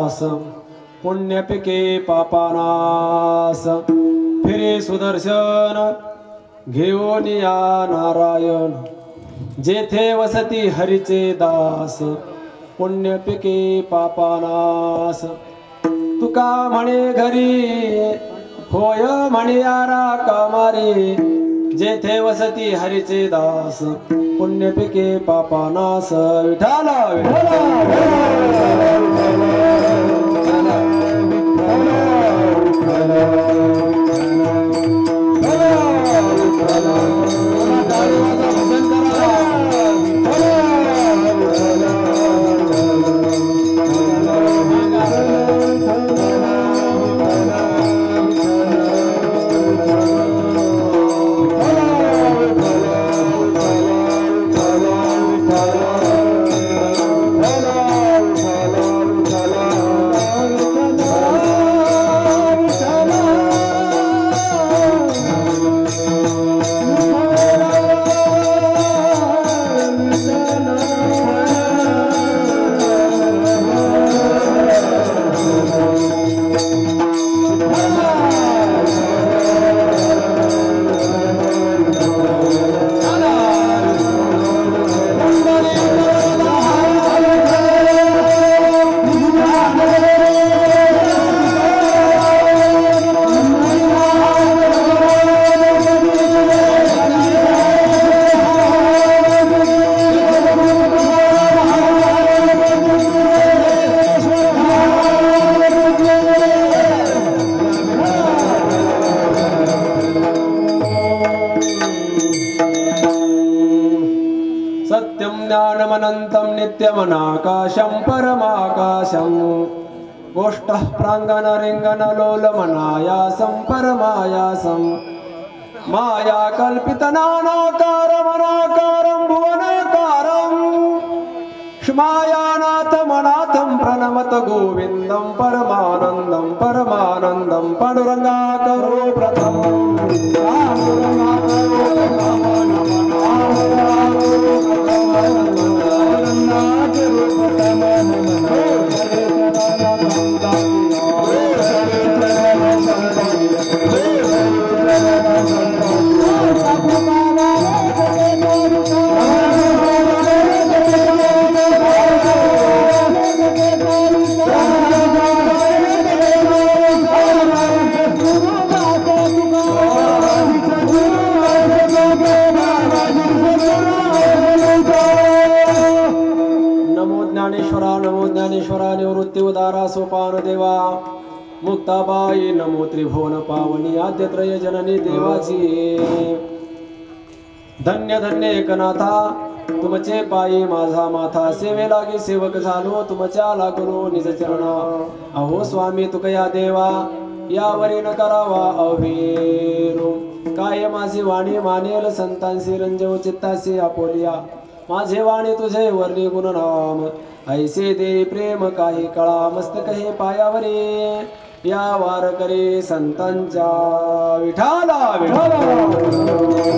दास पुण्यपिके पापानास फिरे सुदर्शन घेऊन या नारायण जेथे वसती हरीचे दास पुण्यपिके पापानास तुका म्हणे घरी होय म्हणे यारा कामारे जेथे वसती हरीचे दास पुण्यपिके पापानास विठाला ज्ञानमनन्तं नित्यमनाकाशं परमाकाशं गोष्ठः प्राङ्गणरिङ्गणलोलमनायासं परमायासं माया कल्पितनानाकारमनाकारं भुवनाकारं क्ष्मायानाथमनाथं प्रणमत गोविन्दं परमानन्दं परमानन्दं पाण्डुरङ्गाकरो प्रथमं ज्ञानेश्वरा निवृत्ती उदारा सोपान देवा मुक्ताबाई नमो त्रिभुवन पावनी आद्यत्रय जननी देवाची धन्य धन्य एकनाथा तुमचे पायी माझा माथा सेवे लागे सेवक झालो तुमच्या लागलो निज चरणा अहो स्वामी तुकया देवा यावरी न करावा अवेरो काय माझी वाणी मानेल संतांसी रंजव चित्तासी आपोलिया माझे वाणी तुझे वर्णी गुणनाम ऐसे दे प्रेम काही कळा मस्तक हे पायावरे या वार करे संतांच्या विठाला विठाला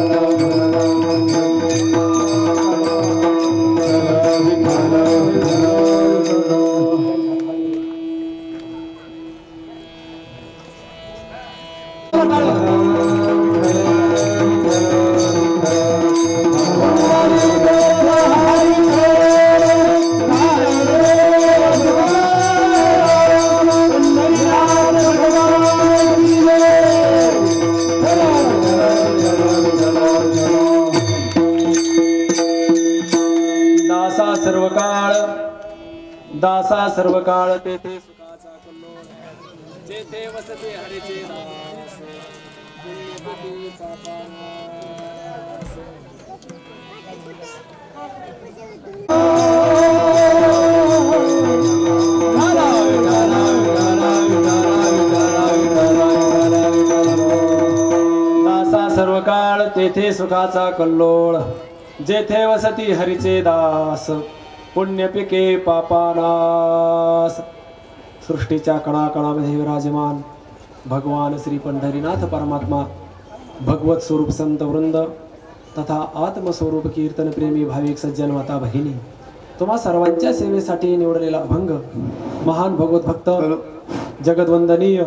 दासा सर्व काळ तेथे सुखाचा कल्लोळ जेथे वसते हरीचे दास पुण्यपिके पापानास दासा सर्व काळ तेथे सुखाचा कल्लोळ जेथे वसती हरीचे दास पुण्यपिके पापानास सृष्टीच्या कणाकणामध्ये विराजमान भगवान श्री पंढरीनाथ परमात्मा भगवत स्वरूप संत वृंद तथा आत्मस्वरूप कीर्तन प्रेमी भाविक सज्जन माता भगिनी तुम्हा सर्वांच्या सेवेसाठी निवडलेला अभंग महान भगवत भक्त जगदवंदनीय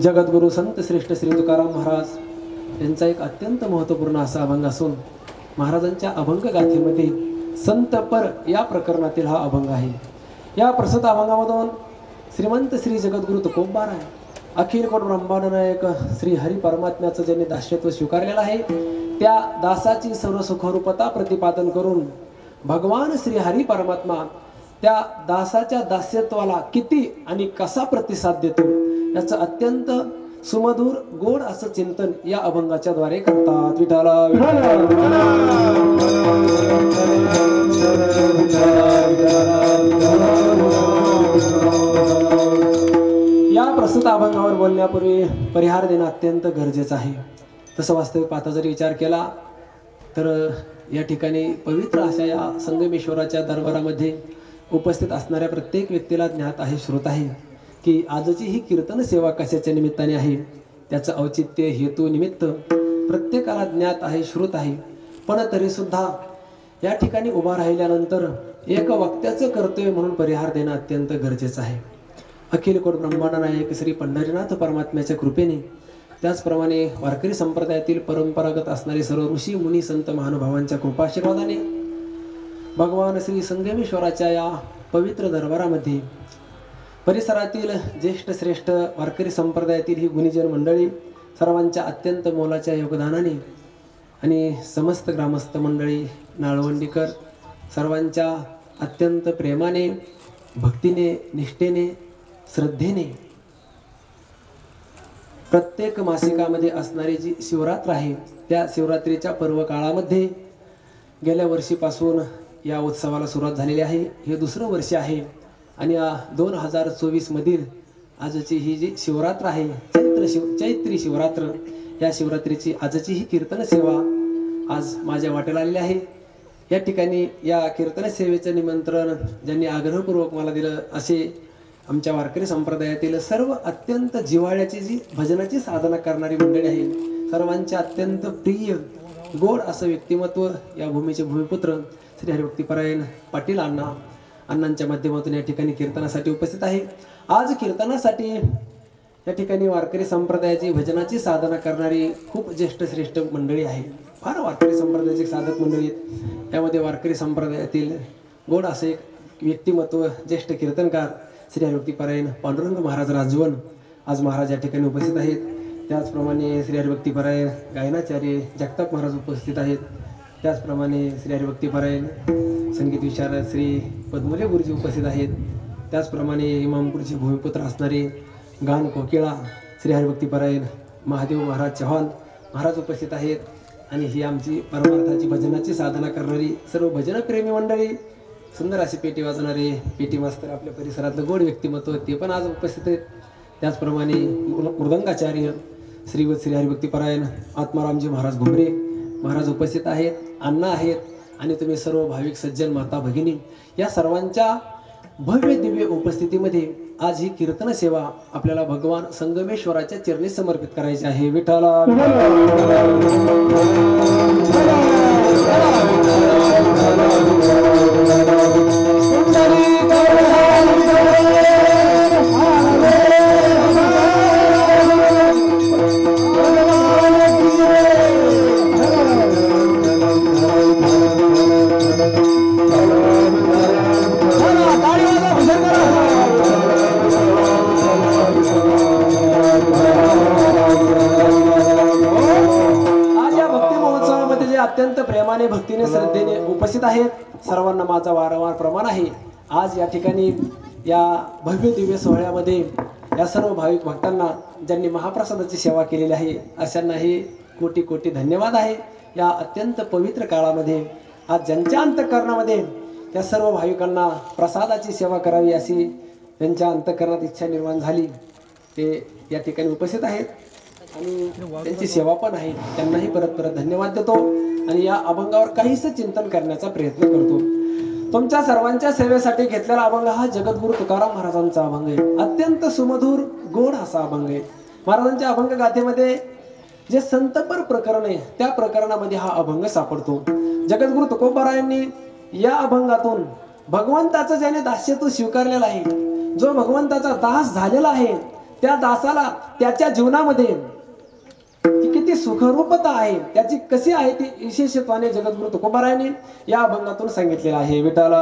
जगद्गुरु संत श्रेष्ठ श्री तुकाराम महाराज यांचा एक अत्यंत महत्त्वपूर्ण असा अभंग असून महाराजांच्या अभंग गाथेमध्ये संतपर या प्रकरणातील हा अभंग आहे। या प्रसिद्ध अभंगामधून श्रीमंत श्री जगद्गुरु तुकोबार आहे अखिल कोट ब्रह्मांड नायक श्री हरी परमात्म्याचं ज्यांनी दास्यत्व स्वीकारलेलं आहे त्या दासाची सर्व सुखरूपता प्रतिपादन करून भगवान श्री हरी परमात्मा त्या दासाच्या दास्यत्वाला किती आणि कसा प्रतिसाद देतो याचं अत्यंत सुमधुर गोड असं चिंतन या अभंगाच्या द्वारे करतात। विठाला या प्रस्तुत अभंगावर बोलण्यापूर्वी परिहार देणं अत्यंत गरजेचं आहे। तसं वास्तविक पाहता जरी विचार केला तर या ठिकाणी पवित्र अशा या संगमेश्वराच्या दरबारामध्ये उपस्थित असणाऱ्या प्रत्येक व्यक्तीला ज्ञात आहे, श्रोत आहे की आजची ही कीर्तन सेवा कशाच्या निमित्ताने आहे, त्याचं औचित्य हेतू निमित्त प्रत्येकाला ज्ञात आहे, श्रुत आहे। पण तरी सुद्धा या ठिकाणी उभा राहिल्यानंतर एक वक्त्याचं कर्तव्य म्हणून परिहार देणं अत्यंत गरजेचं आहे। अखिल कोट ब्रह्मांड नायक श्री पंढरीनाथ परमात्म्याच्या कृपेने त्याचप्रमाणे वारकरी संप्रदायातील परंपरागत असणारे सर्व ऋषी मुनी संत महानुभावांच्या कृपाशीर्वादाने भगवान श्री संगमेश्वराच्या या पवित्र दरबारामध्ये परिसरातील ज्येष्ठ श्रेष्ठ वारकरी संप्रदायातील ही गुणीजन मंडळी सर्वांच्या अत्यंत मोलाच्या योगदानाने आणि समस्त ग्रामस्थ मंडळी नाळवंडीकर सर्वांच्या अत्यंत प्रेमाने भक्तीने निष्ठेने श्रद्धेने प्रत्येक मासिकामध्ये असणारी जी शिवरात्र आहे त्या शिवरात्रीच्या पर्व काळामध्ये गेल्या वर्षीपासून या उत्सवाला सुरुवात झालेली आहे। हे दुसरं वर्ष आहे आणि या 2024 मधील आजची ही जी शिवरात्र आहे चैत्री शिवरात्र या शिवरात्रीची आजची ही कीर्तन सेवा आज माझ्या वाटेला आलेली आहे। या ठिकाणी या कीर्तन सेवेचं निमंत्रण ज्यांनी आग्रहपूर्वक मला दिलं असे आमच्या वारकरी संप्रदायातील सर्व अत्यंत जिव्हाळ्याची जी भजनाची साधना करणारी मंडळी आहे सर्वांचे अत्यंत प्रिय गोड असं व्यक्तिमत्व या भूमीचे भूमिपुत्र श्री हरिभक्तीपरायण पाटील अण्णांच्या माध्यमातून या ठिकाणी कीर्तनासाठी उपस्थित आहे। आज कीर्तनासाठी या ठिकाणी वारकरी संप्रदायाची भजनाची साधना करणारी खूप ज्येष्ठ श्रेष्ठ मंडळी आहे। फार वारकरी संप्रदायाची साधक मंडळी आहेत। त्यामध्ये वारकरी संप्रदायातील गोड असे एक व्यक्तिमत्व ज्येष्ठ कीर्तनकार श्री हरिभक्तीपरायण पांडुरंग महाराज राजवन आज महाराज या ठिकाणी उपस्थित आहेत। त्याचप्रमाणे श्री हरिभक्तीपरायण गायनाचार्य जगताप महाराज उपस्थित आहेत। त्याचप्रमाणे श्री हरिभक्तीपरायण संगीत विशारद श्री पद्मले गुरुजी उपस्थित आहेत। त्याचप्रमाणे इमामपूरचे भूमिपुत्र असणारे गान कोकिळा श्री हरिभक्तीपरायण महादेव महाराज चव्हाण महाराज उपस्थित आहेत। आणि ही आमची परमार्थाची भजनाची साधना करणारी सर्व भजनप्रेमी मंडळी सुंदर अशी पेटी वाजणारे पेटी मास्तर आपल्या परिसरातलं गोड व्यक्तिमत्व ते पण आज उपस्थित आहेत। त्याचप्रमाणे मृदंगाचार्य श्रीवत श्री हरिभक्तीपरायण आत्मारामजी महाराज घुमरे महाराज उपस्थित आहेत, अण्णा आहेत आणि तुम्ही सर्व भाविक सज्जन माता भगिनी या सर्वांच्या भव्य दिव्य उपस्थितीमध्ये आज ही कीर्तन सेवा आपल्याला भगवान संगमेश्वराच्या चरणी समर्पित करायची आहे। विठाला अत्यंत प्रेमाने भक्तीने श्रद्धेने उपस्थित आहेत सर्वांना माझा वारंवार प्रमाण आहे। आज या ठिकाणी या भव्य दिव्य सोहळ्यामध्ये या सर्व भाविक भक्तांना ज्यांनी महाप्रसादाची सेवा केलेली आहे अशांनाही कोटी कोटी धन्यवाद आहे। या अत्यंत पवित्र काळामध्ये आज ज्यांच्या अंतःकरणामध्ये त्या सर्व भाविकांना प्रसादाची सेवा करावी अशी त्यांच्या अंतःकरणात इच्छा निर्माण झाली ते या ठिकाणी उपस्थित आहेत आणि त्यांची सेवा पण आहे। त्यांनाही परत परत धन्यवाद देतो आणि या अभंगावर काहीच चिंतन करण्याचा प्रयत्न करतो। तुमच्या सर्वांच्या सेवेसाठी घेतलेला अभंग हा जगद्गुरु तुकाराम महाराजांचा अभंग आहे। अत्यंत सुमधुर गोड असा अभंग आहे। महाराजांच्या अभंग गाथेमध्ये जे संतपर प्रकरण आहे त्या प्रकरणामध्ये हा अभंग सापडतो. जगद्गुरु तुकोबारायांनी या अभंगातून भगवंताचं ज्याने दास्यत्व स्वीकारलेलं आहे, जो भगवंताचा दास झालेला आहे, त्या दासाला त्याच्या जीवनामध्ये किती सुखरूपता आहे, त्याची कशी आहे ती विशेषत्वाने जगद्गुरु तुकोबारायांनी या अभंगातून सांगितलेलं आहे. विठाला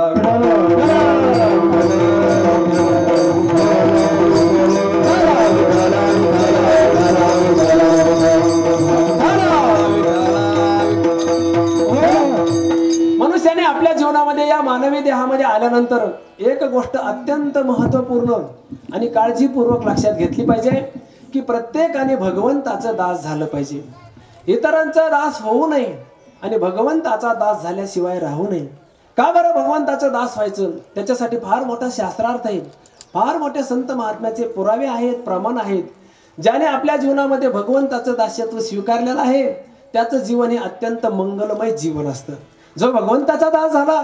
मनुष्याने आपल्या जीवनामध्ये या मानवी देहामध्ये आल्यानंतर एक गोष्ट अत्यंत महत्वपूर्ण आणि काळजीपूर्वक लक्षात घेतली पाहिजे की प्रत्येकाने भगवंताचं दास झालं पाहिजे. इतरांचा दास होऊ नये आणि भगवंताचा दास झाल्याशिवाय राहू नये. का बरं भगवंताचं दास व्हायचं? त्याच्यासाठी फार मोठा शास्त्रार्थ आहे, फार मोठे संत महात्म्याचे पुरावे आहेत, प्रमाण आहेत. ज्याने आपल्या जीवनामध्ये भगवंताचं दास्यत्व स्वीकारलेलं आहे त्याचं जीवन हे अत्यंत मंगलमय जीवन असतं. जो भगवंताचा दास झाला,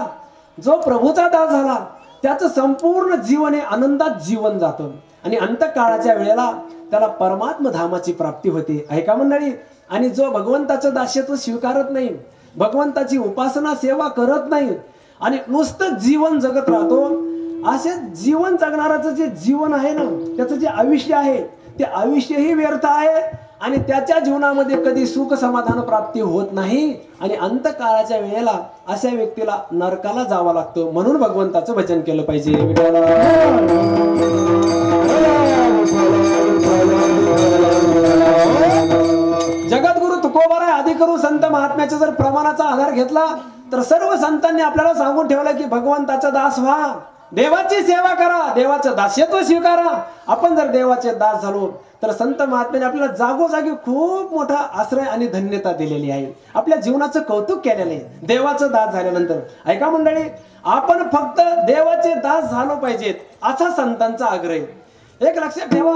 जो प्रभूचा दास झाला, त्याचं संपूर्ण जीवन हे आनंदात जीवन जातं आणि अंतकाळाच्या वेळेला त्याला परमात्म धामाची प्राप्ती होते. ऐका मंडळी, आणि जो भगवंताचं दास्यत्व स्वीकारत नाही, भगवंताची उपासना सेवा करत नाही आणि नुसतं जीवन जगत राहतो, असे जीवन जगणाराचं जे जीवन आहे ना, त्याचं जे आयुष्य आहे ते आयुष्यही व्यर्थ आहे आणि त्याच्या जीवनामध्ये कधी सुख समाधान प्राप्ती होत नाही आणि अंतकाळाच्या वेळेला अशा व्यक्तीला नरकाला जावं लागतं. म्हणून भगवंताचं भजन केलं पाहिजे. जगद्गुरु तुकोबाराय आदिकरू संत महात्म्याच्या जर प्रमाणाचा आधार घेतला तर सर्व संतांनी आपल्याला सांगून ठेवलं की भगवंताचा दास व्हा, देवाची सेवा करा, देवाचं दास्यत्व स्वीकारा. आपण जर देवाचे दास झालो तर संत महात्म्याने आपल्याला जागोजागी खूप मोठा आश्रय आणि धन्यता दिलेली आहे, आपल्या जीवनाचं कौतुक केलेलं आहे देवाचं दास झाल्यानंतर. ऐका मंडळी, आपण फक्त देवाचे दास झालो पाहिजेत असा संतांचा आग्रह. एक लक्षात ठेवा,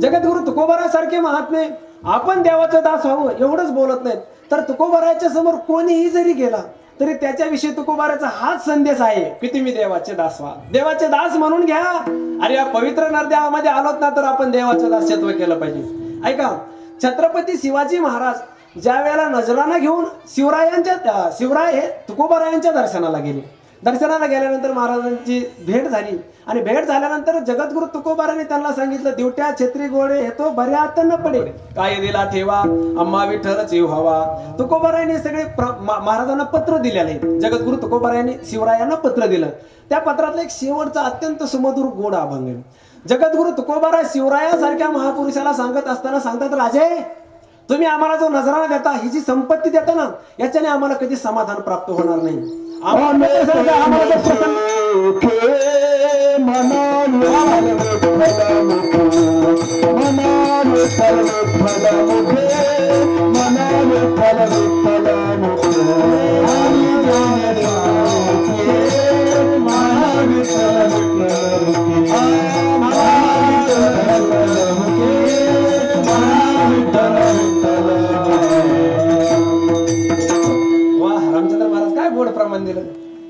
जगद्गुरु तुकोबारासारखे महात्मे आपण देवाचं दास व्हावं एवढंच बोलत नाहीत, तर तुकोबाराच्या समोर कोणीही जरी गेला तरी त्याच्याविषयी तुकोबाराचा हाच संदेश आहे की तुम्ही देवाचे दास व्हा, देवाचे दास म्हणून घ्या. अरे या पवित्र नरदेवामध्ये आलोत ना तर आपण देवाचं दास्यत्व केलं पाहिजे. ऐका, छत्रपती शिवाजी महाराज ज्या वेळेला नजराना घेऊन शिवराय हे तुकोबारायांच्या दर्शनाला गेले. दर्शनाला गेल्यानंतर महाराजांची भेट झाली आणि भेट झाल्यानंतर जगद्गुरु तुकोबारांनी त्यांना सांगितलं, दिवट्या छत्री गोळे हे तो बऱ्यात न पडे, काय दिला ठेवा अम्मा विठ्ठल जीव हवा. तुकोबारांनी सगळे महाराजांना पत्र दिलेले आहे. जगद्गुरु तुकोबारांनी शिवरायांना पत्र दिलं. त्या पत्रातलं एक शेवटचा अत्यंत सुमधुर गोड अभंग आहे. जगद्गुरु तुकोबारा शिवरायासारख्या महापुरुषाला सांगत असताना सांगतात, राजे तुम्ही आम्हाला जो नजराना देता, ही जी संपत्ती देता ना, याच्याने आम्हाला कधी समाधान प्राप्त होणार नाही. प्रमाण दिलं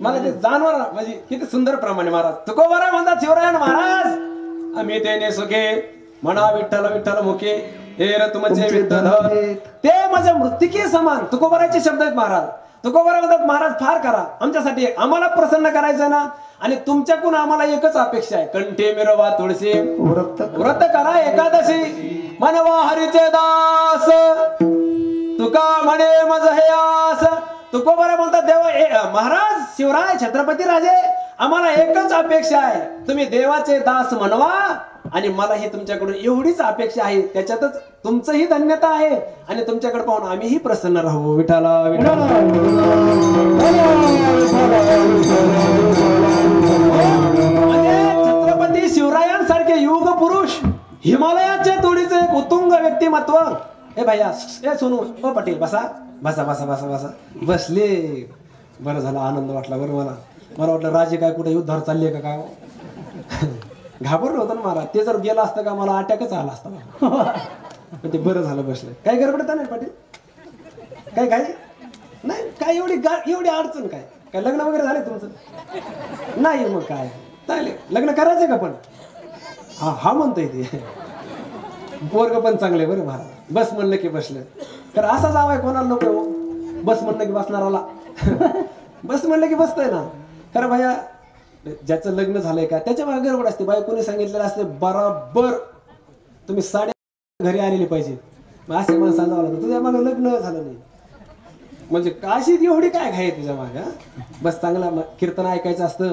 मला ते जानवर, म्हणजे किती सुंदर प्रमाणे महाराज तुकोबारा म्हणतात शिवरायन महाराज, आम्ही तेने सुखे म्हणा विठ्ठल विठ्ठल मुखे हे र तुमचे विठ्ठल ते माझ्या मृत्तिके समान. तुकोबाराचे शब्द आहेत महाराज. तुकोबारा म्हणतात, महाराज फार करा आमच्यासाठी, आम्हाला प्रसन्न करायचं ना, आणि तुमच्याकडून आम्हाला एकच अपेक्षा आहे, कंठे मिरवा तुळशी व्रत करा एकादशी, मनवा हरीचे दास तुका म्हणे मज हे आस. तुकोबारा म्हणतात, देवा महाराज शिवराय छत्रपती राजे आम्हाला एकच अपेक्षा आहे, तुम्ही देवाचे दास म्हणवा आणि मला ही तुमच्याकडून एवढीच अपेक्षा आहे, त्याच्यातच तुमचंही धन्यता आहे आणि तुमच्याकडे पाहून आम्हीही प्रसन्न राहू. विठाला विठाला. छत्रपती शिवरायांसारखे युग पुरुष, हिमालयाच्या तोडीचे एक उत्तुंग व्यक्तिमत्व. हे भैया हे सोनू ओ पटेल बसा बसा बसा बसा बसा बसले. बरं झालं, आनंद वाटला. बरं मला वाटलं राजे काय कुठे युद्धावर चालले का काय, घाबरलं होतं ना महाराज. ते जर गेलं असतं का मला अटॅकच आला असता. पण ते बरं झालं बसले. काय गडबड नाही पाटील, काय काय नाही काय एवढी अडचण काय काय लग्न वगैरे झाले तुमचं? नाही मग काय चालेल, लग्न करायचं का? पण हा म्हणतोय ते पोरग पण चांगले बरं महाराज. बस म्हणलं की बसलं. तर असा जावाय कोणाला नको हो. बस म्हणलं की बसणाराला. बस म्हणलं की बसतंय ना. खरं भैया ज्याचं लग्न झालंय का त्याच्या मागे गडबड असते. बायकोने सांगितलेलं असते बराबर तुम्ही साडे घरी आलेली पाहिजे. मग असे माणसाला जावं लागतं. तुझ्या मागे लग्न झालं नाही म्हणजे काशी एवढी काय घाय तुझ्या मागे. बस चांगला कीर्तन ऐकायचं असतं.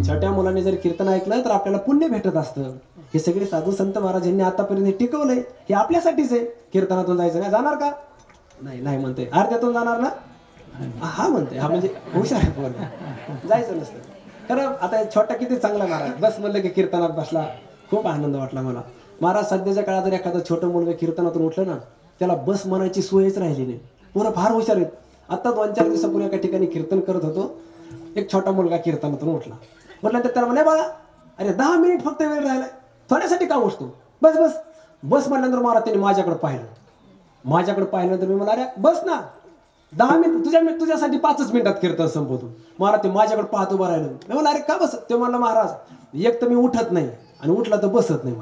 छोट्या मुलांनी जर कीर्तन ऐकलं तर आपल्याला पुण्य भेटत असतं. हे सगळे साधू संत महाराज यांनी आतापर्यंत टिकवलंय. हे आपल्यासाठीच आहे. कीर्तनातून जायचं नाही. जाणार का? नाही म्हणते. अर्ध्यातून जाणार ना? हा म्हणते. हा म्हणजे हुशार आहे पोरगा. जायचं नसतं. खरं आता छोटा किती चांगला महाराज. बस म्हणलं की कीर्तनात बसला. खूप आनंद वाटला मला. महाराज सध्याच्या काळात जर एखादं छोटं मुलगा कीर्तनातून उठलं ना त्याला बस म्हणायची सोयच राहिली नाही. पोरं फार हुशार आहेत. आता 2-4 दिवसापूर्वी एका ठिकाणी कीर्तन करत होतो. एक छोटा मुलगा कीर्तनातून उठला. म्हटलं तर त्याला म्हणे बघा अरे 10 मिनिट फक्त वेळ राहिलाय. थोड्यासाठी का उठतो? बस बस बस म्हटल्यानंतर महाराज त्याने माझ्याकडे पाहिल्यानंतर मी मला अरे बस ना 10 मिनिट तुझ्यासाठी 5च मिनिटात कीर्तन संपवतो. महाराज ते माझ्याकडे पाहतो उभं राहिलं. मी म्हणलं अरे का बस? ते म्हणलं महाराज एक तर मी उठत नाही आणि उठला तर बसत नाही.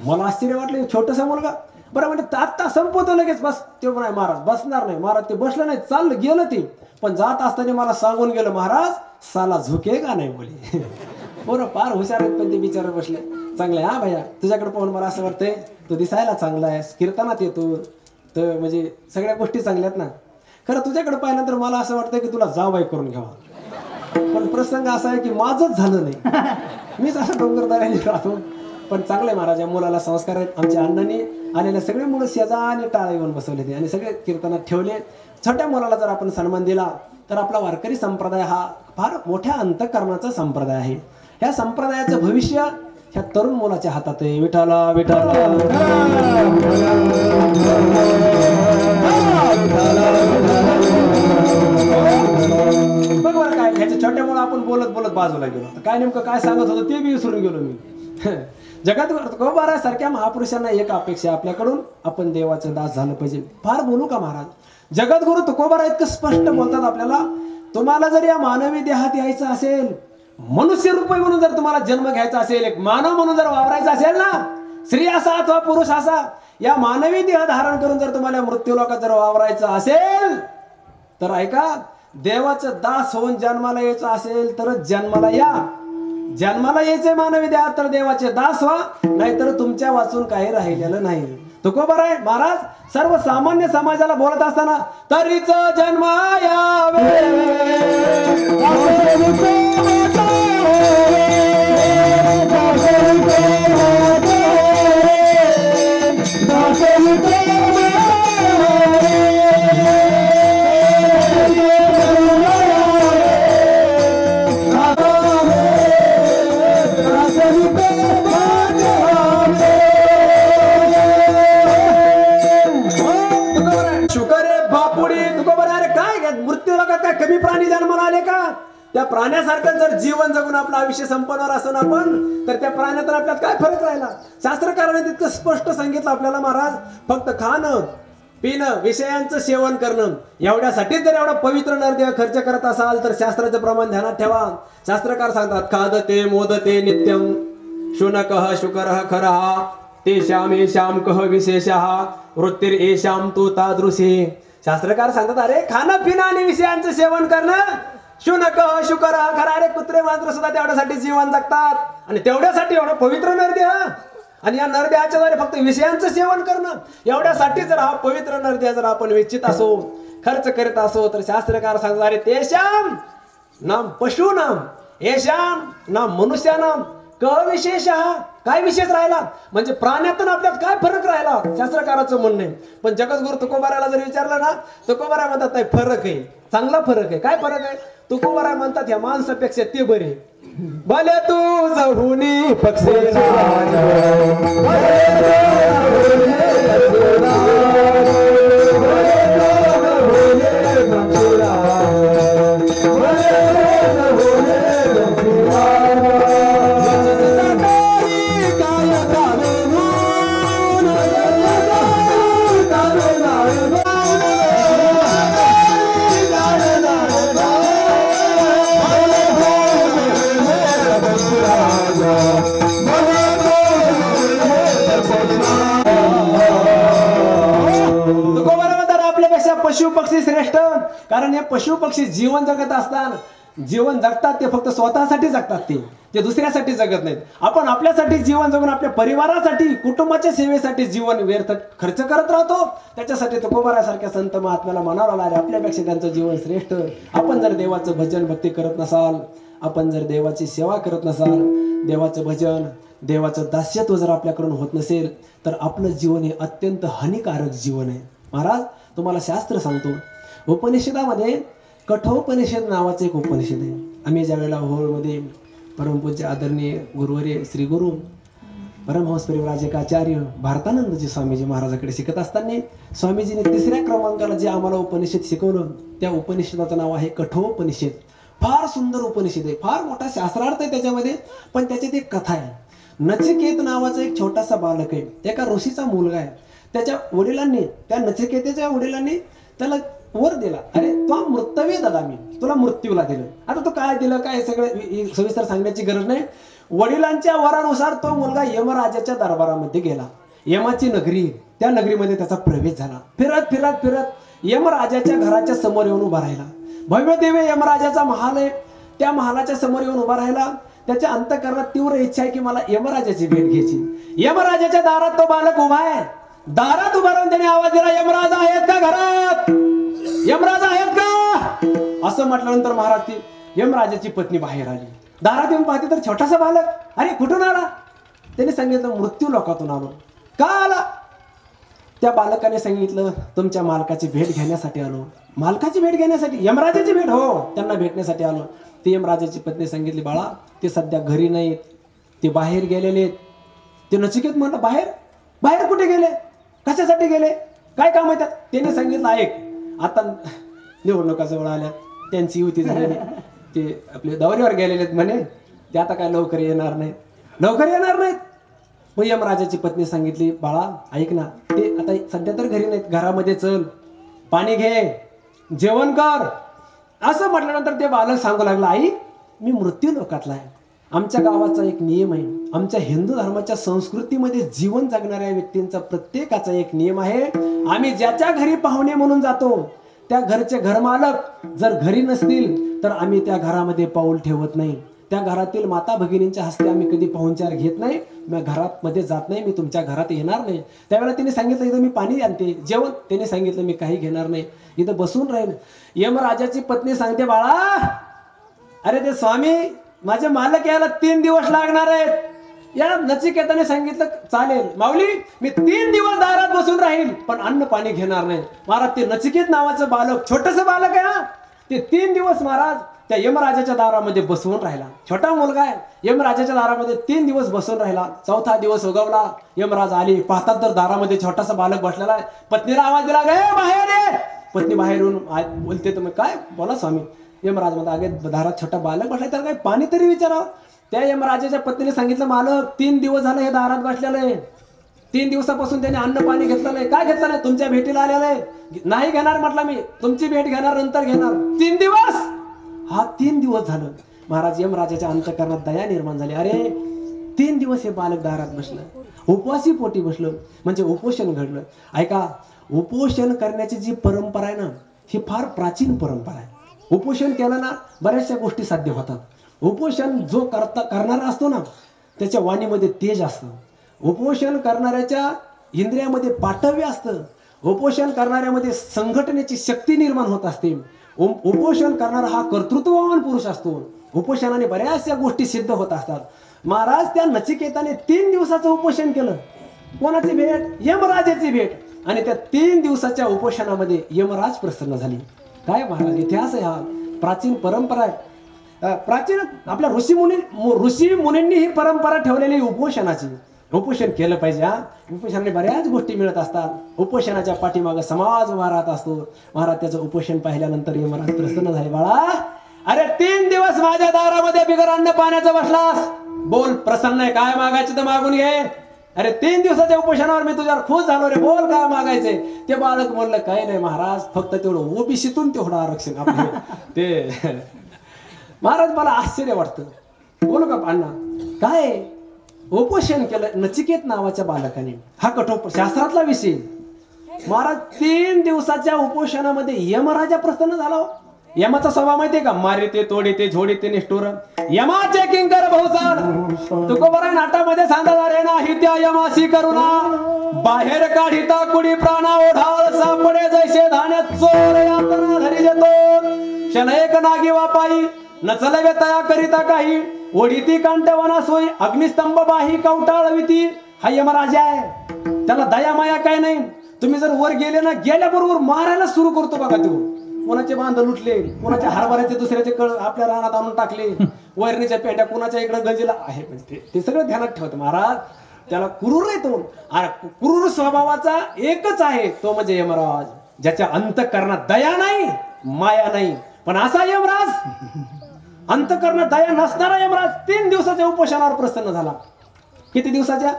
मला आश्चर्य वाटलं. छोटासा मुलगा बरं म्हणजे आत्ता संपवतो लगेच बस. ते म्हणाय महाराज बसणार नाही. महाराज ते बसलं नाही चाललं गेलं ते. पण जात असताना मला सांगून गेलं महाराज साला झुके का नाही बोले. बरं फार हुशार आहेत पण ते बिचारे बसले. चांगले हा भैया. तुझ्याकडे पाहून मला असं वाटतंय तू दिसायला चांगला आहेस. कीर्तनात येतो तर म्हणजे सगळ्या गोष्टी चांगल्या आहेत ना. खरं तुझ्याकडे पाहिल्यानंतर मला असं वाटतंय की तुला जावबाई करून घ्यावा. पण प्रसंग असा आहे की माझंच झालं नाही. मीच असं डोंगरदाराने राहतो. पण चांगले महाराज या मुलाला संस्कार आहेत. आमच्या अण्णांनी आलेल्या सगळे मुलं शेजारी टाळा येऊन बसवले ते आणि सगळे कीर्तनात ठेवले. छोट्या मुलाला जर आपण सन्मान दिला तर आपला वारकरी संप्रदाय हा फार मोठ्या अंतःकरणाचा संप्रदाय आहे. ह्या संप्रदायाचं भविष्य ह्या तरुण मुलाच्या हातात आहे. विठाला विठाला बघ बरं काय ह्याच्या छोट्या मुलं आपण बोलत बोलत बाजूला गेलो. काय नेमकं काय सांगत होतं ते बी विसरून गेलो मी. जगद्गुरु तुकोबारा सारख्या महापुरुषांना एक अपेक्षा आपल्याकडून आपण देवाचं दास झालं पाहिजे. फार बोलू का महाराज? जगद्गुरु तुकोबारा इतकं स्पष्ट बोलतात आपल्याला तुम्हाला जर या मानवी देहात यायचं असेल मनुष्य रूपी म्हणून जर तुम्हाला जन्म घ्यायचा असेल एक मानव म्हणून जर वावरायचा असेल ना स्त्री असा अथवा पुरुष असा या मानवी देह धारण करून जर तुम्हाला मृत्यूलोकात जर वावरायचं असेल तर ऐका देवाचं दास होऊन जन्माला यायचं असेल तर जन्माला या. जन्माला यायचे मानवी देहात तर देवाचे दास व्हा. नाहीतर तुमच्या वाचून काही राहिलेलं नाही. तुकोबार आहे महाराज सर्वसामान्य समाजाला बोलत असताना तरीच जन्मायावे कमी प्राणी जन्माला आले का? त्या प्राण्यासारखं जर जीवन जगून आपलं आयुष्य संपवणार असं आपण तर त्या प्राण्यात आपल्यात काय फरक राहिला? शास्त्रकाराने तितकं स्पष्ट सांगितलं आपल्याला महाराज फक्त खाणं पिणं विषयांचं सेवन करणं एवढ्यासाठीच जर एवढा पवित्र नरदेह खर्च करत असाल तर शास्त्राचं प्रमाण ध्यानात ठेवा. शास्त्रकार सांगतात खादते मोदते नित्यम शुनकः शुकरः खरः तेषाम येषाम कः विशेषः वृत्तिर येषाम तु तादृशी. शास्त्रकार सांगतात अरे खाणं पिणं आणि विषयांचं सेवन करणं शुनक शुकर खरा. अरे कुत्रे मांजर सुद्धा तेवढ्यासाठी जीवन जगतात आणि तेवढ्यासाठी एवढा पवित्र नरदेह आणि या नरदेहाच्या द्वारे फक्त विषयांचं सेवन करणं एवढ्यासाठी जर हा पवित्र नरदेह जर आपण इच्छित असो खर्च करीत असो तर शास्त्रकार सांगतात अरे तेषाम नाम पशूनाम येषाम नाम मनुष्यानाम क विशेष काय विशेष राहिला म्हणजे प्राण्यातून आपल्यात काय फरक राहिला शास्त्रकाराचं म्हणणं आहे. पण जगद्गुरु तुकोबाराला जर विचारलं ना तुकोबारा म्हणतात नाही फरक आहे चांगला फरक आहे. काय फरक आहे? तुकोबारा म्हणतात या माणसापेक्षा ते बरे भले तू जहुनी पक्षी पक्षी श्रेष्ठ, कारण हे पशु पक्षी जीवन जगत असतात, जीवन जगतात ते फक्त स्वतःसाठी जगतात, ते दुसऱ्यासाठी जगत नाहीत. आपण आपल्यासाठी जीवन जगून आपल्या परिवारासाठी कुटुंबाच्या सेवेसाठी जीवन व्यर्थ खर्च करत राहतो. त्याच्यासाठी तुकोबारासारख्या संत महात्म्याला म्हणावं लागले आपल्यापेक्षा त्यांचं जीवन श्रेष्ठ. आपण जर देवाचं भजन भक्ती करत नसाल, आपण जर देवाची सेवा करत नसाल, देवाचं भजन देवाचं दास्यत्व जर आपल्याकडून होत नसेल, तर आपलं जीवन हे अत्यंत हानिकारक जीवन आहे. महाराज तुम्हाला शास्त्र सांगतो, उपनिषदामध्ये कठोपनिषद नावाचं एक उपनिषद आहे. आम्ही ज्या वेळेला होळमध्ये परमपूज्य आदरणीय गुरुवर्य श्री गुरु परमहंस परिव्राजकाचार्य भारतानंदजी स्वामीजी महाराजाकडे शिकत असताना स्वामीजीने 3ऱ्या क्रमांकाला जे आम्हाला उपनिषद शिकवलं, त्या उपनिषदाचं नाव आहे कठोपनिषद. फार सुंदर उपनिषद आहे, फार मोठा शास्त्रार्थ आहे त्याच्यामध्ये, पण त्याच्यात एक कथा आहे. नचिकेत नावाचा एक छोटासा बालक आहे, एका ऋषीचा मुलगा आहे. त्याच्या वडिलांनी, त्या नचिकेतेच्या वडिलांनी त्याला वर दिला, अरे तो मृत्यू दादा, मी तुला मृत्यूला दिलं. आता तो काय दिलं काय सगळं सविस्तर सांगण्याची गरज नाही. वडिलांच्या वरानुसार तो मुलगा यमराजाच्या दरबारामध्ये गेला. यमाची नगरी, त्या नगरीमध्ये त्याचा प्रवेश झाला. फिरत फिरत फिरत यमराजाच्या घराच्या समोर येऊन उभा राहिला. भव्य दिव्य यमराजाचा महाल आहे, त्या महालाच्या समोर येऊन उभा राहिला. त्याच्या अंतःकरणात तीव्र इच्छा आहे की मला यमराजाची भेट घ्यायची. यमराजाच्या दारात तो बालक उभा आहे. दारात उभा राहून त्याने आवाज दिला, यमराज आहेत का घरात? यमराज आहेत का? असं म्हटल्यानंतर महाराज ती यमराजाची पत्नी बाहेर आली. दारात येऊन पाहते तर छोटासा बालक. अरे कुठून आला? त्याने सांगितलं मृत्यू लोकातून आलो. का आला? त्या बालकाने सांगितलं तुमच्या मालकाची भेट घेण्यासाठी आलो. मालकाची भेट घेण्यासाठी? यमराजाची भेट? हो, त्यांना भेटण्यासाठी आलो. ते यमराजाची पत्नी सांगितली, बाळा ते सध्या घरी नाहीत, ते बाहेर गेलेले आहेत. ते नचिकेत म्हणलं बाहेर? बाहेर कुठे गेले? कशासाठी गेले? काय काम आहे त्यात? त्याने सांगितलं ऐक, आता निवडणुका जवळ आल्या, त्यांची युती झालेली, ते आपले दौऱ्यावर गेलेले आहेत म्हणे, ते आता काय लवकर येणार नाहीत, लवकर येणार नाहीत. मग यमराजाची पत्नी सांगितली, बाळा ऐक ना, ते आता सध्या तर घरी नाहीत, घरामध्ये चल, पाणी घे, जेवण कर. असं म्हटल्यानंतर ते बालक सांगू लागला, आई मी मृत्यू लोकातला आहे. आमच्या गावाचा एक नियम आहे, आमच्या हिंदू धर्माच्या संस्कृतीमध्ये जीवन जगणाऱ्या व्यक्तींचा प्रत्येकाचा एक नियम आहे. आम्ही ज्याच्या घरी पाहुणे म्हणून जातो, त्या घरचे घरमालक जर घरी नसतील तर आम्ही त्या घरामध्ये पाऊल ठेवत नाही. त्या घरातील माता भगिनींच्या हस्ते आम्ही कधी पाहुणचार घेत नाही. मी घरात मध्ये जात नाही, मी तुमच्या घरात येणार नाही. त्यावेळेला तिने सांगितलं इथं मी पाणी आणते, जेवण. त्याने सांगितलं मी काही घेणार नाही, इथं बसून राहील. यमराजाची पत्नी सांगते, बाळा अरे ते स्वामी माझे मालक यायला 3 दिवस लागणार आहेत. या नचिकेताने सांगितलं चालेल माऊली, मी 3 दिवस दारात बसून राहील, पण अन्न पाणी घेणार नाही. महाराज ते नचिकेत नावाचं बालक, छोटस बालक आहे ना, ते 3 दिवस महाराज त्या यमराजाच्या दारामध्ये बसवून राहिला. छोटा मुलगा आहे, यमराजाच्या दारामध्ये 3 दिवस बसून राहिला. 4था दिवस उगवला, यमराज आली, पाहतात तर दारामध्ये छोटासा बालक बसलेला आहे. पत्नीला आवाज दिला, गे बाहेर ये. पत्नी बाहेर येऊन बोलते, तुम्ही काय? बोला स्वामी. यमराज म्हणतात, अगे दारात छोटा बालक बसलाय, तर काय पाणी तरी विचारावं. त्या यमराजाच्या पत्नीने सांगितलं, मालक 3 दिवस झाले हे दारात बसलेलं आहे, 3 दिवसापासून त्याने अन्न पाणी घेतलं नाही. काय घेतलं नाही? तुमच्या भेटीला आलेलं आहे. नाही घेणार म्हटलं, मी तुमची भेट घेणार, नंतर घेणार. 3 दिवस? हा 3 दिवस झालं. महाराज यमराजाच्या अंतःकरणात दया निर्माण झाली. अरे 3 दिवस हे बालक दारात बसलं, उपवासी पोटी बसलं, म्हणजे उपोषण घडलं. ऐका, उपोषण करण्याची जी परंपरा आहे ना, ही फार प्राचीन परंपरा आहे. उपोषण केलं ना बऱ्याचशा गोष्टी साध्य होतात. उपोषण जो करणारा असतो ना, त्याच्या वाणीमध्ये तेज असतं. उपोषण करणाऱ्याच्या इंद्रियामध्ये पाठव्य असतं. उपोषण करणाऱ्यामध्ये संघटनेची शक्ती निर्माण होत असते. उपोषण करणारा हा कर्तृत्ववान पुरुष असतो. उपोषणाने बऱ्याचशा गोष्टी सिद्ध होत असतात. महाराज त्या नचिकेताने 3 दिवसाचं उपोषण केलं. कोणाची भेट? यमराजाची भेट. आणि त्या 3 दिवसाच्या उपोषणामध्ये यमराज प्रसन्न झाली. काय महाराज इतिहास आहे हा, प्राचीन परंपरा आहे. प्राचीन आपल्या ऋषी मुनींनी ही परंपरा ठेवलेली उपोषणाची. उपोषण केलं पाहिजे. हा, उपोषणाने बऱ्याच गोष्टी मिळत असतात. उपोषणाच्या पाठीमागे समाज उभा राहत असतो. महाराज त्याचं उपोषण पाहिल्यानंतर यमराज प्रसन्न झाले. बाळा अरे 3 दिवस माझ्या दारामध्ये बिगर अन्न पाण्याचं बसलास, बोल प्रसन्न आहे, काय मागायचं तर मागून घे. अरे 3 दिवसाच्या उपोषणावर मी तुझ्यावर खुश झालो रे, बोल काय मागायचंय. ते बालक म्हणलं काय नाही महाराज, फक्त तेवढं ओबीसीतून तेवढं आरक्षण आपलं ते. महाराज मला आश्चर्य वाटतं, बोलू का अण्णा, काय उपोषण केलं नचिकेत नावाच्या बालकाने. हा कठोर शास्त्रातला विषय. महाराज 3 दिवसाच्या उपोषणामध्ये यमराजा प्रसन्न झाला हो. यमाचा स्वभाव माहितीये का? मारिते तोडीते झोडीते निष्ठुर यमाचे किंकर बहुसार तुकोबरा नाटामध्ये सांगतात रे नाही त्या यमाशी करुणा बाहेर काढिता कुडी प्राणा ओढाळ सापडे जैसे धान्यात चोर यातना धरी देतो क्षण एक नागी वापाई नचलवे तया करिता काही ओढीती कांटवना सोयी अग्निस्तंभ बाही कवटाळविती. हा यमराजा आहे, त्याला दया माया काय नाही. तुम्ही जर वर गेले ना गेल्याबरोबर मारायला सुरू करतो बघा तो. कोणाचे बांध लुटले, कोणाच्या हरभऱ्याचे दुसऱ्याचे कळ आपल्या रानात आणून टाकले, वैरणीच्या पेट्या कोणाच्या इकडे गंजीला आहे. ते सगळं ध्यानात ठेवत महाराज. त्याला क्रूर आहे तो. क्रूर स्वभावाचा एकच आहे तो म्हणजे यमराज, ज्याच्या अंतःकरणात दया नाही माया नाही. पण असा यमराज अंतःकरणात दया नसणारा यमराज 3 दिवसाच्या उपोषणावर प्रसन्न झाला. किती दिवसाच्या?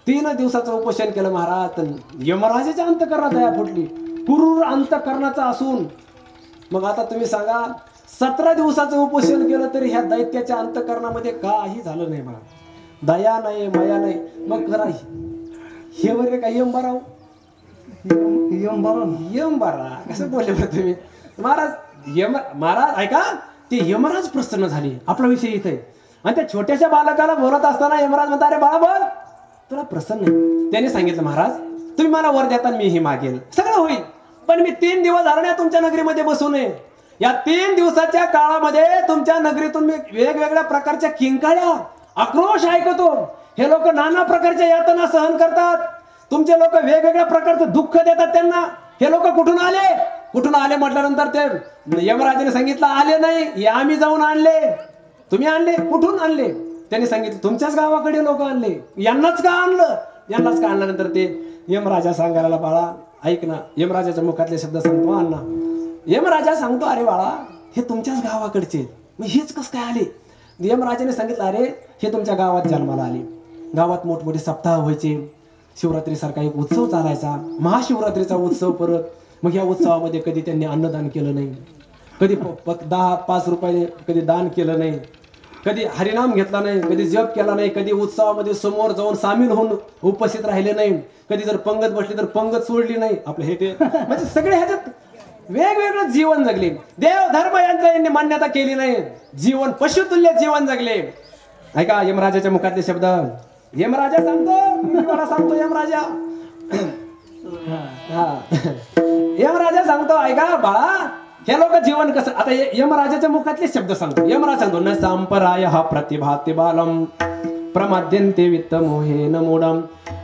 3 दिवसाचं उपोषण केलं महाराज. यमराजाच्या अंतःकरणात दया फुटली. क्रूर अंतःकरणाचा असून मग आता तुम्ही सांगा 17 दिवसाचं उपोषण केलं तरी ह्या दैत्याच्या अंतःकरणामध्ये काही झालं नाही मला. दया नाही माया नाही. मग खरा हे वगैरे काय यमबाराव यमबारा कसं बोलले बरं तुम्ही महाराज? महाराज ऐका, ते यमराज प्रसन्न झाले. आपला विषय इथे आहे. आणि त्या छोट्याशा बालकाला बोलत असताना यमराज म्हणता अरे बाळा बोल, तुला प्रसन्न आहे. त्याने सांगितलं महाराज तुम्ही मला वर देता मी हे मागेल सगळं होईल, पण मी 3 दिवस झाले ना तुमच्या नगरीमध्ये बसू नये. या 3 दिवसाच्या काळामध्ये तुमच्या नगरीतून मी वेगवेगळ्या प्रकारच्या किंकाळ्या आक्रोश ऐकतो. हे लोक नाना प्रकारच्या यातना सहन करतात. तुमचे लोक वेगवेगळ्या प्रकारचं दुःख देतात त्यांना. हे लोक कुठून आले? कुठून आले म्हटल्यानंतर ते यमराजाने सांगितलं आले नाही, हे आम्ही जाऊन आणले. तुम्ही आणले? कुठून आणले? त्यांनी सांगितलं तुमच्याच गावाकडे लोक आणले. यांनाच का आणलं? यांनाच का आणल्यानंतर ते यमराजा सांगायला बाळा ऐक ना. यमराजाच्या मुखातले शब्द सांगतो अण्णा. यमराजा सांगतो अरे बाळा हे तुमच्याच गावाकडचे, मग हेच कसं काय आले? यमराजाने सांगितलं अरे हे तुमच्या गावात जन्माला आले. गावात मोठमोठे सप्ताह व्हायचे. शिवरात्री सारखा एक उत्सव चालायचा, महाशिवरात्रीचा उत्सव. परत मग या उत्सवामध्ये कधी त्यांनी अन्नदान केलं नाही, कधी 10-5 रुपये कधी दान केलं नाही, कधी हरिनाम घेतला नाही, कधी जप केला नाही, कधी उत्सवामध्ये समोर जाऊन सामील होऊन उपस्थित राहिले नाही, कधी जर पंगत बसली तर पंगत सोडली नाही. आपलं हे ते म्हणजे सगळे ह्याच्यात वेगवेगळं जीवन जगले. देव धर्म यांचं यांनी मान्यता केली नाही. जीवन पशुतुल्य जीवन जगले. ऐका यमराजाच्या मुखातले शब्द. यमराजा सांगतो, मी मला सांगतो यमराजा. यमराजा सांगतो ऐका बाळा हे लोक जीवन कसं. आता यमराजाच्या मुखातले शब्द सांगतो. यमराज सांगतो न सांपराय हा प्रतिभाते बालम प्रमाद्यंते वित्त मोहेन मूढम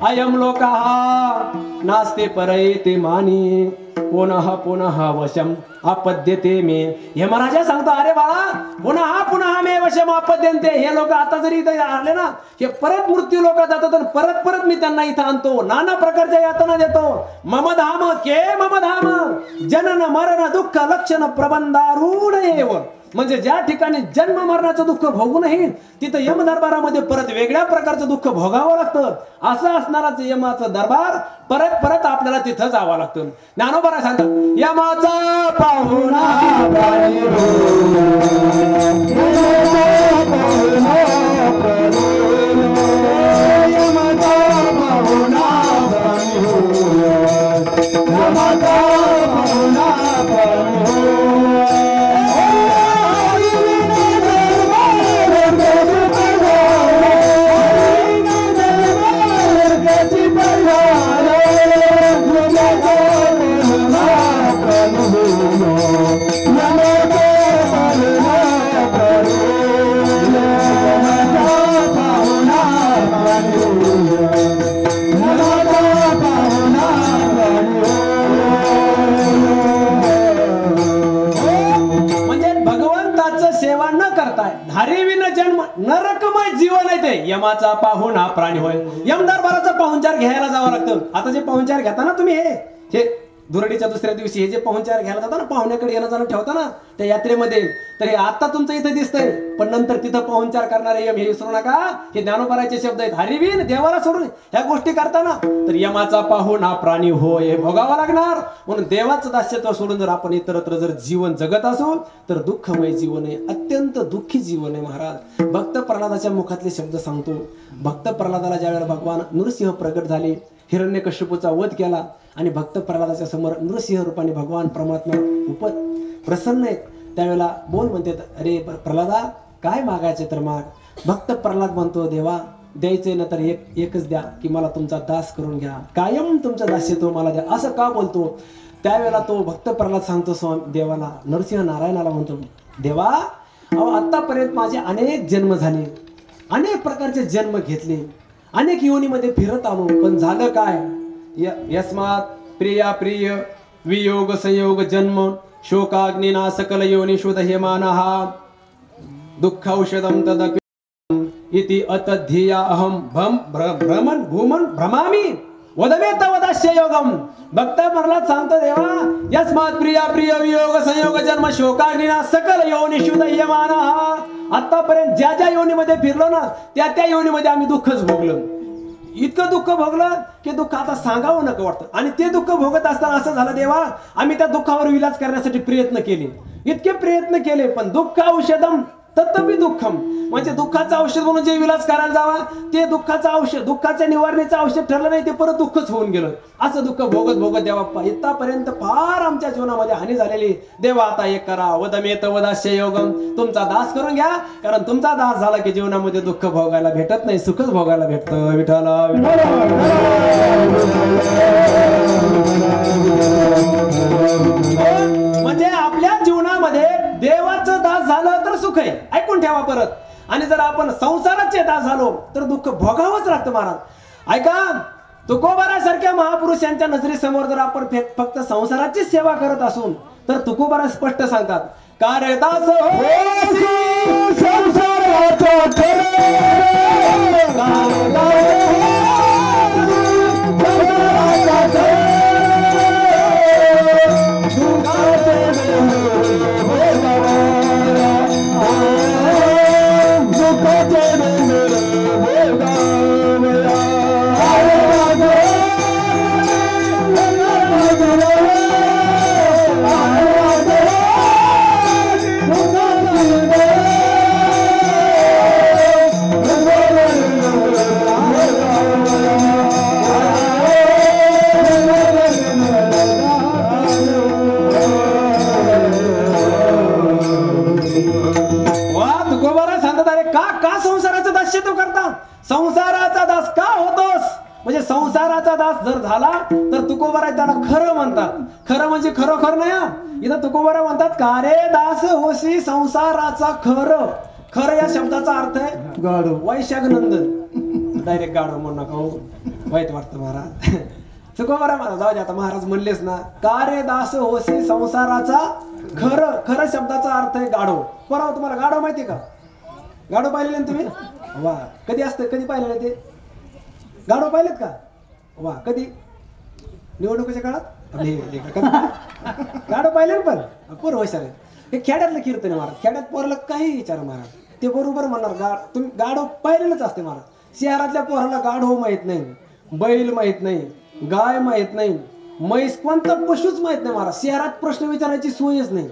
अयम लोकाः नास्ते परयते मानी पुनः पुनः वशम आपद्यते मे. यमराजा सांगतो अरे बाळा पुन्हा पुन्हा मे वशम आपद्यंते. हे लोक आता जरी इथे आले ना हे परत मृत्यू लोक जातात आणि परत परत मी त्यांना इथं आणतो, नाना प्रकारच्या यातना देतो. मम धाम के मम धाम जनन मरण दुःख लक्षण प्रबंधारूढ एव. म्हणजे ज्या ठिकाणी जन्म मरणाचं दुःख भोगूनही तिथं यम दरबारामध्ये परत वेगळ्या प्रकारचं दुःख भोगावं लागतं. असं असणाराच यमाचं दरबार परत परत आपल्याला तिथं जावं लागतं. ज्ञानोबा सांगतात यमाचा पाहुणा नरकमय जीवन आहे ते. यमाचा पाहुणा प्राणी होय. यम दरबाराचा पाहुणचार घ्यायला जावं लागतं. आता जे पाहुणचार घेता ना तुम्ही हे दुरडीच्या दुसऱ्या दिवशी हे जे पाहुणचार घ्यायला जाता ना पाहुण्याकडे येणं जाणं ठेवता ना त्या यात्रेमध्ये, तर हे आता तुमचं इथं दिसतंय पण नंतर तिथं पाहुणचार करणारे यम हे विसरू नका. हे ज्ञानोबाराचे शब्द आहेत. हरिवीन देवाला सोडून ह्या गोष्टी करताना तर यमाचा पाहुणा प्राणी होय हे भोगावा लागणार. म्हणून देवाचं दास्यत्व सोडून जर आपण इतरत्र जर जीवन जगत असू तर दुःखमय जीवन आहे, अत्यंत दुःखी जीवन आहे. महाराज भक्त प्रल्हादाच्या मुखातले शब्द सांगतो. भक्त प्रल्हादाला ज्यावेळेला भगवान नृसिंह प्रगट झाले हिरण्यकश्यपूचा वध केला आणि भक्त प्रल्हादाच्या समोर नृसिंह रूपाने भगवान परमात्मा प्रसन्न आहेत. त्यावेळेला बोल म्हणतात, अरे प्रल्हादा काय मागायचे तर माग. भक्त प्रल्हाद म्हणतो, देवा द्यायचंय ना तर एकच द्या, की मला तुमचा दास करून घ्या, कायम तुमचा दास्यत्व मला द्या. असं का बोलतो. त्यावेळेला तो भक्त प्रल्हाद सांगतो स्वामी देवाला, नरसिंह नारायणाला म्हणतो, देवा अहो आतापर्यंत माझे अनेक जन्म झाले, अनेक प्रकारचे जन्म घेतले, अनेक योनीमध्ये फिरत आलो, पण झालं काय. यस्मात प्रिया प्रिय वियोग संयोग जन्म शोकाग्निना सकल योनी शोध हेमानहा दुःख औषधम तदपि इति अतधिया अहम भ्रमण भूमन भ्रमामी वदमेत वदास्य योगम. भक्त प्रल्हाद सांगतो, देवा यस्मात प्रिया प्रिय वियोग संयोग जन्म शोकाग्निना सकल योनी शोध हेमानहा. आतापर्यंत ज्या ज्या योनीमध्ये फिरलो ना त्या त्या योनीमध्ये आम्ही दुःखच भोगलं. इतकं दुःख भोगलं की दुःख आता सांगावं नको वाटतं. आणि ते दुःख भोगत असताना असं झालं, देवा आम्ही त्या दुःखावर विलास करण्यासाठी प्रयत्न केले, इतके प्रयत्न केले, पण दुःख औषधम तत्तपि दुःखम, म्हणजे दुःखाचं औषध म्हणून जे विलास करायला जावा ते दुःखाचं औषध, दुःखाच्या निवारणीचं औषध ठरलं नाही, ते परत दुःखच होऊन गेलं. असं दुःख भोगत भोगत देवा इतापर्यंत फार आमच्या जीवनामध्ये हानी झालेली. देवा आता एक करा, वदमेत वदास्य योगम, तुमचा दास करून घ्या, कारण तुमचा दास झाला की जीवनामध्ये दुःख भोगायला भेटत नाही, सुखच भोगायला भेटतं. विठ्ठला म्हणजे आपल्या जीवनामध्ये देवाचं दास झालं तर सुख आहे, ऐकून ठेवा परत. आणि जर आपण संसाराचे दास झालो तर दुःख भोगावंच लागतं. महाराज ऐका, तुकोबारासारख्या महापुरुषांच्या नजरेसमोर जर आपण फक्त संसाराची सेवा करत असून तर तुकोबारा स्पष्ट सांगतात, कार्य दास संसाराचा दास का होतोस. म्हणजे संसाराचा दास जर झाला तर तुकोबारा त्याला खरं म्हणतात. खरं म्हणजे खरोखर नाही. इथं तुकोबारा म्हणतात, का रे दास होशी संसाराचा खरं. खरं या शब्दाचा अर्थ आहे गाढव, वैशाखनंदन. डायरेक्ट गाढव म्हणू नका हो, वाईट वाटतं महाराज. तुकोबारा म्हणा, जाऊ दे आता, महाराज म्हणलेच ना, का रे दास होशी संसाराचा खरं. खरं शब्दाचा अर्थ आहे गाढव. बरोबर. तुम्हाला गाढव माहिती का? गाढव पाहिलेले ना तुम्ही? वा. कधी असतं, कधी पाहिलेलं ते गाढव पाहिलेत का? वा. कधी? निवडणुकीच्या काळात गाढव पाहिले पण पोर हुशार आहे. हे खेड्यातलं कीर्तन आहे महाराज. खेड्यात पोराला काही विचार महाराज, ते बरोबर म्हणणार. तुम्ही गाढव पाहिलेलंच असते महाराज. शहरातल्या पोराला गाढव माहित नाही, बैल माहित नाही, गाय माहित नाही, म्हैस, कोणता पशुच माहित नाही महाराज. शहरात प्रश्न विचारायची सोयच नाही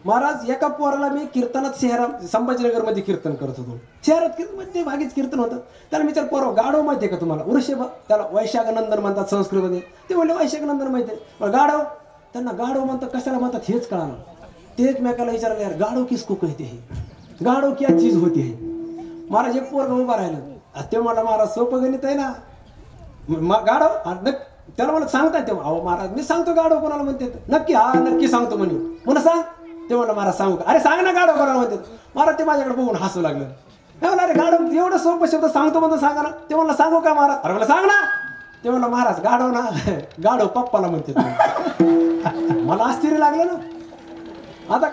महाराज. एका पोराला मी कीर्तनात संभाजीनगर मध्ये कीर्तन करत होतो. शहरात मध्ये भागीच कीर्तन होतं. त्याला विचार, पोरं गाढव माहितीये का तुम्हाला? वृषभ, त्याला वैशाखनंदन म्हणतात संस्कृतमध्ये. ते म्हणले वैशाखनंदन माहितीये. गाढव, त्यांना गाढव म्हणतात, कशाला म्हणतात हेच कळालं. ते एकमेकाला विचारलं, यार गाढव किसको कहते है, गाढव क्या चीज होती है. महाराज एक पोरग उभा राहिलं. ते मला, महाराज सोपं गणित आहे ना, गाढव. त्याला मला सांगताय तेव्हा, अहो महाराज मी सांगतो गाढव कोणाला म्हणते. नक्की? हा नक्की सांगतो म्हणे. म्हणा सांग. ते म्हणलं, महाराज सांगू का? अरे सांग ना गाढव कोणाला म्हणते. महाराज ते माझ्याकडे बघून हसू लागलं. म्हणलं, अरे गाढव एवढं सोपं शब्द सांगतो म्हणतो, सांगा ना. ते म्हणलं, सांगू का महाराज? अरे मला सांग ना. ते म्हणलं, महाराज गाढव ना, गाढव पप्पाला म्हणते. मला आश्चर्य लागलं ना. आता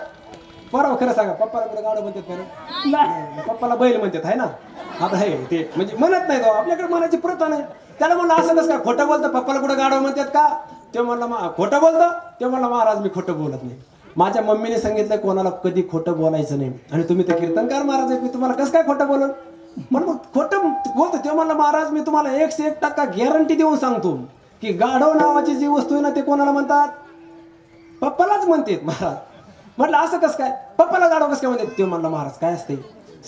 बरोबर खरं सांगा, पप्पाला कुठे गाढव म्हणतात खरं? पप्पाला बैल म्हणतात आहे ना. आता हे ते म्हणजे म्हणत नाही तो, आपल्याकडे म्हणायची प्रथा नाही. त्याला म्हणलं, असं कसं का खोटं बोलतं, पप्पाला कुठे गाढव म्हणतात का? ते म्हणलं, खोटं बोलतं. ते म्हणलं, महाराज मी खोटं बोलत नाही. माझ्या मम्मीने सांगितलं कोणाला कधी खोटं बोलायचं नाही. आणि तुम्ही तर कीर्तनकार महाराज आहे, मी तुम्हाला कसं काय खोटं बोलल? म्हणून मग खोटं बोलतो. ते म्हणलं, महाराज मी तुम्हाला 101% गॅरंटी देऊन सांगतो की गाढव नावाची जी वस्तू आहे ना, ते कोणाला म्हणतात? पप्पालाच म्हणतात महाराज. म्हटलं असं कसं काय? पप्पाला गाढव कसं काय म्हणतात? ते म्हणलं, महाराज काय असते,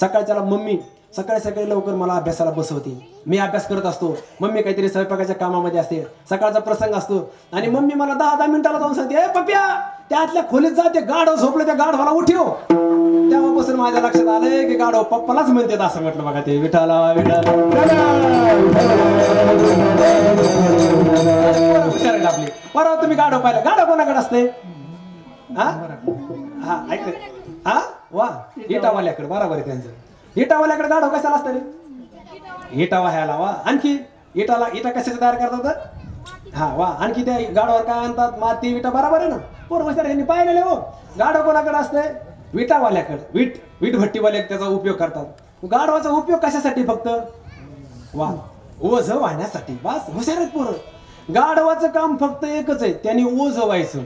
सकाळच्याला मम्मी सकाळी सकाळी लवकर मला अभ्यासाला बसवते. मी अभ्यास करत असतो, मम्मी काहीतरी स्वयंपाकाच्या कामामध्ये असते, सकाळचा प्रसंग असतो आणि मम्मी मला 10-10 मिनिटाला जाऊन सांगते, ए पप्या त्यातल्या खोलीत जा, ते गाढव झोपलं, त्या गाढवाला उठव. तेव्हापासून माझ्या लक्षात आलंय की गाढव पप्पालाच म्हणतात असं म्हटलं बघा. ते विठाला विठाला आपली परवा तुम्ही गाढव पाहिलं. गाढव कोणाकडे असते? हा ऐक हा वा इटावाल्याकडे बरोबर आहे त्यांचं. इटावाल्याकडे गाढव कशाला असतं रे? इटा वाह्याला. वा आणखी इटा कशाचं तयार करतात? हा वा आणखी त्या गाढवावर काय आणतात? माती विटा. बरोबर आहे ना? पूर्व सर यांनी पाहिलेले हो. गाढव कोणाकडे असते? विटावाल्याकडे. वीट भट्टीवाले त्याचा उपयोग करतात. गाढवाचा उपयोग कशासाठी? फक्त वा ओझ वाहण्यासाठी. बस हुशार आहेत पोरं. गाढवाचं काम फक्त एकच आहे, त्यांनी ओझ व्हायचं.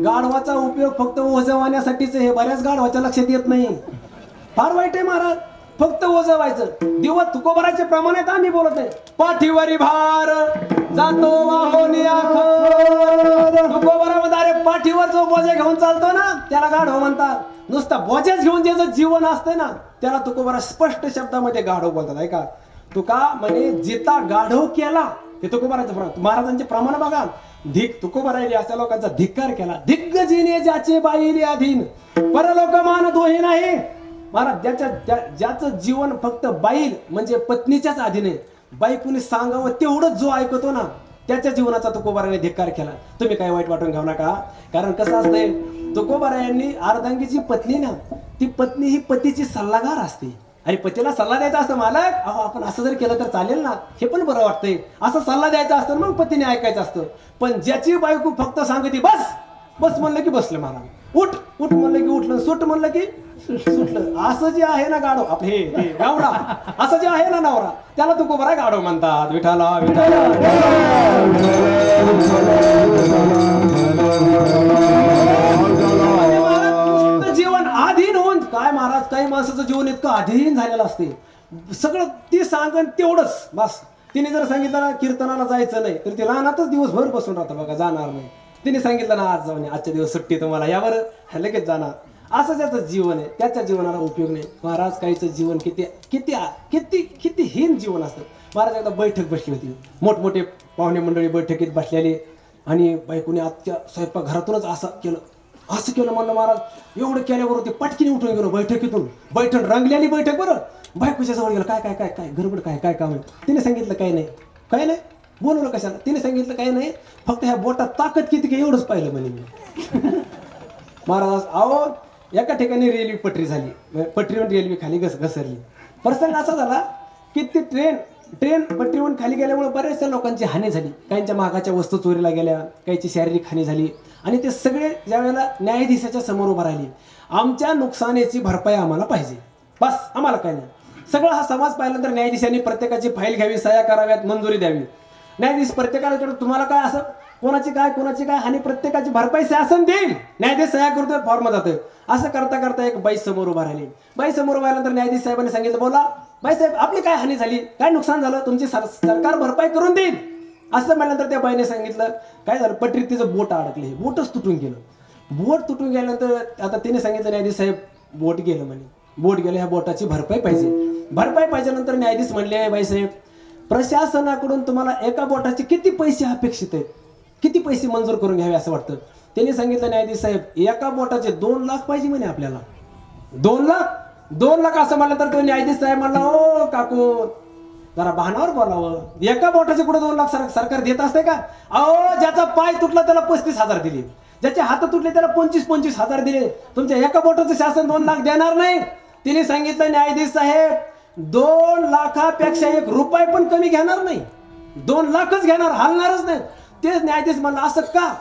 गाढवाचा उपयोग फक्त ओझ वाहण्यासाठीच. हे बऱ्याच गाढवाच्या लक्षात येत नाही. फार वाईट आहे महाराज. फक्त ओझ व्हायचं. दिवस तुकोबराचे प्रमाण आहेत आम्ही बोलत नाही. पाठीवरी भार जातो वाहून आखर. तुकोबरामध्ये अरे पाठीवर जो बोजा घेऊन चालतो ना त्याला गाढव म्हणतात. नुसता बोजाच घेऊन ज्याचं जीवन असतं ना त्याला तुकोबरा स्पष्ट शब्दामध्ये गाढव बोलतात. ऐका तुका म्हणे जिता गाढव केला ते तुकोबराचं प्रमाण. महाराजांचे प्रमाण बघा. तुकोबराने अशा लोकांचा धिक्कार केला. दिग्गजीने ज्याचे बाईले अधीन परलोक मान दोही नाही. महाराज ज्याचं जीवन फक्त बाईल म्हणजे पत्नीच्याच अधीन आहे. बायकोनी सांगावं तेवढंच जो ऐकतो ना त्याच्या जीवनाचा तुकोबाराने धिक्कार केला. तुम्ही काय वाईट वाटून घेऊ नका. कारण कसं असतंय तुकोबारा यांनी अर्धांगीची पत्नी ना ती पत्नी ही पतीची सल्लागार असते. आणि पतीला सल्ला द्यायचा असतं. मालक अहो आपण असं जर केलं तर चालेल ना, हे पण बरं वाटतंय असं सल्ला द्यायचा असतं. मग पतीने ऐकायचं असतं. पण ज्याची बायको फक्त सांगते बस बस म्हणलं की बसलं महाराज. उठ उठ म्हणलं की उठलं, सुट म्हणलं की सुटलं. असं जे आहे ना गाढव आपले हे गावडा असं जे आहे ना नवरा त्याला तुकोबारा गाढव म्हणतात. विठाला विठाला जीवन अधीन होऊन काय महाराज काही माणसाचं जीवन इतकं अधीन झालेलं असते. सगळं ती सांगन तेवढंच बस. तिने जर सांगितलं ना कीर्तनाला जायचं नाही तर ती रानातच दिवसभर बसून राहतं बघा, जाणार नाही. तिने सांगितलं ना आज जाऊन आजच्या दिवस सुट्टी तुम्हाला यावर लगेच जाणार. असं ज्याचं जीवन आहे त्याच्या जीवनाला उपयोग नाही. महाराज काहीचं जीवन किती किती किती किती हीन जीवन असतं. महाराज एकदा बैठक बसली होती. मोठमोठे पाहुणे मंडळी बैठकीत बसलेली आणि बायकोने आजच्या स्वयंपाक घरातूनच असं केलं म्हणलं. महाराज एवढं केल्यावर ते पटकीने उठून गेलो बैठकीतून. बैठक रंगलेली बैठक. बरं बायकोच्या जवळ गेलं. काय काय काय काय गडबड काय काम आहे? तिने सांगितलं काही नाही बोलवलं कशाला? तिने सांगितलं काही नाही फक्त ह्या बोटात ताकद किती काय एवढंच पाहिलं म्हणे मी. महाराज अहो एका ठिकाणी रेल्वे पटरी झाली. पटरीवर रेल्वे खाली घसरली. प्रसंग असा झाला की ती ट्रेन पटरीवरून खाली गेल्यामुळे बऱ्याचशा लोकांची हानी झाली. काहींच्या महागाच्या वस्तू चोरीला गेल्या, काहींची शारीरिक हानी झाली. आणि ते सगळे ज्या वेळेला न्यायाधीशाच्या समोर उभं राहिली. आमच्या नुकसानीची भरपाई आम्हाला पाहिजे, बस आम्हाला काय नाही. सगळं हा समाज पाहिल्यानंतर न्यायाधीशांनी प्रत्येकाची फाईल घ्यावी, सह्या कराव्यात, मंजुरी द्यावी. न्यायाधीश प्रत्येकाला तुम्हाला काय असं कोणाची काय आणि प्रत्येकाची भरपाई शासन देईल. न्यायाधीश सह्या करतोय, फॉर्म जातोय. असं करता करता एक बाई समोर उभा राहिली. बाई समोर उभा राहिल्यानंतर न्यायाधीश साहेबांनी सांगितलं, बोला बाई साहेब आपली काय हानी झाली, काय नुकसान झालं, तुमची सरकार भरपाई करून देईल. असं म्हणल्यानंतर त्या बाईने सांगितलं काय झालं, पटरीत तिचं बोट अडकले, बोटच तुटून गेलं. बोट तुटून गेल्यानंतर आता तिने सांगितलं न्यायाधीश साहेब बोट गेलं म्हणे, बोट गेलं, ह्या बोटाची भरपाई पाहिजे. भरपाई पाहिजे. नंतर न्यायाधीश म्हणले बाईसाहेब प्रशासनाकडून तुम्हाला एका बोटाचे किती पैसे अपेक्षित आहेत, किती पैसे मंजूर करून घ्यावे असं वाटतं. त्यांनी सांगितलं न्यायाधीश साहेब एका बोटाचे 2 लाख पाहिजे म्हणे आपल्याला. 2 लाख असं म्हणलं तर तो न्यायाधीश साहेब म्हणला ओ काकू जरा बहाणावर बोलावं, एका बोटाचे कुठे 2 लाख सरकार देत असते का? अहो ज्याचा पाय तुटला त्याला 35,000 दिले, ज्याचे हात तुटले त्याला 25,000 दिले. तुमच्या एका बोटाचं शासन 2 लाख देणार नाही. तिने सांगितलं न्यायाधीश साहेब 2 लाखापेक्षा 1 रुपये पण कमी घेणार नाही, 2 लाखच घेणार, हलणारच नाही. तेच न्यायाधीश म्हणला असं का,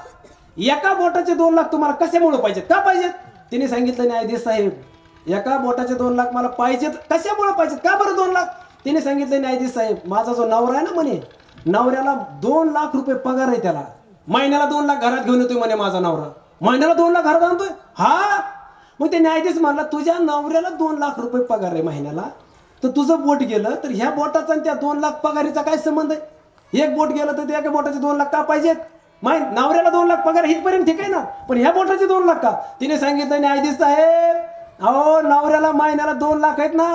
एका बोटाचे 2 लाख तुम्हाला कशामुळे पाहिजेत, का पाहिजेत? तिने सांगितलं न्यायाधीश साहेब एका बोटाचे 2 लाख मला पाहिजेत, कशामुळे पाहिजेत, का बरं 2 लाख? तिने सांगितलं न्यायाधीश साहेब माझा जो नवरा आहे ना म्हणे, नवऱ्याला 2 लाख रुपये पगार आहे, त्याला महिन्याला 2 लाख घरात घेऊन येतोय म्हणे माझा नवरा, महिन्याला 2 लाख घरात आणतोय. हा मग ते न्यायाधीश म्हणला तुझ्या नवऱ्याला 2 लाख रुपये पगार आहे महिन्याला, तर तुझं बोट गेलं तर ह्या बोटाचा आणि त्या 2 लाख पगारीचा काय संबंध आहे? एक बोट गेलं तर त्या एका बोटाचे 2 लाख का पाहिजेत? नवऱ्याला 2 लाख पगार इथपर्यंत ठीक आहे ना, पण ह्या बोटाचे 2 लाख का? तिने सांगितलं न्यायाधीश साहेब अहो नवऱ्याला महिन्याला 2 लाख आहेत ना,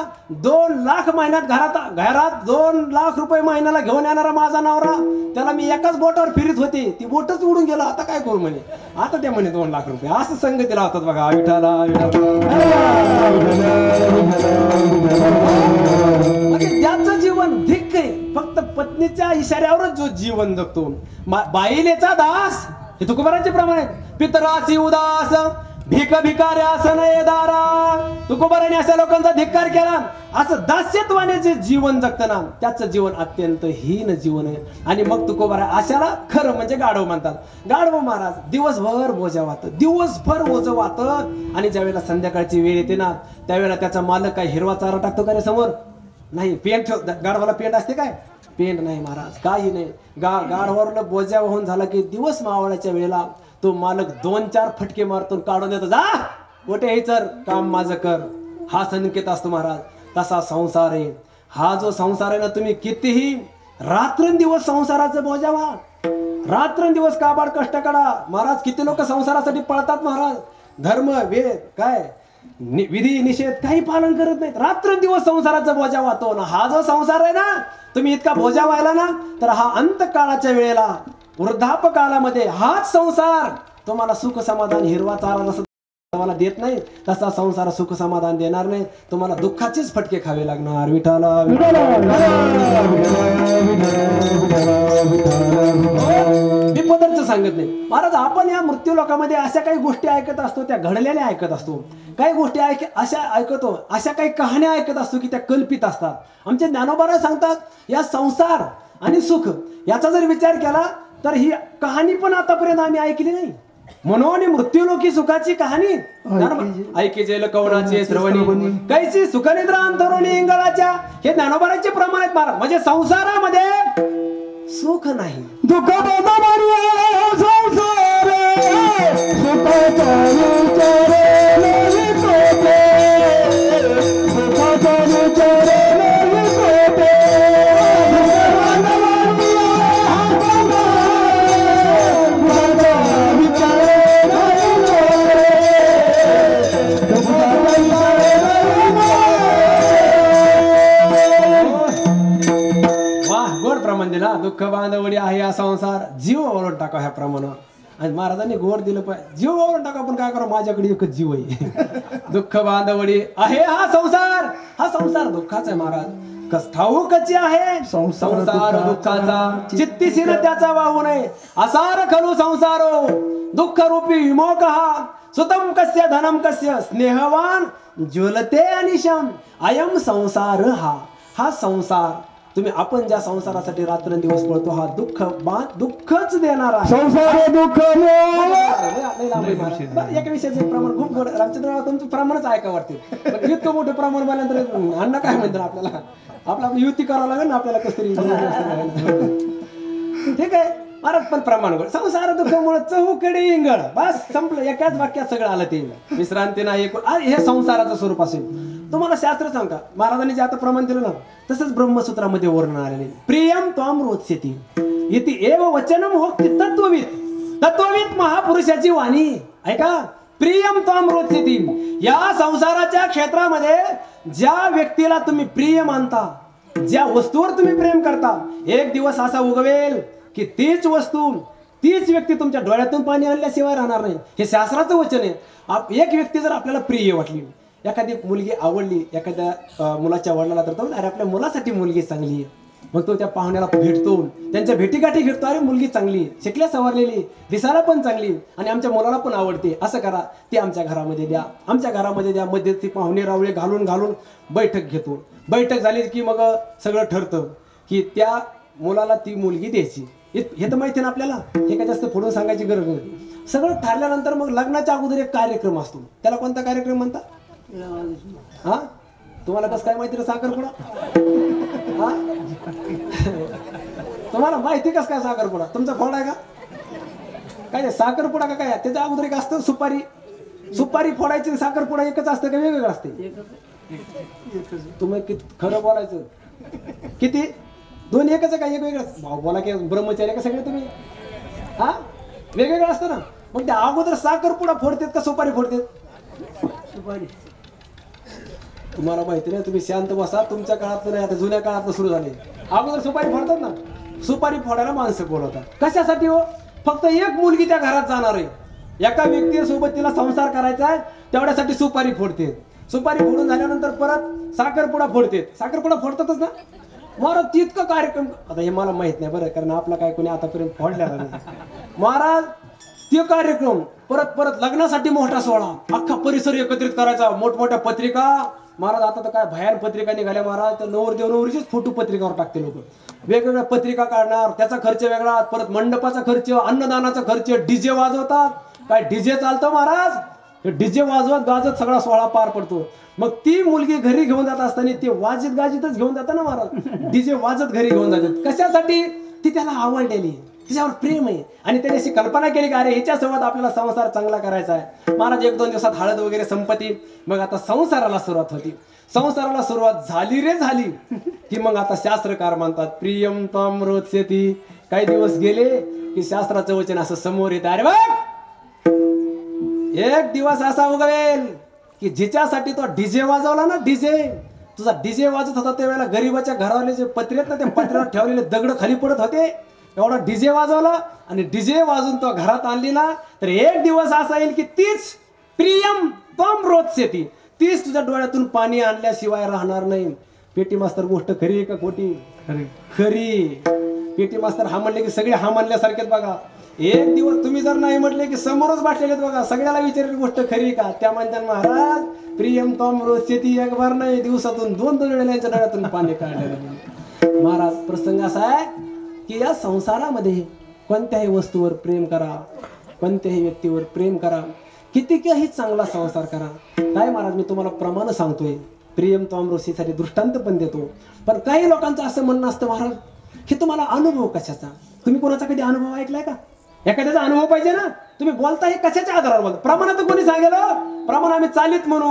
2 लाख महिन्यात घरात 2 लाख रुपये महिन्याला घेऊन येणारा माझा नवरा, त्याला मी एकाच बोटावर फिरत होते, ती बोटच उडून गेला, आता काय करू म्हणे. आता ते म्हणे 2 लाख रुपये, असं संगतीला होतात बघा. विठाला म्हणजे ज्याचं जीवन धिक्क आहे, फक्त पत्नीच्या इशाऱ्यावरच जो जीवन जगतो. बाईलेचा दास हे तुकोबारांचे प्रमाण आहेत. पितराची उदास भिक भिकाऱ्यास नये दारा. तुकोबाराने अशा लोकांचा धिक्कार केला. असं दास्यत्वाने जे जीवन जगतं ना, त्याचं जीवन अत्यंत हीन जीवन आहे. आणि मग तुकोबारा अशाला खरं म्हणजे गाढव म्हणतात. गाढव महाराज दिवसभर बोजा वाहत, दिवसभर ओझं वाहत, आणि ज्यावेळेला संध्याकाळची वेळ येते ना, त्यावेळेला त्याचा मालक काय हिरवा चारा टाकतो का रे समोर? नाही. पेंट गाढवाला पेंट असते काय? पेंट नाही महाराज, काही नाही. गाढवाला बोजा वाहून झाला की दिवस मावळाच्या वेळेला तो मालक 2-4 फटके मारतो, काढून देतो. जा कुठे हे चर, काम माझं कर. हा संकेत असतो महाराज. तसा संसार आहे. हा जो संसार आहे ना, तुम्ही कितीही रात्रंदिवस संसाराचं बोजा व्हा, रात्रंदिवस काबाड कष्ट करा महाराज. किती लोक संसारासाठी पळतात महाराज. धर्म वेद काय विधी निषेध काही पालन करत नाहीत, रात्रंदिवस संसाराचा बोजा वाहतो ना. हा जो संसार आहे ना, तुम्ही इतका बोजा व्हायला ना, तर हा अंतकाळाच्या वेळेला वृद्धापकालामध्ये हाच संसार तुम्हाला सुख समाधान, हिरवा चारा जसं तुम्हाला देत नाही, तसा संसार सुख समाधान देणार नाही. तुम्हाला दुःखाचेच फटके खावे लागणार. विठाला मी पदार्थ सांगत नाही महाराज. आपण या मृत्यू लोकांमध्ये अशा काही गोष्टी ऐकत असतो, त्या घडलेल्या ऐकत असतो. काही गोष्टी अशा ऐकतो, अशा काही कहाण्या ऐकत असतो की त्या कल्पित असतात. आमचे ज्ञानोबा सांगतात, या संसार आणि सुख याचा जर विचार केला तर ही कहाणी पण आतापर्यंत आम्ही ऐकली नाही. म्हणून मृत्यूलोकी सुखाची कहाणी ऐके जेल कवनाचे श्रवणी, कैची सुखनिद्रा अंतरुणी इंगळाच्या, हे ज्ञानोबारांचे प्रमाण आहेत महाराज. म्हणजे संसारामध्ये सुख नाही, दुःख दुःख बांधवडी आहे हा संसार, जीव ओळून टाका ह्या प्रमाणात. आणि महाराजांनी गोड दिलं पाहिजे, जीव ओळून टाका. पण काय करा, माझ्याकडे एकच जीव आहे. दुःख बांधवडी आहे हा संसार, हा संसार दुःखाचा आहे महाराज. कस ठाऊकची आहे संसार दुःखाचा, चित्तीशीन त्याचा वाहू नये. असार खलू संसारो दुःख रूपी विमोक हा, सुतम कस्य धनम कस्य स्नेहवान ज्वलते अनिशम. अयम संसार हा संसार. तुम्ही आपण ज्या संसारासाठी रात्रंदिवस पळतो, हा दुःखच देणारा संसार. दुःख एका विषयाचं प्रमाण खूप गोड. रामचंद्र तुमचं प्रमाणच ऐका वाटते. इतकं मोठं प्रमाण बोलल्यानंतर अण्णा काय म्हणतात, आपल्याला आपला युती करावं लागेल ना, आपल्याला कसं तरी. ठीक आहे महाराज, पण प्रमाण गोड. संसार दुःखामुळे चहूकडे इंगळ, बस संपलं. एकाच वाक्यात सगळं आलं. ते विश्रांती नाही, हे संसाराचं स्वरूप असेल. तुम्हाला शास्त्र सांगा, महाराजांनी जे आता प्रमाण दिलं ना, तसंच ब्रह्मसूत्रामध्ये वर्णन आलेले. प्रियम त्वाम रोचते इति एव वचनम होक्ति तत्वविद महापुरुषाची वाणी. ऐका, प्रियम त्वाम रोचते. या संसाराच्या क्षेत्रामध्ये ज्या व्यक्तीला तुम्ही प्रिय मानता, ज्या वस्तूवर तुम्ही प्रेम करता, एक दिवस असा उगवेल की तीच वस्तू, तीच व्यक्ती तुमच्या डोळ्यातून पाणी आणल्याशिवाय राहणार नाही. हे शास्त्राचं वचन आहे. एक व्यक्ती जर आपल्याला प्रिय वाटली, एखादी मुलगी आवडली, एखाद्या मुलाच्या वडिलाला, तर तो अरे आपल्या मुलासाठी मुलगी चांगली आहे. मग तो त्या पाहुण्याला भेटतो, त्यांच्या भेटीगाठी घेतो. अरे मुलगी चांगली, शिकल्या सवरलेली, दिसायला पण चांगली, आणि आमच्या मुलाला पण आवडते. असं करा, ती आमच्या घरामध्ये द्या, आमच्या घरामध्ये द्या. मध्ये ती पाहुणे रावळे घालून बैठक घेतो. बैठक झाली की मग सगळं ठरतं की त्या मुलाला ती मुलगी द्यायची. हे तर माहिती ना आपल्याला, हे काय जास्त पुढून सांगायची गरज नाही. सगळं ठरल्यानंतर मग लग्नाच्या अगोदर एक कार्यक्रम असतो. त्याला कोणता कार्यक्रम म्हणतात? हा, तुम्हाला कसं काय माहिती? साखरपुडा. हा, तुम्हाला माहिती कसं काय साखरपुडा? तुमचा खोड आहे का काय? साखरपुडा का काय? त्याच्या अगोदर एक असतं सुपारी फोडायची. साखरपुडा एकच असतं का वेगवेगळं असते? तुम्ही खरं बोलायचं. किती? दोन एकच आहे का? एक वेगळं भाऊ बोला की ब्रह्मचारी का सगळे तुम्ही? हा, वेगवेगळं असतं ना. मग त्या अगोदर साखरपुडा फोडतात का सुपारी फोडतात? तुम्हाला माहिती नाही, तुम्ही शांत बसा. तुमच्या काळात नाही, आता जुन्या काळात सुरू झाले. अगोदर सुपारी फोडतात ना, सुपारी फोडायला माणसं बोलवतात. कशासाठी हो? फक्त एक मुलगी त्या घरात जाणार आहे, एका व्यक्तीसोबत तिला संसार करायचा आहे, तेवढ्यासाठी सुपारी फोडते. सुपारी फोडून झाल्यानंतर परत साखरपुडा फोडते. साखरपुडा फोडतातच ना महाराज. तितकं कार्यक्रम, आता हे मला माहित नाही बरं, कारण आपला काय कोणी आतापर्यंत फोडलेला नाही महाराज. ते कार्यक्रम परत परत लग्नासाठी मोठा सोहळा, अख्खा परिसर एकत्रित करायचा, मोठमोठ्या पत्रिका महाराज. आता तर काय भयान पत्रिका निघाल्या महाराज. तर नवरदेव नवरीचीच फोटो पत्रिकावर टाकते लोक. वेगवेगळ्या पत्रिका काढणार, त्याचा खर्च वेगळा, परत मंडपाचा खर्च, अन्नदानाचा खर्च, डीजे वाजवतात. काय डीजे चालतो महाराज, डीजे वाजवत गाजत सगळा सोहळा पार पडतो. मग ती मुलगी घरी घेऊन जात असताना ते वाजित गाजितच घेऊन जातात ना महाराज. डीजे वाजत घरी घेऊन जातात. कशासाठी? ती त्याला आवडलेली, तिच्यावर प्रेम आहे, आणि त्याने अशी कल्पना केली की अरे हिच्यासोबत आपल्याला संसार चांगला करायचा आहे. महाराज 1-2 दिवसात हळद वगैरे संपत्ती. मग आता संसाराला सुरुवात होती. संसाराला सुरुवात झाली रे झाली की मग आता शास्त्रकार म्हणतात प्रियम तम रोचेती. काही दिवस गेले की शास्त्राचं वचन असं समोर येतं, अरे बघ एक दिवस असा उगवेल की जिच्यासाठी तो डीजे वाजवला ना, डीजे तुझा डीजे वाजत होता त्यावेळेला गरीबाच्या घरावले जे पत्रे आहेत ना, त्या पत्र्यावर ठेवलेले दगड खाली पडत होते. एवढा डीजे वाजवला आणि डीजे वाजून तो घरात आणली ना, तर एक दिवस असा येईल की तीच प्रियम तम रोचेती, तीच तुझ्या डोळ्यातून पाणी आणल्याशिवाय राहणार नाही. पेटी मास्तर गोष्ट खरी आहे का खोटी? खरी. पेटी मास्तर हा म्हणले की सगळे हा म्हणल्यासारखेच बघा. एक दिवस तुम्ही जर नाही म्हटले की समोरच बाटलेले बघा, सगळ्याला विचारली गोष्ट खरी का? त्या म्हणतात महाराज प्रियम तम रोचेती, एक बार नाही दिवसातून 2-2 वेळेला यांच्या डोळ्यातून पाणी काढलेलं. महाराज प्रसंग असा आहे की या संसारामध्ये कोणत्याही वस्तूवर प्रेम करा, कोणत्याही व्यक्तीवर प्रेम करा, कितीही चांगला संसार करा. काय महाराज मी तुम्हाला प्रमाण सांगतोय, प्रियम तम रोचेसाठी दृष्टांत पण देतो. पण काही लोकांचं असं म्हणणं असतं महाराज हे तुम्हाला अनुभव कशाचा? तुम्ही कोणाचा कधी अनुभव ऐकलाय का? एखाद्याचा अनुभव पाहिजे ना. तुम्ही बोलता हे कशाच्या आधारावर बोलता? प्रमाणात कोणी सांगेल? प्रमाण आम्ही चालित म्हणू,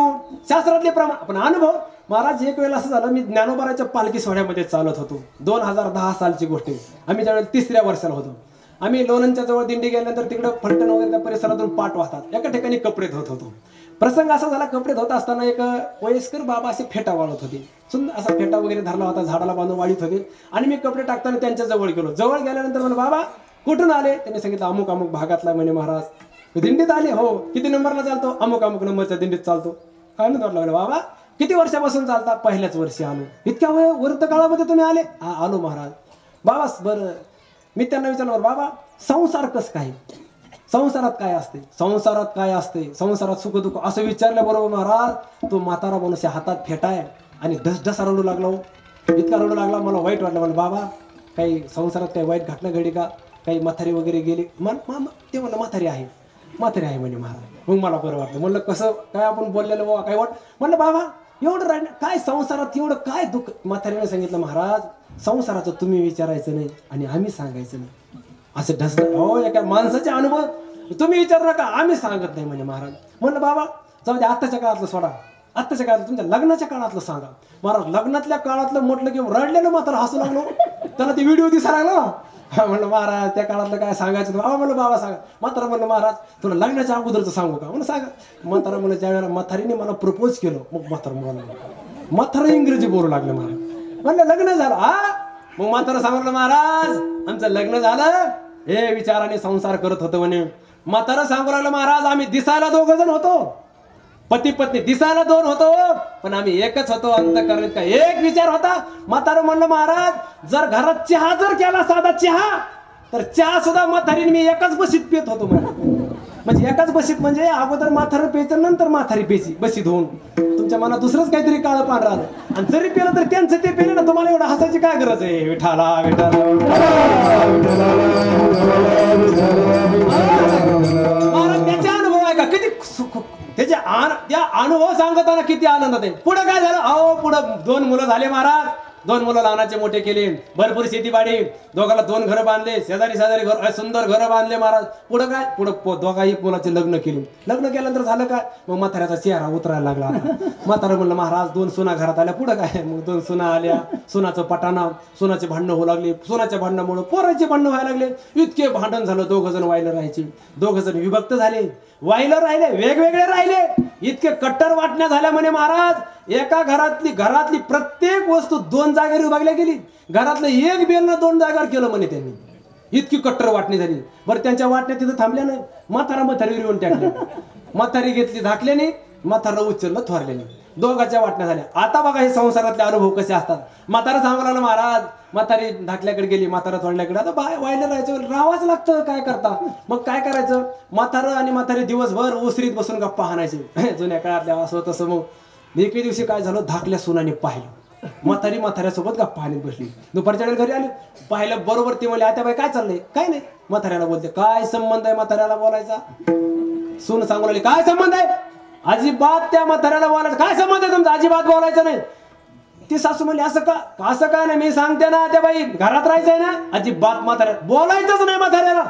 शास्त्रातले प्रमाण. पण अनुभव महाराज एक वेळेला असं झालं, मी ज्ञानोबाराच्या पालखी सोहळ्यामध्ये चालत होतो. 2010 सालची गोष्ट आहे. आम्ही ज्यावेळेला 3ऱ्या वर्षाला होतो. आम्ही लोणंदच्या जवळ दिंडी गेल्यानंतर तिकडे फलटण वगैरे त्या परिसरातून पाठ वाहतात, एका ठिकाणी कपडे धुत होतो. प्रसंग असा झाला, कपडे धुत असताना एक वयस्कर बाबा असे फेटा वाळत होते. सुंदर असा फेटा वगैरे धरला होता, झाडाला बांधून वाळीत होते. आणि मी कपडे टाकताना त्यांच्या जवळ गेलो. जवळ गेल्यानंतर म्हणलं बाबा कुठून आले? त्यांनी सांगितलं अमुक अमुक भागातला. म्हणे महाराज दिंडीत आले? हो. किती नंबरला चालतो? अमुक अमुक नंबरच्या दिंडीत चालतो. काय म्हणत वाटलं? बाबा किती वर्षापासून चालता? पहिल्याच वर्षी आलो. इतक्या वर्त काळामध्ये तुम्ही आले? हा आलो महाराज. बाबा बरं. मी त्यांना विचारलं बाबा संसार कस काय, संसारात काय असते, संसारात काय असते, संसारात सुख दुःख असं विचारल्याबरोबर महाराज तो म्हातारा मनुष्य हातात फेटाय आणि ढसढसा रडू लागला. इतका रडू लागला, मला वाईट वाटलं. म्हणलं बाबा काही संसारात काही वाईट घटना घडी का? काही म्हातारी वगैरे गेली? ते म्हणलं म्हातारी आहे, म्हातारी आहे म्हणे महाराज. मग मला बरं वाटलं. म्हणलं कसं काय आपण बोललेलं बाबा काय वाट? म्हणलं बाबा एवढं राहिलं काय संसारात, एवढं काय दुःख? म्हातारीने सांगितलं महाराज संसाराचं तुम्ही विचारायचं नाही आणि आम्ही सांगायचं नाही. असं ढसलं. हो एका माणसाचे अनुभव तुम्ही विचारू नका, आम्ही सांगत नाही म्हणे महाराज. म्हणलं बाबा जाऊ दे, आत्ताच्या काळातलं सोडा, आत्ताच्या काळात तुमच्या लग्नाच्या काळातलं सांगा. महाराज लग्नातल्या काळातलं म्हटलं की रडलेलं मात्र हसू लागलो. त्याला ते व्हिडिओ दिसायला लागला. म्हणलं महाराज त्या काळातलं काय सांगायचं? बाबा म्हणलं बाबा सांगा. म्हातारा म्हणलं महाराज तुला लग्नाच्या अगोदरचं सांगू का? म्हणलं सांगा. म्हातारा म्हणलं ज्या वेळेला म्हातारीने मला प्रपोज केलं, मग म्हातारा बोलायला, म्हातारा इंग्रजी बोलू लागले महाराज. म्हणलं लग्न झालं? हा. मग म्हातारा सांगितलं महाराज आमचं लग्न झालं, हे विचाराने संसार करत होतो म्हणे. म्हातारा सांगू लागलं महाराज आम्ही दिसायला 2 जण होतो, पती पत्नी दिसायला 2 होतो, पण आम्ही एकच होतो अंतःकरणात का एक विचार होता. म्हातारा म्हणलं महाराज जर घरात चहा जर केला साधा चहा, तर चहा सुद्धा म्हातारीने मी एकाच बशीत पित होतो. म्हणजे एकाच बशीत म्हणजे अगोदर म्हातारं प्यायचं नंतर म्हातारी प्यायची बशीत होऊन. तुमच्या मनात दुसरंच काहीतरी काळं पान राहिलं. आणि जरी पेलं तर त्यांचं ते पेले ना, तुम्हाला एवढं हसायची काय गरज आहे? विठाला विठाला त्याचा अनुभव आहे का? किती सुख त्या अनुभव सांगताना किती आनंद आहे. पुढे काय झालं? अहो पुढं 2 मुलं झाले महाराज. 2 मुलं लहानाचे मोठे केले, भरपूर शेतीबाडी, दोघाला 2 घरं बांधले, शेजारी शेजारी घर सुंदर घरं बांधले महाराज. पुढं काय? पुढं दोघाही मुलाचे लग्न केले. लग्न केल्यानंतर झालं काय? मग म्हाताऱ्याचा चेहरा उतरायला लागला. म्हातारा म्हणलं महाराज 2 सुना घरात आल्या. पुढं काय? मग 2 सुना आल्या, सुनाचं पटाणा, सुनाचे भांडणं होऊ लागले. सुनाच्या भांडणामुळे पोराचे भांडणं व्हायला लागले. इतके भांडण झालं. 2 जण वायलं राहायचे, 2 जण विभक्त झाले, वायलं राहिले, वेगवेगळे राहिले. इतके कट्टर वाटण्या झाल्या म्हणे महाराज. एका घरातली प्रत्येक वस्तू 2 जागेवर विभागल्या गेली. घरातलं एक बेलनं 2 जागेवर केलं म्हणे त्यांनी. इतकी कट्टर वाटणी झाली. बरं त्यांच्या वाटण्या तिथं थांबल्या नाही. म्हातारीवर येऊन टाकल्या. म्हातारी घेतली धाकल्याने, म्हातारा उचललं थोरल्याने. दोघांच्या वाटण्या झाल्या. आता बघा हे संसारातले अनुभव कसे असतात. म्हातारा सांगू लागला महाराज, म्हातारी धाकल्याकडे गेली, म्हातारा थोरल्याकडे. आता वायला राहायचं, राहावंच लागतं, काय करता. मग काय करायचं, म्हातारं आणि म्हातारी दिवसभर ओसरीत बसून गप्पा हाणायचे जुन्या काळातल्या असं तसं. मग एके दिवशी काय झालं, धाकल्या सुनाने पाहिलं. म्हाताऱ्यासोबत गप्पा हाणीत बसली. दुपारच्या वेळेला घरी आली, पाहिलं बरोबर. ती म्हणली आता बाई काय चाललंय, काय नाही. म्हाताऱ्याला बोलते, काय संबंध आहे म्हाताऱ्याला बोलायचा. सून सांगू लागली, काय संबंध आहे. अजिबात त्या म्हाताऱ्याला बोलायचं, काय संबंध आहे तुमचा, अजिबात बोलायचं नाही. ती सासू म्हणली, असं काय नाही, मी सांगते ना त्या बाई घरात राहायचंय ना, अजिबात म्हाताऱ्या बोलायचंच नाही, म्हाताऱ्याला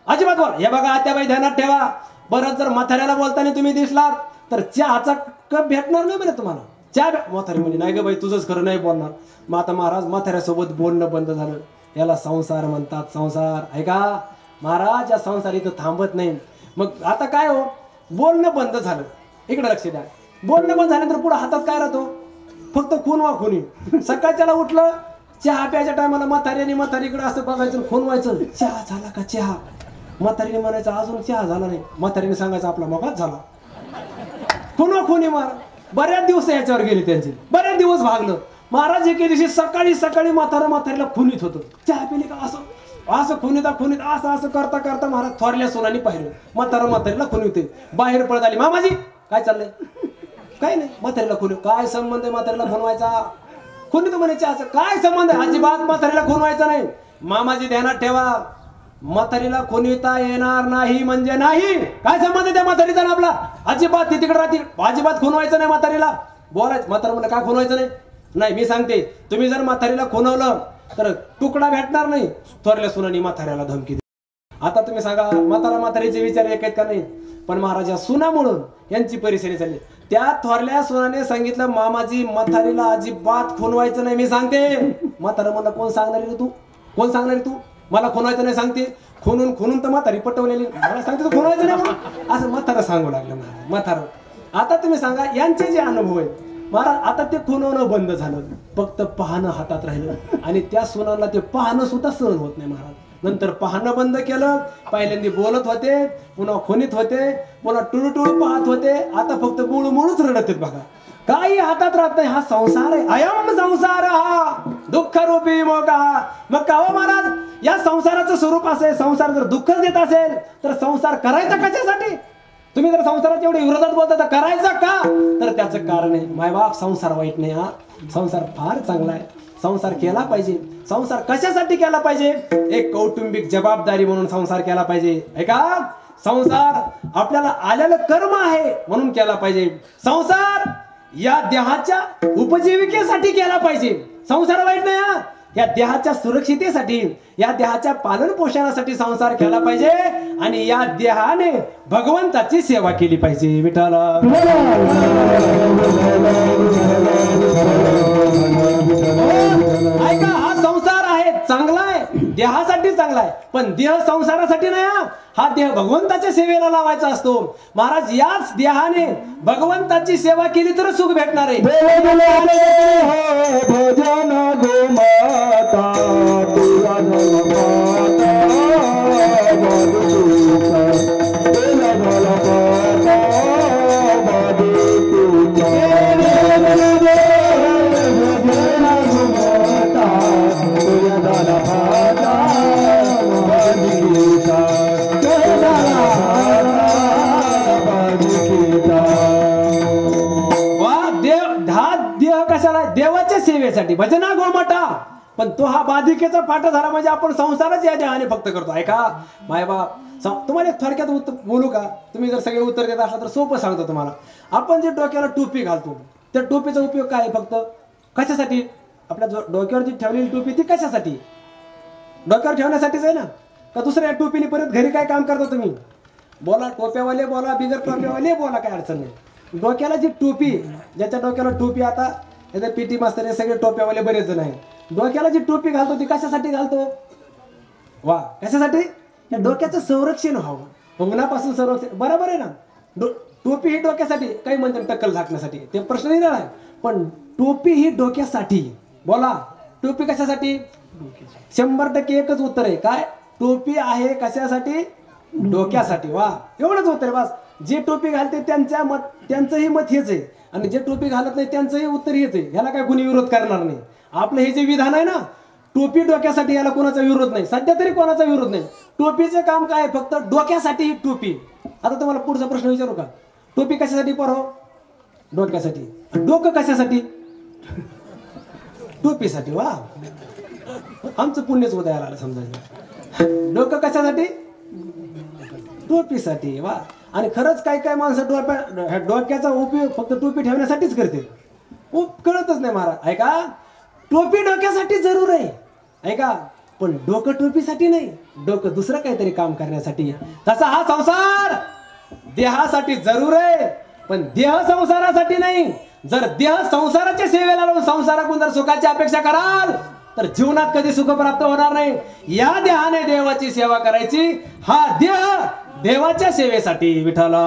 अजिबात बोला. हे बघा आत्याबाई ध्यानात ठेवा, बरं जर म्हाताऱ्याला बोलताना तुम्ही दिसलात तर चहाचा कप भेटणार नाही बरं तुम्हाला. चहा म्हातारी म्हणजे नाही ग बाई तुझंच खरं, नाही बोलणार. मग आता महाराज म्हाताऱ्यासोबत बोलणं बंद झालं. याला संसार म्हणतात. संसार आहे का महाराज, या संसार इथं थांबत नाही. मग आता काय हो, बोलणं बंद झालं. इकडे लक्ष द्या. बोलणं बंद झाल्यानंतर पुढे हातात काय राहतो, फक्त खून वा खुनी. सकाळच्याला उठलं, चहा प्यायच्या टायमाला म्हातारीकडे असं बघायचं, खून व्हायचं, चहा झाला का चहा. म्हातारीने म्हणायचं अजून चहा झाला नाही. म्हातारीने सांगायचं आपला मगाच झाला. खून वा खुनी मार. बऱ्याच दिवस याच्यावर गेले त्यांचे, बऱ्याच दिवस भागलं. महाराज एके दिवशी सकाळी म्हातारीला खुनीत होतं. चहा पिली का असं खुनीत असं करता महाराज थोरल्या सोनानी पाहिलं. म्हातारीला खुनीते. बाहेर पडत आली, मामाजी काय चाललंय. काय नाही. म्हातारीला खुनी, काय संबंध आहे म्हातारीला खुनवायचा. खुनी तर म्हणे चहाचं काय संबंध आहे, अजिबात म्हातारीला खुनवायचा नाही. मामाजी ध्यानात ठेवा, म्हातारीला खुनविता येणार नाही म्हणजे नाही. काय संबंध आहे त्या म्हातारीचा ना आपला, अजिबात ती तिकडे राहतील, अजिबात खुनवायचं नाही म्हातारीला. बोलायचं. म्हातारा म्हणलं काय खुनवायचं नाही. मी सांगते, तुम्ही जर म्हातारीला खुनवलं तर तुकडा भेटणार नाही. थोरल्या सुनानी म्हाताऱ्याला धमकी दिली. आता तुम्ही सांगा, म्हातारीचे विचार एक आहेत का नाही. पण महाराजा सुना म्हणून यांची परेशानी झाली. त्या थोरल्या सुनाने सांगितलं, मामाजी म्हातारीला अजिबात खुनवायचं नाही. मी सांगते. म्हातारा म्हणलं कोण सांगणार रे तू, कोण सांगणार तू, मला खुनवायचं नाही सांगते. खुनून तर म्हातारी पटवलेली, मला सांगते तू खुनवायचं नाही असं म्हातारा सांगू लागलं. म्हातारा आता तुम्ही सांगा, यांचे जे अनुभव आहेत महाराज, आता ते खुनवणं बंद झालं, फक्त पाहणं हातात राहिलं. आणि त्या सुनाला ते पाहणं सुद्धा सहन होत नाही महाराज. नंतर पाहणं बंद केलं. पहिल्यांदा बोलत होते, पुन्हा खुनीत होते, पुन्हा टुळू पाहत होते. आता फक्त मुळूच रडत आहेत बघा. काही हातात राहत नाही. हा संसार आहे. अयम संसार हा दुःख रूपी मोका. मग का हो महाराज, या संसाराचं स्वरूप असेल, संसार जर दुःखच देत असेल तर संसार करायचा कशासाठी. तुम्ही जर संसाराच्या एवढे विरोधात बोलता तर करायचा का, तर त्याचं कारण आहे मायबाप, संसार वाईट नाही हा, संसार फार चांगला आहे. संसार केला पाहिजे. संसार कशासाठी केला पाहिजे, एक कौटुंबिक जबाबदारी म्हणून संसार केला पाहिजे. ऐका, संसार आपल्याला आलेलं कर्म आहे म्हणून केला पाहिजे. संसार या देहाच्या उपजीविकेसाठी केला पाहिजे. संसार वाईट नाही हा. या देहाच्या सुरक्षितेसाठी, या देहाच्या पालन पोषणासाठी संसार केला पाहिजे. आणि या देहाने भगवंताची सेवा केली पाहिजे. विठ्ठला ऐका, हा संसार आहे चांगला आहे, देहासाठी चांगला आहे, पण देह संसारासाठी नाही. हा देह भगवंताच्या सेवेला लावायचा असतो. महाराज, याच देहाने भगवंताची सेवा केली तर सुख भेटणार आहे. देवाच्या सेवेसाठी भजना गोमाटा. पण तो हा बाधिकेचा पाठ झाला म्हणजे आपण संसाराच या देहाने फक्त करतो. ऐका मायबाप, तुम्हाला एक थोडक्यात बोलू का, तुम्ही जर सगळे उत्तर देत असला तर सोपं सांगतो तुम्हाला. आपण जे डोक्याला टोपी घालतो, त्या टोपीचा उपयोग काय आहे, फक्त कशासाठी. आपल्या डोक्यावर जी ठेवलेली टोपी ती कशासाठी, डोक्यावर ठेवण्यासाठीच आहे ना, का दुसऱ्या टोपीने परत घरी काय काम करता तुम्ही. बोला, टोप्यावाले बोला, बिगर टोप्यावाले बोला, काय अडचण नाही. डोक्याला जी टोपी, ज्याच्या डोक्याला टोपी, आता पीटी मास्तर हे सगळे टोप्यावाले बरेच जण आहेत. डोक्याला जी टोपी घालतो ती कशासाठी घालतो, वा कशासाठी, या डोक्याचं संरक्षण व्हावं, उन्हापासून संरक्षण. बरोबर आहे ना. टोपी ही डोक्यासाठी, काही म्हणतात टक्कल झाकण्यासाठी, ते प्रश्न नाही आहे. पण टोपी ही डोक्यासाठी. बोला, टोपी कशासाठी? 100% एकच उत्तर आहे. काय? टोपी आहे कशासाठी? डोक्यासाठी. वा, एवढंच उत्तर आहे बस. जे टोपी घालते त्यांचंही मत हेच आहे, आणि जे टोपी घालत नाही त्यांचंही उत्तर हेच आहे. ह्याला काय कोणी विरोध करणार नाही. आपलं हे जे विधान आहे ना, टोपी डोक्यासाठी, याला कोणाचा विरोध नाही, सध्या तरी कोणाचा विरोध नाही. टोपीचं काम काय? फक्त डोक्यासाठी ही टोपी. आता तुम्हाला पुढचा प्रश्न विचारू का? टोपी कशासाठी पोरं? डोक्यासाठी. डोकं कशासाठी? टोपीसाठी. वा, आमचं पुण्यच होतं याला समजायचं. डोकं कशासाठी? टोपीसाठी. वा, आणि खरंच काय काय माणसं डोक्याचा उपयोग फक्त टोपी ठेवण्यासाठीच करते. कळतच नाही महाराज. ऐका, टोपी डोक्यासाठी जरूर आहे, ऐका, पण डोकं टोपीसाठी नाही. डोकं दुसरं काहीतरी काम करण्यासाठी. तसा हा संसार देहासाठी जरूर आहे, पण देह संसारासाठी नाही. जर देह संसाराच्या सेवेला लावून संसारातून जर सुखाची अपेक्षा कराल तर जीवनात कधी सुख प्राप्त होणार नाही. या देहाने देवाची सेवा करायची. हा देह देवाच्या सेवेसाठी. विठ्ठला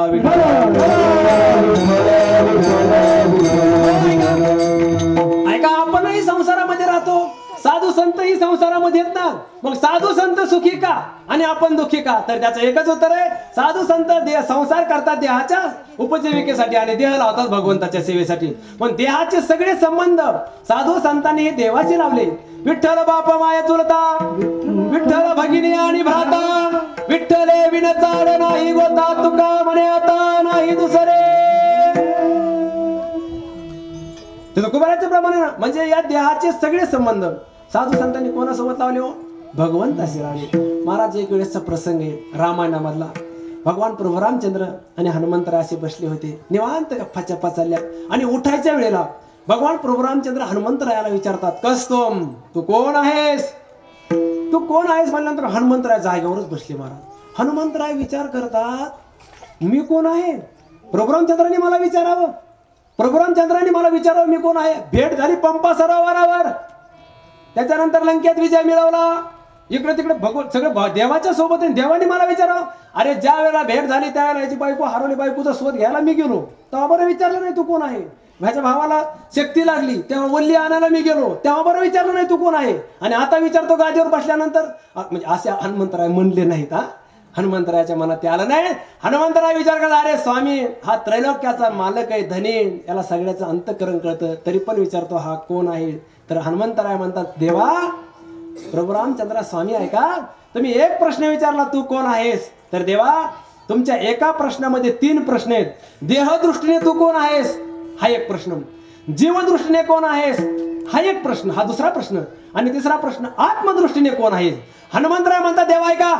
ऐका, आपणही संसारामध्ये राहतो, साधू संत ही संसारामध्ये येत ना. मग साधू संत सुखी का आणि आपण दुःखी का? तर त्याचं एकच उत्तर आहे, साधू संत संसार करतात देहाच्या उपजीविकेसाठी आणि देह लावतात भगवंताच्या सेवेसाठी. पण देहाचे सगळे संबंध साधू संतांनी देवाशी लावले. विठ्ठल बापा माया चुलता, विठ्ठल भगिनी आणि भ्राता, विठ्ठले विन चाड नाही गोता, तुका म्हणे आता नाही दुसरे. तुकोबाराच्या प्रमाणे म्हणजे या देहाचे सगळे संबंध साधू संतांनी कोणासोबत लावले? हो, भगवंताशी लावले. महाराज, एक वेळेसचा प्रसंग आहे रामायणामधला. भगवान प्रभू रामचंद्र आणि हनुमंतराय असे बसले होते, निवांत गप्पा चप्पा चालल्या. आणि उठायच्या वेळेला भगवान प्रभू रामचंद्र हनुमंतरायाला विचारतात, कस्तोम, तू कोण आहेस? तू कोण आहेस म्हणल्यानंतर हनुमंतराय जागेवरच बसले. महाराज, हनुमंतराय विचार करतात, मी कोण आहे? प्रभू रामचंद्रांनी मला विचारावं, प्रभू रामचंद्रांनी मला विचारावं मी कोण आहे. भेट झाली पंपा सरोवरावर. त्याच्यानंतर लंकेत विजय मिळवला. इकडे तिकडे सगळं देवाच्या सोबत. देवानी मला विचारावं. अरे, ज्या वेळेला भेट झाली त्यावेळेला याची बायको हरवली, बायकोचा शोध घ्यायला मी गेलो, तेव्हा बरं विचारलं नाही तू कोण आहे. माझ्या भावाला शक्ती लागली तेव्हा वल्ली आणायला मी गेलो, तेव्हा बरं विचारलं नाही तू कोण आहे. आणि आता विचारतो गादीवर बसल्यानंतर. म्हणजे असे हनुमंतराय म्हणले नाहीत. हनुमंतरायाच्या मनात ते आलं नाही. हनुमंतराय विचार करता, अरे स्वामी हा त्रैलोक्याचा मालक आहे, धनी, याला सगळ्याचं अंतःकरण कळतं, तरी पण विचारतो हा कोण आहे. तर हनुमंतराय म्हणतात, देवा, प्रभू रामचंद्र स्वामी आहे का? तुम्ही एक प्रश्न विचारला, तू कोण आहेस? तर देवा, तुमच्या एका प्रश्नामध्ये 3 प्रश्न आहेत. देहदृष्टीने तू कोण आहेस हा एक प्रश्न, जीवदृष्टीने कोण आहेस हा एक प्रश्न, हा दुसरा प्रश्न, आणि तिसरा प्रश्न आत्मदृष्टीने कोण आहेस. हनुमंतराय म्हणतात, देवा ऐका,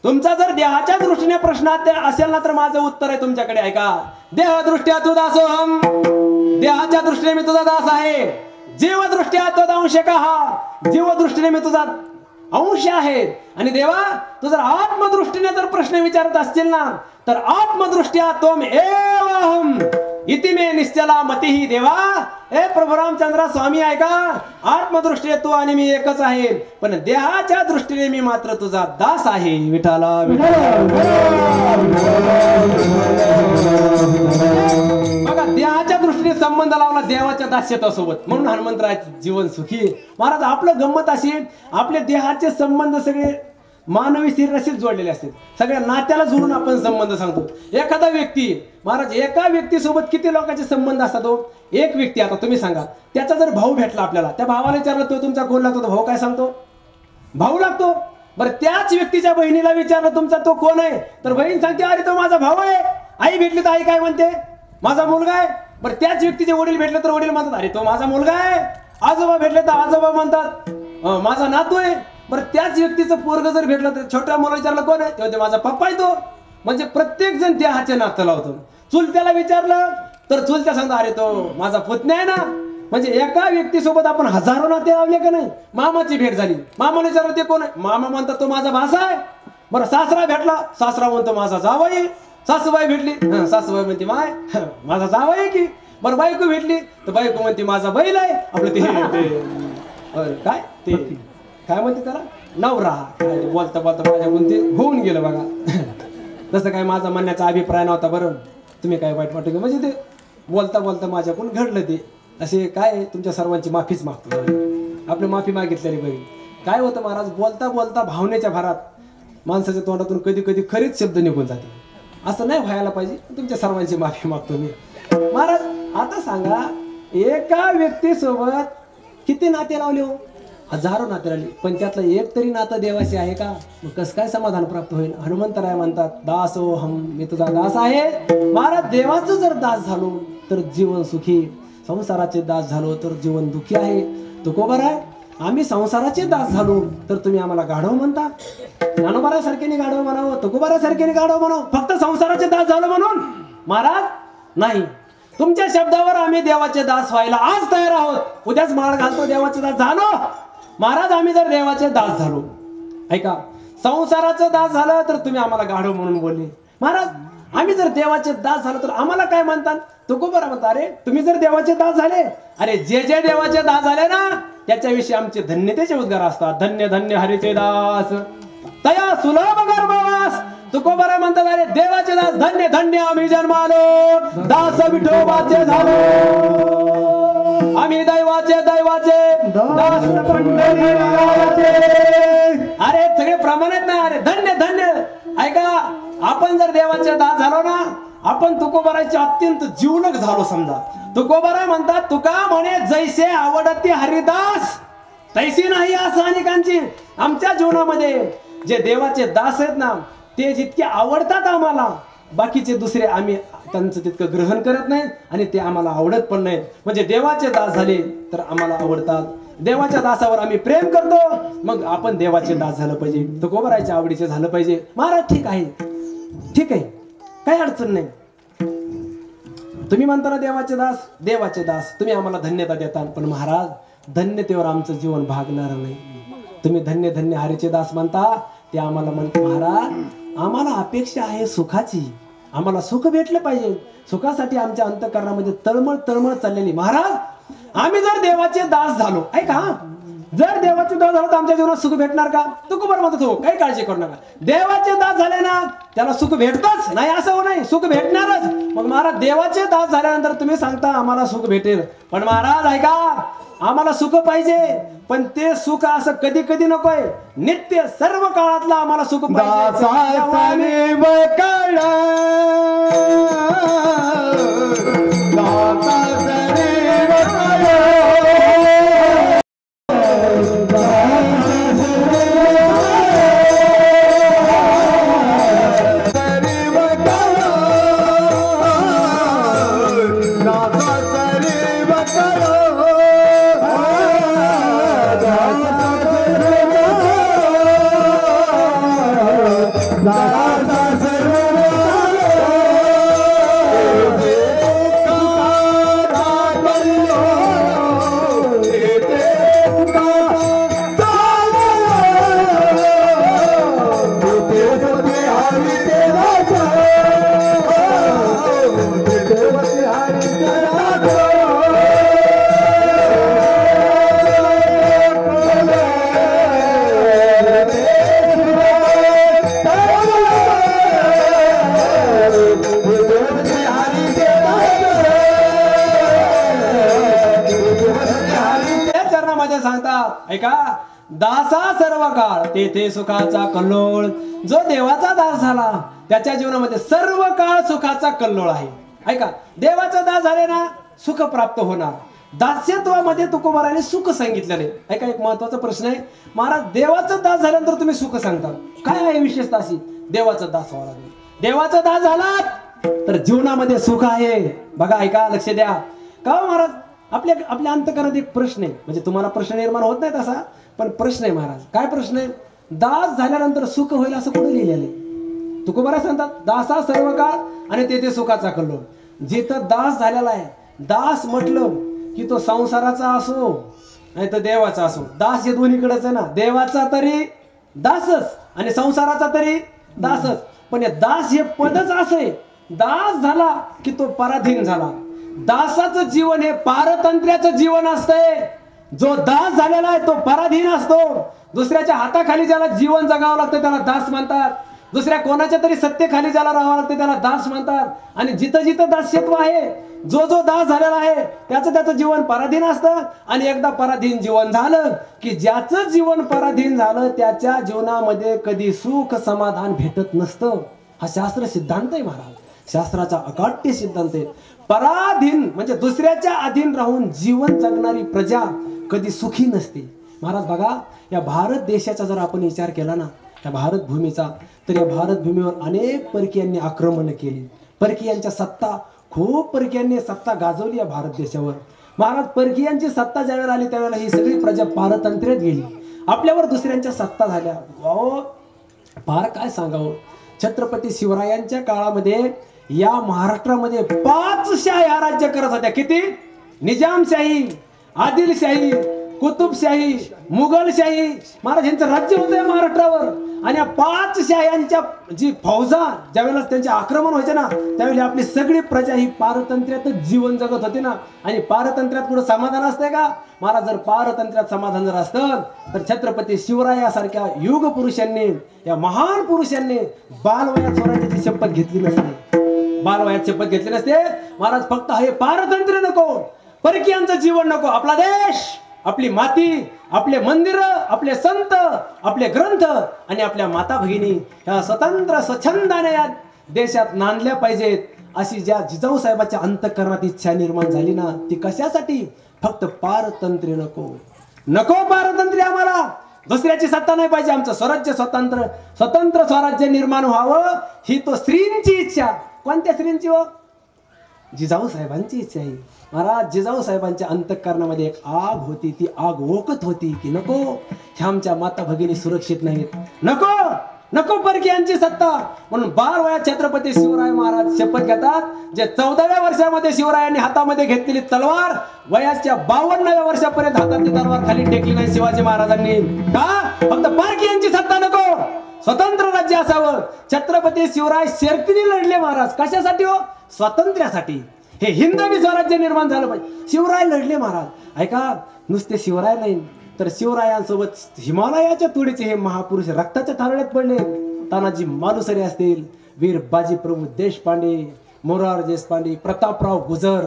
तुमचा जर देहाच्या दृष्टीने प्रश्न असेल ना तर माझं उत्तर आहे तुमच्याकडे. ऐका, देहदृष्ट्या तू दासोहम, देहाच्या दृष्टीने मी तुझा दास आहे. जीवदृष्ट्या तो अंशक हा, जीवदृष्टीने मी तुझा अंश आहे. आणि देवा, तू जर आत्मदृष्टीने जर प्रश्न विचारत असतील ना तर आत्मदृष्ट्या तोम एवहम इति मे निश्चला मतिही. देवा, ए प्रभू रामचंद्र स्वामी ऐका, आत्मदृष्टीने तू आणि मी एकच आहे, पण देहाच्या दृष्टीने मी मात्र तुझा दास आहे. विठाला बघा, देहाच्या दृष्टीने संबंध लावला देवाच्या दास्यत्वासोबत, म्हणून हनुमंतराय जीवन सुखी. महाराज, आपलं गंमत अशी, आपले देहाचे संबंध सगळे मानवी शरीराशीच जोडलेले असतात. सगळ्या नात्याला जोडून आपण संबंध सांगतो. एखादा व्यक्ती, महाराज, एका व्यक्तीसोबत किती लोकांचे संबंध असतात? एक व्यक्ती, आता तुम्ही सांगा, त्याचा जर भाऊ भेटला आपल्याला, त्या भावाला विचारलं तो तुमचा कोण लागतो, तो भाऊ काय सांगतो? भाऊ लागतो. बरं, त्याच व्यक्तीच्या बहिणीला विचारलं तुमचा तो कोण आहे, तर बहीण सांगते, अरे तो माझा भाऊ आहे. आई भेटली तर आई काय म्हणते? माझा मुलगा आहे. बरं, त्याच व्यक्तीचे वडील भेटले तर वडील म्हणतात, अरे तो माझा मुलगा आहे. आजोबा भेटले तर आजोबा म्हणतात, माझा नातू आहे. बरं, त्याच व्यक्तीचं पोरग जर भेटलं तर छोट्या मुलाला विचारलं कोण आहे, तेव्हा माझा पप्पा आहे तो. म्हणजे प्रत्येक जण देहाचे नातं लावतो. चुलत्याला विचारलं तर चुलत्या सांगतात, अरे तो माझा पुतण्या आहे ना. म्हणजे एका व्यक्तीसोबत आपण हजारो नाते लावले का नाही. मामाची भेट झाली, मामाला विचारलं ते कोण आहे, मामा म्हणतात तो माझा भासा आहे. बरं, सासरा भेटला, सासरा म्हणतो माझा जावई. सासूबाई भेटली, सासूबाई म्हणते माय माझा जावई आहे की. बरं, बायको भेटली तर बायको म्हणते माझा बैल आहे. आपलं ते काय ते काय म्हणते त्याला, नवरा. बोलता बोलता माझ्या म्हणते होऊन गेलं बघा. तसं काय माझा म्हणण्याचा अभिप्राय नव्हता. बरं, तुम्ही काय वाईट वाटू म्हणजे ते बोलता बोलता माझ्याकडून घडलं ते असे काय तुमच्या सर्वांची माफीच मागतो आपली माफी मागितलेली बरी काय होतं महाराज बोलता बोलता भावनेच्या भरात माणसाच्या तोंडातून कधी कधी खरीच शब्द निघून जाते असं नाही व्हायला पाहिजे तुमच्या सर्वांची माफी मागतो मी महाराज आता सांगा एका व्यक्तीसोबत किती नाते लावले हो हजारो नाते लावले पण त्यातलं एक तरी नातं देवाशी आहे का मग कसं काय समाधान प्राप्त होईल हनुमंतराय म्हणतात दास ओ हम मी तुझा दास आहे महाराज देवाचं जर दास झालो तर जीवन सुखी संसाराचे दास झालो तर जीवन दुःखी आहे तुकोबर आहे आम्ही संसाराचे दास झालो तर तुम्ही आम्हाला गाढव म्हणता ज्ञानोबारासारखेने गाढव म्हणावं तुकोबारासारखेने गाढव म्हणावं फक्त संसाराचे दास झालो म्हणून महाराज नाही तुमच्या शब्दावर आम्ही देवाचे दास व्हायला आज तयार आहोत उद्याच माळ घालतो देवाचे दास झालो महाराज आम्ही जर देवाचे दास झालो ऐका संसाराचं दास झालं तर तुम्ही आम्हाला गाढव म्हणून बोलले महाराज आम्ही जर देवाचे दास झालो तर आम्हाला काय म्हणतात तुकोबारा म्हणता अरे तुम्ही जर देवाचे दास झाले अरे जे जे देवाचे दास झाले ना त्याच्याविषयी आमचे धन्यतेचे उद्गार असतात धन्य धन्य हरीचे दास तया सुलभ गर्भवास तुकोबारा म्हणतात अरे देवाचे दास धन्य धन्य आम्ही जन्मालो दास विठोबाचे झालो आम्ही दैवाचे दास पंढरीचे अरे सगळे प्रमाणात ना अरे धन्य धन्य ऐका आपण जर देवाचे दास झालो ना आपण तुकोबाराचे अत्यंत जीवलग झालो समजा तुकोबारा म्हणतात तुका म्हणे जैसे आवडती हरिदास तैसी नाही असं अनेकांची आमच्या जीवनामध्ये जे देवाचे दास आहेत ना ते जितके आवडतात आम्हाला बाकीचे दुसरे आम्ही त्यांचं तितकं ग्रहण करत नाही आणि ते आम्हाला आवडत पण नाही म्हणजे देवाचे दास झाले तर आम्हाला आवडतात देवाच्या दासावर आम्ही प्रेम करतो मग आपण देवाचे दास झालं पाहिजे तुकोबाराच्या आवडीचे झालं पाहिजे महाराज ठीक आहे काही अडचण नाही तुम्ही म्हणता ना देवाचे दास तुम्ही आम्हाला धन्यता देता पण महाराज धन्यतेवर आमचं जीवन भागणार नाही तुम्ही धन्य धन्य हरीचे दास म्हणता ते आम्हाला म्हणते महाराज आम्हाला अपेक्षा आहे सुखाची आम्हाला सुख भेटलं पाहिजे सुखासाठी आमच्या अंतःकरणामध्ये तळमळ चाललेली महाराज आम्ही जर देवाचे दास झालो ऐका जर देवाचे दास झालो तर आमच्या जीवनात सुख भेटणार का तुकोबार म्हणतो हो काही काळजी करू नका देवाचे दास झाले ना त्याला सुख भेटतच नाही असं नाही सुख भेटणारच मग महाराज देवाचे दास झाल्यानंतर तुम्ही सांगता आम्हाला सुख भेटेल पण महाराज ऐका आम्हाला सुख पाहिजे पण ते सुख असं कधी कधी नकोय नित्य सर्व काळातलं आम्हाला सुख पाहिजे ऐका दासा सर्व काळ तेथे सुखाचा कल्लोळ जो देवाचा दास झाला त्याच्या जीवनामध्ये सर्व काळ सुखाचा कल्लोळ आहे ऐका देवाचा दास झाले ना सुख प्राप्त होणार दास्यत्वामध्ये तुकोबाराने सुख सांगितलेले ऐका एक महत्वाचा प्रश्न आहे महाराज देवाचा दास झाल्यानंतर तुम्ही सुख सांगता काय आहे विशेषता अशी देवाचा दास व्हावा लागेल देवाचा दास झालात तर जीवनामध्ये सुख आहे बघा ऐका लक्ष द्या का महाराज आपल्या अंतःकरणात एक प्रश्न आहे म्हणजे तुम्हाला प्रश्न निर्माण होत नाही तसा पण प्रश्न आहे महाराज काय प्रश्न आहे दास झाल्यानंतर सुख होईल असं कोणी लिहिलेलं आहे तुकोबारा सांगतात दासा सर्व काळ आणि तेथे सुखाचा कल्लोळ जिथं दास झालेला आहे दास म्हटलं की तो संसाराचा असो नाही तर देवाचा असो दास हे दोन्हीकडेच आहे ना देवाचा तरी दासच आणि संसाराचा तरी दासच पण हे दास हे पदच असं आहे दास झाला की तो पराधीन झाला दासाचं जीवन हे पारतंत्र्याचं जीवन असतंय जो दास झालेला आहे तो पराधीन असतो दुसऱ्याच्या हाताखाली ज्याला जीवन जगावं लागतं त्याला दास म्हणतात दुसऱ्या कोणाच्या तरी सत्तेखाली ज्याला राहावं लागते त्याला दास म्हणतात. आणि जिथं जिथं दास्यत्व आहे, जो जो दास झालेला आहे त्याचं जीवन पराधीन असतं. आणि एकदा पराधीन जीवन झालं की ज्याचं जीवन पराधीन झालं त्याच्या जीवनामध्ये कधी सुख समाधान भेटत नसतं. हा शास्त्र सिद्धांत आहे महाराज, शास्त्राचा अकाट्य सिद्धांत आहे. पराधीन म्हणजे दुसऱ्याच्या अधीन राहून जीवन जगणारी प्रजा कधी सुखी नसते. महाराज बघा, या भारत देशाचा जर आपण विचार केला ना, या भारत भूमीचा, तर या भारत भूमीवर अनेक परकीयांनी आक्रमण केली. परकीयांच्या सत्ता, खूप परकीयांनी सत्ता गाजवली या भारत देशावर. महाराज परकीयांची सत्ता ज्यावेळेला आली त्यावेळेला ही सगळी प्रजा पारतंत्र्यात गेली. आपल्यावर दुसऱ्यांच्या सत्ता झाल्या. वाहो, फार काय सांगावं. छत्रपती शिवरायांच्या काळामध्ये या महाराष्ट्रामध्ये 5 शाह्या राज्य करत होत्या. किती? निजामशाही, आदिलशाही, कुतुबशाही, मुघलशाही. महाराज यांचं राज्य होतं या महाराष्ट्रावर. आणि या 5 शाह्यांच्या जी फौजा ज्यावेळेला त्यांचे आक्रमण व्हायचे ना, त्यावेळी आपली सगळी प्रजा ही पारतंत्र्यातच जीवन जगत होती ना. आणि पारतंत्र्यात कुठं समाधान असते का महाराज? जर पारतंत्र्यात समाधान जर असतं तर छत्रपती शिवरायासारख्या युग पुरुषांनी, या महान पुरुषांनी बालवयात स्वराज्याची शपथ घेतली नसते. बालवयात शपथ घेतली नसते महाराज. फक्त हे पारतंत्र्य नको, परकीयांचं जीवन नको. आपला देश, आपली माती, आपले मंदिर, आपले संत, आपले ग्रंथ आणि आपल्या माता भगिनी ह्या स्वतंत्र स्वच्छंदाने या देशात नांदल्या पाहिजेत. अशी ज्या जिजाऊ साहेबांच्या अंतःकरणात इच्छा निर्माण झाली ना, ती कशासाठी? फक्त पारतंत्र्य नको. नको पारतंत्र्य आम्हाला. दुसऱ्याची सत्ता नाही पाहिजे. आमचं स्वराज्य स्वतंत्र स्वराज्य निर्माण व्हावं ही तो श्रींची इच्छा. कोणत्या श्रींची हो? जिजाऊ साहेबांची इच्छा आहे. महाराज जिजाऊ साहेबांच्या अंतःकरणामध्ये एक आग होती. ती आग ओकत होती की नको, ह्या आमच्या माता भगिनी सुरक्षित नाहीत, नको नको परकीयांची सत्ता. म्हणून 12 वयात छत्रपती शिवराय महाराज शपथ घेतात. जे 14व्या वर्षामध्ये शिवरायांनी हातामध्ये घेतलेली तलवार वयाच्या 52व्या वर्षापर्यंत हातातली तलवार खाली टेकली नाही शिवाजी महाराजांनी. का? फक्त परकीयांची सत्ता नको, स्वतंत्र राज्य असावं. छत्रपती शिवराय शर्तीने लढले महाराज. कशासाठी हो? स्वातंत्र्यासाठी. हे हिंदवी स्वराज्य निर्माण झालं पाहिजे. शिवराय लढले महाराज. ऐका, नुसते शिवराय नाही तर शिवरायांसोबत हिमालयाच्या तुडीचे हे महापुरुष रक्ताच्या थारोळ्यात पडले. तानाजी मालुसरे असतील, वीर बाजी प्रभू देशपांडे, मोरारजी देशपांडे, प्रतापराव गुजर,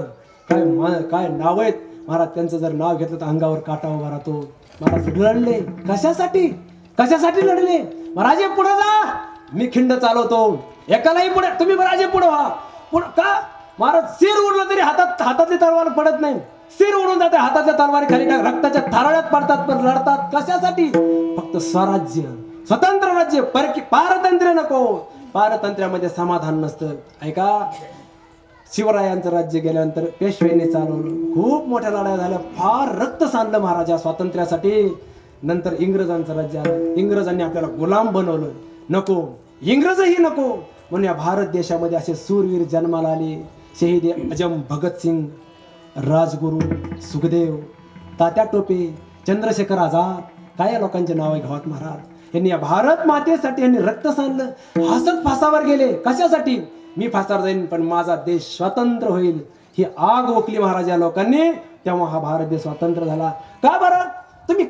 काय नाव आहेत महाराज. त्यांचं जर नाव घेतलं तर अंगावर काटा उभा राहतो. महाराज लढले कशासाठी? कशासाठी लढले? राजे पुढे जा, मी खिंड चालवतो. एकालाही पुढे, तुम्ही राजे पुढे व्हा. पुढे का महाराज? सिर उडलं तरी हातातली तलवार पडत नाही. सिर उडून जाते, हातातल्या तलवारी खाली रक्ताच्या थारोळ्यात पडतात, पण लढतात कशासाठी? फक्त स्वराज्य, स्वतंत्र राज्य. पारतंत्र्य नको. पारतंत्र्यामध्ये समाधान नसतं. ऐका, शिवरायांचं राज्य गेल्यानंतर पेशव्यांनी चालवलं. खूप मोठ्या लढाया झाल्या, फार रक्त सांडलं महाराजा स्वातंत्र्यासाठी. नंतर इंग्रजांचं राज्य आलं. इंग्रजांनी आपल्याला गुलाम बनवलं. नको, इंग्रजही नको. म्हणून या भारत देशामध्ये असे सूरवीर जन्माला आले. शहीद आजम भगतसिंग, राजगुरू, सुखदेव, तात्या टोपे, चंद्रशेखर आझाद, काय या लोकांचे नाव आहे गावात महाराज. यांनी या भारत मातेसाठी यांनी रक्त सांडलं. हसत फासावर गेले. कशासाठी? मी फासावर जाईन पण माझा देश स्वतंत्र होईल. ही आग ओकली महाराज या लोकांनी. तेव्हा हा भारत देश स्वतंत्र झाला. का बरं?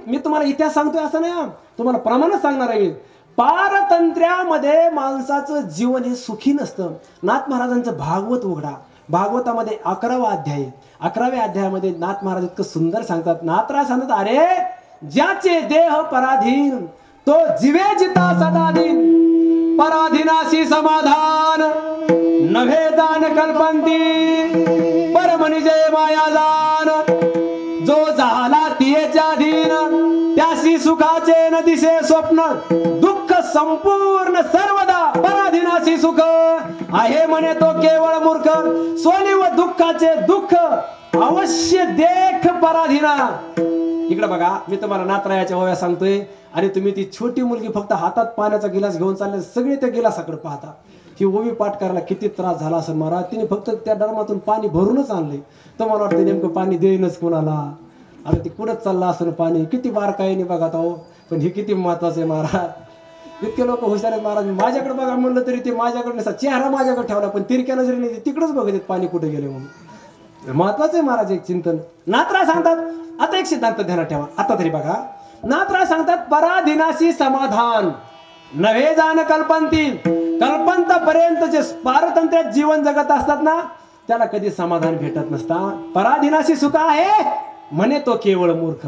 मी तुम्हाला इतिहास सांगतोय असं नाही, तुम्हाला प्रमाणच सांगणार आहे. पारतंत्र्यामध्ये माणसाचं जीवन हे सुखी नसतं. नाथ महाराजांचं भागवत उघडा. भागवतामध्ये 11वा अध्याय, 11व्या अध्यायामध्ये नाथ महाराज इतकं सुंदर सांगतात. नाथराज सांगतात, अरे ज्याचे देह पराधीन तो जीवे जिता सदाधीन, पराधीनाशी समाधान नव्हे दान कल्पंती, परमनिजय माया जाण, जो झाला तियेच्या धीन त्याशी सुखाचे न दिसे स्वप्न, दुःख संपूर्ण सर्वदा पराधीनाशी सुख आहे म्हणे तो केवळ मूर्ख, सोनी व दुःखाचे दुःख अवश्य देख पराधीना. इकडे बघा, मी तुम्हाला नाथरायाच्या ओव्या सांगतोय आणि तुम्ही ती छोटी मुलगी फक्त हातात पाण्याचा गिलास घेऊन चालले, सगळे त्या गिलासाकडे पाहता. ही ओवी पाठ करायला किती त्रास झाला असेल महाराज. तिने फक्त त्या डरमातून पाणी भरूनच आणले. तर मला वाटतं नेमकं पाणी देईनच कोणाला. अरे ती कुठंच चाललं असं पाणी. किती बारकाईने बघा तो, पण हे किती महत्वाचं आहे महाराज. इतके लोक हुशार आहेत महाराज. माझ्याकडे बघा म्हणलं तरी ते माझ्याकडे नसतात, चेहरा माझ्याकडे ठेवला पण तिरक्या नजरेने तिकडेच बघत पाणी कुठे गेले म्हणून. महत्वाचं आहे महाराज एक चिंतन. नाथराय सांगतात, आता एक सिद्धांत ध्यानात ठेवा. आता तरी बघा, नाथराय सांगतात पराधीनाशी समाधान. नव्हे जाण कल्पंती. कल्पंतापर्यंत जे पारतंत्र्यात जीवन जगत असतात ना त्याला कधी समाधान भेटत नसता. पराधीनाशी सुख आहे म्हणे तो केवळ मूर्ख.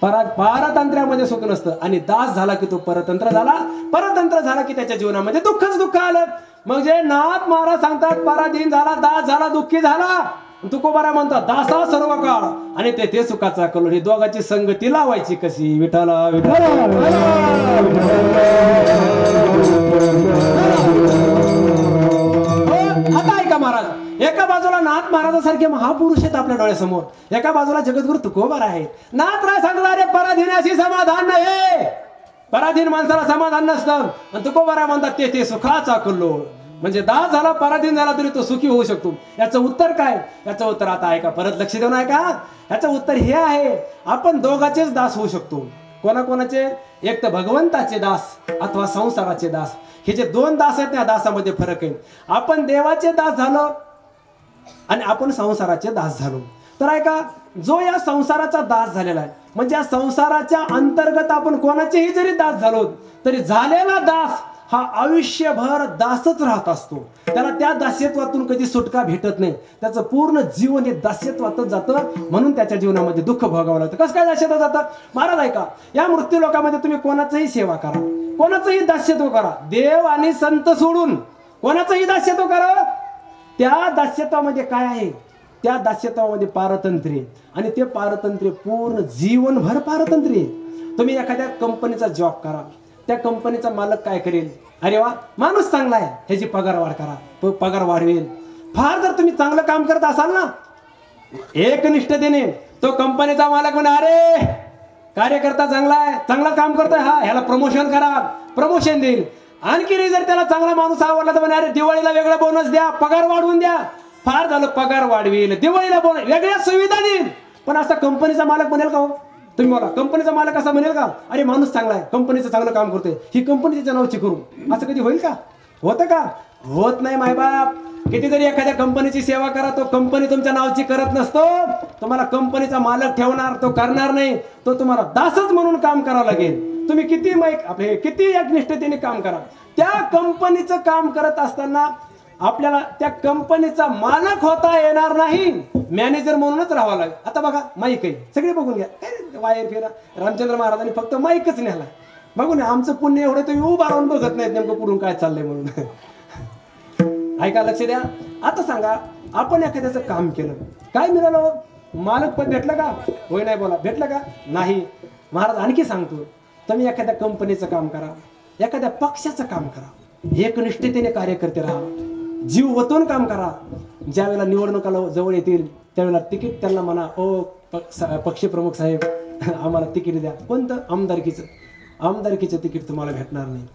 पारतंत्र्यामध्ये सुख नसतं आणि दास झाला की तो परतंत्र झाला. परतंत्र झाला की त्याच्या जीवनामध्ये दुःखच दुःख आलं. मग जे नाथ महाराज सांगतात पराधीन झाला, दास झाला, दुःखी झाला. तुकोबारा म्हणतात दासा सर्व काळ आणि ते सुखाचा कलोल. ही दोघांची संगती लावायची कशी. विठाला विठाला. आता ऐका महाराज, एका बाजूला नाथ महाराजासारखे महापुरुष आहेत आपल्या डोळ्यासमोर, एका बाजूला जगद्गुरु तुकोबार आहेत. नाथराय सांगतात अरे पराधीनाशी समाधान नाही, पराधीन माणसाला समाधान नसतं. आणि तुकोबारा म्हणतात ते सुखाचा कल्लोळ. म्हणजे दास झाला, पराधीन झाला तरी तो सुखी होऊ शकतो. याचं उत्तर काय? याचं उत्तर आता ऐका, परत लक्ष देऊन ऐका. याचं उत्तर हे आहे, आपण दोघांचेच दास होऊ शकतो. कोणाकोणाचे? एक तर भगवंताचे दास अथवा संसाराचे दास. हे जे दोन दास आहेत त्या दासामध्ये फरक आहे. आपण देवाचे दास झालो आणि आपण संसाराचे दास झालो. तर ऐका, जो या संसाराचा दास झालेला आहे म्हणजे या संसाराच्या अंतर्गत आपण कोणाचेही जरी दास झालो तरी झालेला दास हा आयुष्यभर दासच राहत असतो. त्याला त्या दास्यत्वातून कधी सुटका भेटत नाही. त्याचं पूर्ण जीवन हे दास्यत्वातच जातं. म्हणून त्याच्या जीवनामध्ये दुःख भोगावं लागतं. कसं काय दास्यत्वात जातं? महाराज ऐका, या मृत्यू लोकामध्ये तुम्ही कोणाचंही सेवा करा, कोणाचंही दास्यत्व करा, देव आणि संत सोडून कोणाचंही दास्यत्व करा, त्या दास्यत्वामध्ये काय आहे? त्या दास्यत्वामध्ये पारतंत्र्य. आणि ते पारतंत्र्य पूर्ण जीवनभर पारतंत्र्य. तुम्ही एखाद्या कंपनीचा जॉब करा, त्या कंपनीचा मालक काय करेल? अरे वा माणूस चांगला आहे, ह्याची पगार वाढ करा, तो पगार वाढवेल. फार जर तुम्ही चांगलं काम करत असाल ना एकनिष्ठतेने, तो कंपनीचा मालक म्हणा अरे कार्यकर्ता चांगला आहे, चांगलं काम करतोय, हा ह्याला प्रमोशन करा, प्रमोशन देईल. आणखी जर त्याला चांगला माणूस आवडला तर म्हणा अरे दिवाळीला वेगळा बोनस द्या, पगार वाढवून द्या. फार झालं पगार वाढवेल, दिवाळीला बोनस, वेगळ्या सुविधा देईल. पण असा कंपनीचा मालक बनेल का हो? तुम्ही बोला, कंपनीचा मालक असा म्हणेल का अरे माणूस चांगला आहे, कंपनीचं चांगलं काम करतोय, ही कंपनी त्याच्या नावाची करू? असं कधी होईल का? होतं का? होत नाही मायबाप. किती जरी एखाद्या कंपनीची सेवा करा, तो कंपनी तुमच्या नावाची करत नसतो. तुम्हाला कंपनीचा मालक ठेवणार, तो करणार नाही. तो तुम्हाला दासच म्हणून काम करावं लागेल. तुम्ही किती आपले किती एकनिष्ठतेने काम करा, त्या कंपनीचं काम करत असताना आपल्याला त्या कंपनीचा मालक होता येणार नाही, मॅनेजर म्हणूनच राहावं लागेल. आता बघा माईक आहे, सगळे बघून घ्या, वायर फेरा. रामचंद्र महाराजांनी फक्त माईकच नेला. बघून आमचं पुण्य एवढं तुम्ही उभा राहून बघत नाहीत नेमकं पुढून काय चाललंय म्हणून. ऐका, लक्ष द्या. आता सांगा, आपण एखाद्याचं काम केलं, काय मिळालं? मालक पद भेटलं का? होय नाही बोला, भेटलं का? नाही. महाराज आणखी सांगतो, तुम्ही एखाद्या कंपनीचं काम करा, एखाद्या पक्षाचं काम करा, एकनिष्ठतेने कार्यकर्ते राहा, जीव वतून काम करा. ज्या वेळेला निवडणुका जवळ येतील त्यावेळेला तिकीट त्यांना म्हणा, ओ पक्षप्रमुख साहेब आम्हाला तिकीट द्या. कोणतं? आमदारकीचं. आमदारकीचं तिकीट तुम्हाला भेटणार नाही,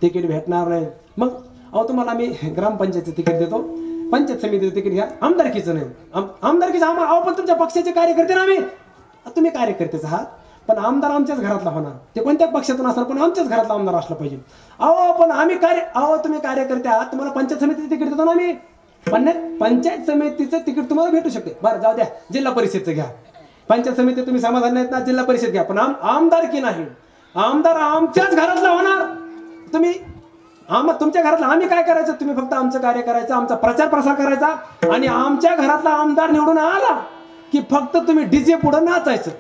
तिकीट भेटणार नाही. मग अहो तुम्हाला आम्ही ग्रामपंचायतचं तिकीट देतो, पंचायत समितीचं तिकीट घ्या, आमदारकीचं नाही. आमदारकीचं आम्हाला, अहो पण तुमच्या पक्षाचे कार्यकर्ते ना आम्ही. तुम्ही कार्यकर्तेच आहात पण आमदार आमच्याच घरातला होणार, ते कोणत्या पक्षातून असणार पण आमच्याच घरातला आमदार असला पाहिजे. अहो पण आम्ही तुम्ही कार्यकर्ते आहात, तुम्हाला पंचायत समितीचं तिकीट देतो ना आम्ही. पण पंचायत समितीचं तिकीट तुम्हाला भेटू शकते. बरं जाऊ द्या, जिल्हा परिषदचं घ्या. पंचायत समिती तुम्ही समाधान नाहीत ना, जिल्हा परिषद घ्या. पण आमदारकी नाही, आमदार आमच्याच घरातला होणार. तुम्ही तुमच्या घरातला, आम्ही काय करायचं? तुम्ही फक्त आमचं कार्य करायचं, आमचा प्रचार प्रसार करायचा. आणि आमच्या घरातला आमदार निवडून आला की फक्त तुम्ही डीजे पुढे नाचायचं.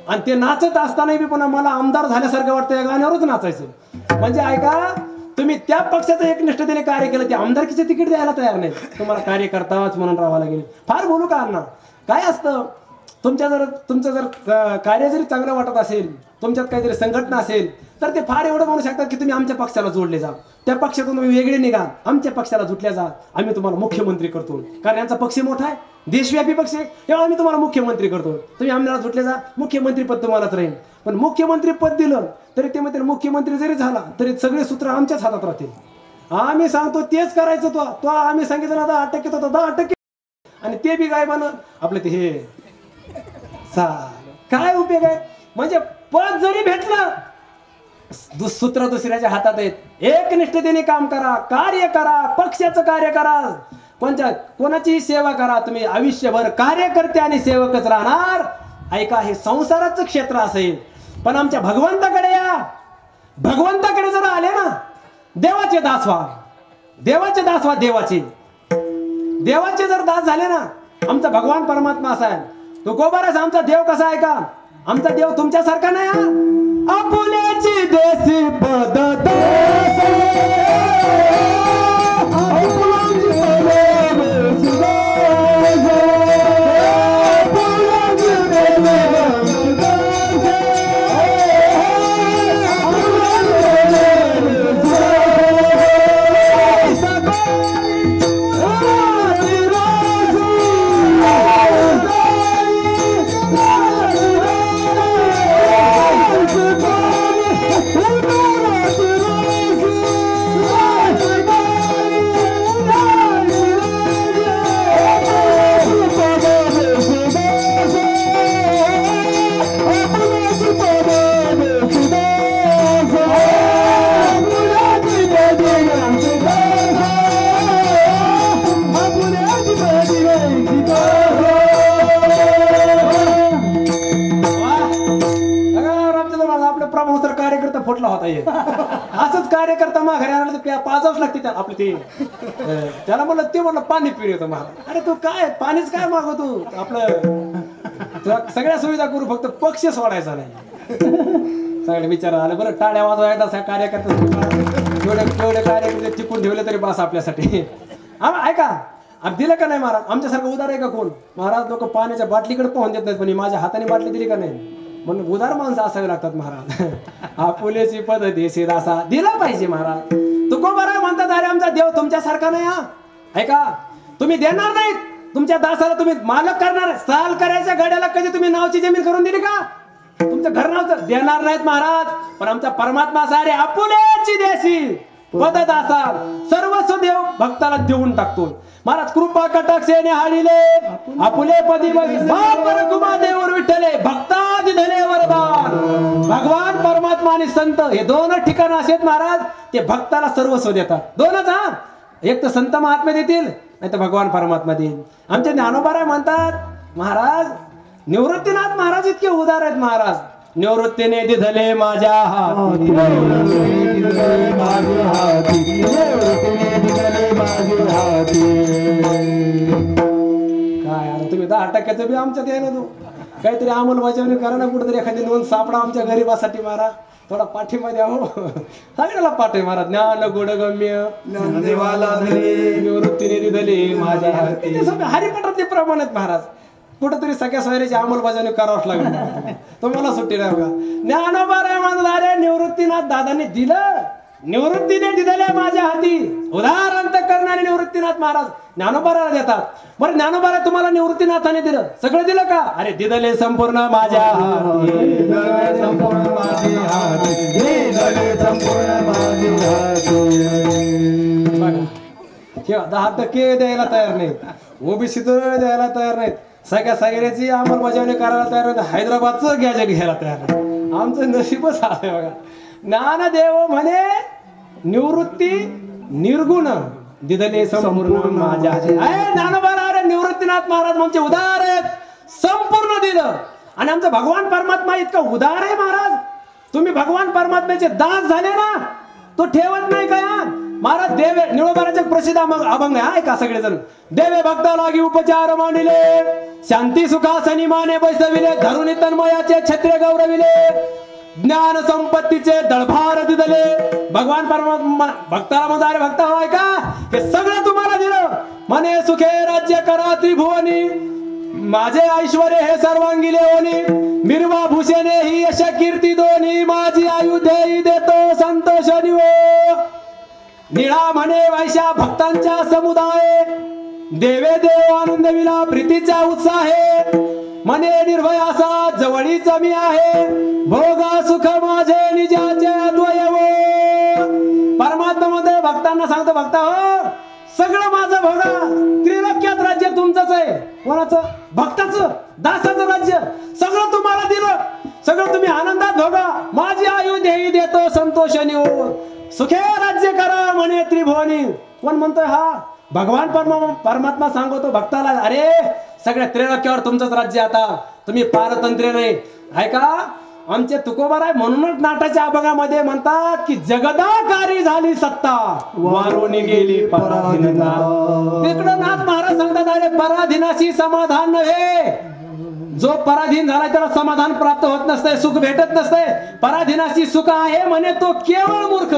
आणि ते नाचत असताना बी पुन्हा मला आमदार झाल्यासारखं वाटतं, या गाण्यावरच नाचायचं. म्हणजे ऐका, तुम्ही त्या पक्षाचं एकनिष्ठतेने कार्य केलं, ते आमदारकीचे तिकीट द्यायला तयार नाही. तुम्हाला कार्यकर्ताच म्हणून राहावं लागेल. फार बोलू का अण्णा? काय असतं, तुमचं जर कार्य जरी चांगलं वाटत असेल, तुमच्यात काहीतरी संघटना असेल, तर ते फार एवढं म्हणू शकतात की तुम्ही आमच्या पक्षाला जोडले जा, त्या पक्षातून तुम्ही वेगळे निघा, आमच्या पक्षाला जुटल्या जा, आम्ही तुम्हाला मुख्यमंत्री करतो. कारण यांचा पक्ष मोठा आहे, देशव्यापी पक्ष आहे, तेव्हा आम्ही तुम्हाला मुख्यमंत्री करतो. तुम्ही आम्हाला जुटले जा, मुख्यमंत्री पद तुम्हालाच राहील. पण मुख्यमंत्री पद दिलं तरी ते म्हणतील मुख्यमंत्री जरी झाला तरी सगळे सूत्र आमच्याच हातात राहतील. आम्ही सांगतो तेच करायचं. तो आम्ही सांगितलं ना 10% तो 10%, आणि ते बी गायबानं आपलं ते हे काय उपयोग आहे? म्हणजे पद जरी भेटलं, सूत्र दुसऱ्याच्या हातात आहेत. एकनिष्ठतेने काम करा, कार्य करा, पक्षाचं कार्य करा, कोणाचीही सेवा करा. तुम्ही आयुष्यभर कार्यकर्ते आणि सेवकच राहणार. ऐका, हे संसाराचं क्षेत्र असेल, पण आमच्या भगवंताकडे या. भगवंताकडे जर आले ना देवाचे दास व्हा, देवाचे दास व्हा, देवाचे देवाचे जर दास झाले ना, आमचा भगवान परमात्मा असा आहे. तो गोबारास आमचा देव कसा आहे का, आमचा देव तुमच्यासारखा नाही. हा आपुल्याची देसी पद्धत फुटला होता. असंच कार्यकर्ता माघारी आला पाजावच लागते आपलं ते. त्याला म्हणलं, ते म्हणलं पाणी पिरवतो मला. अरे तू काय पाणीच काय मागवतो, आपलं सगळ्या सुविधा करू, फक्त पक्ष सोडायचा नाही. सगळे विचार आले. बरं टाळ्या वाजवायला कार्यकर्ता जेवढे कार्यकर्ते टिकून ठेवले तरी बस आपल्यासाठी. ऐका, दिलं का नाही महाराज? आमच्यासारखं उदार आहे का कोण? महाराज लोक पाण्याच्या बाटलीकडे पाहून देत नाहीत, पण माझ्या हाताने बाटली दिली का नाही म्हणून उदार माणसं असावे लागतात महाराज. आपुलेची पद्धती दासा दिला पाहिजे महाराज. तुकोबाराय म्हणतात, अरे आमचा देव तुमच्यासारखा नाही. हा ऐका, तुम्ही देणार नाहीत तुमच्या दासाला, तुम्ही मालक करणार. साल करायच्या गाड्याला कधी तुम्ही नावची जमीन करून दिली का? तुमचं घर नावचं देणार नाहीत महाराज. पण आमचा परमात्मा असा, अरे आपुलेची देशी पद्धत असा सर्वस्व देव भक्ताला देऊन टाकतो महाराज. कृपा कटाक्षेने हाडिले आपुले पदी कुमा देवर विठ्ठले भक्तादि धने वरदान. भगवान परमात्मा आणि संत हे दोन ठिकाण असेत महाराज, ते भक्ताला सर्वस्व देतात. दोनच. हा, एक तर संत महात्मे देतील, नाही तर भगवान परमात्मा देईल. आमचे ज्ञानोबाराय म्हणतात, महाराज निवृत्तीनाथ महाराज इतके उदार आहेत महाराज. निवृत्तीने दिधले माझ्या हाती, काय आता तुम्ही 10% बी आमच्यात आहे ना. तू काहीतरी अंमलबजावणी करा ना, कुठेतरी एखादी नोंद सापडा आमच्या गरीबासाठी महाराज. थोडा पाठिंबा द्या हो, सगळ्याला पाठिंबा महाराज. ज्ञान गुणगम्य निवृत्तीने दिधले माझ्या हाती, हरिपटातले प्रमाण आहेत महाराज. कुठेतरी सगळ्या सोयरीची अंमलबजावणी करावंच लागेल. तुम्हाला सुट्टी नाही बघा. ज्ञानोबाराय म्हणला, अरे निवृत्तीनाथ दादांनी दिलं, निवृत्तीने दिले माझ्या हाती. उदाहरण करणारे निवृत्तीनाथ महाराज ज्ञानोबाराला देतात. बरं ज्ञानोबाराय तुम्हाला निवृत्तीनाथाने दिलं, सगळं दिलं का? अरे दिदले संपूर्ण माझ्या हाती, बघा 10% द्यायला तयार नाही, ओबीसी द्यायला तयार नाहीत, सगळ्याची अंमलबजावणी करायला तयार नाही, हैदराबादचं गॅजेट घ्यायला तयार नाही. आमचं नशीबच आहे बघा. ज्ञानदेव म्हणे निवृत्ती निर्गुण दिदले संपूर्ण माझ्या. ज्ञानोबाला अरे निवृत्तीनाथ महाराज आमचे उदार आहेत, संपूर्ण दिलं. आणि आमचा भगवान परमात्मा इतका उदार आहे महाराज. तुम्ही भगवान परमात्म्याचे दास झाले ना, तो ठेवत नाही का महाराज. देवे निळोबाराचे प्रसिद्ध अभंग आहे का सगळेजण. देवे भक्ता लागी उपचार मानिले, शांती सुखासनी माने बैसविले, धरुणी तन्मयाचे छत्रे गौरविले, ज्ञान संपत्तीचे दळभार दिदले. भगवान परमात्मा भक्ताला म्हणता, भक्त होय का, हे सगळं तुम्हाला दिलं. म्हणे सुखे राज्य करा त्रिभुवनी, माझे ऐश्वर हे सर्वांगी लेवनी, मिरवा भूषणे ही यश कीर्ती दोन्ही, माझी आयु देई देतो संतोष निवो. निळा म्हणे वैशा भक्तांच्या समुदाय, देवे देव आनंद विला प्रीतीचा उत्साह, मने निर्भय असा जवळीच मी आहे, भोगा सुख माझे निजाचे अद्वयव. परमात्मा मध्ये भक्तांना सांगतो, भक्ता हो सगळं माझं भोगा, त्रिलोक्यात राज्य तुमचंच आहे. कोणाचं? भक्ताचं, दासाचं राज्य. सगळं तुम्हाला दिलं, सगळं तुम्ही आनंदात भोगा, माझी आयु देई देतो संतोषाने हो. सुखे राज्य करा म्हणे त्रिभुवनी. कोण म्हणतोय? हा भगवान परमात्मा सांगतो भक्ताला, अरे सगळ्या त्रिलोक्यावर तुमचंच राज्य, आता तुम्ही पारतंत्र्य नाही. ऐका, आमचे तुकोबाराय म्हणूनच नाटाच्या अभंगामध्ये म्हणतात की जगदाकारी झाली सत्ता वारून गेली पराधीनता. तिकडं नाथ महाराज सांगतात अरे पराधीनाशी समाधान नव्हे. जो पराधीन झाला त्याला समाधान प्राप्त होत नसतंय, सुख भेटत नसतंय. पराधीनाशी सुख आहे म्हणे तो केवळ मूर्ख.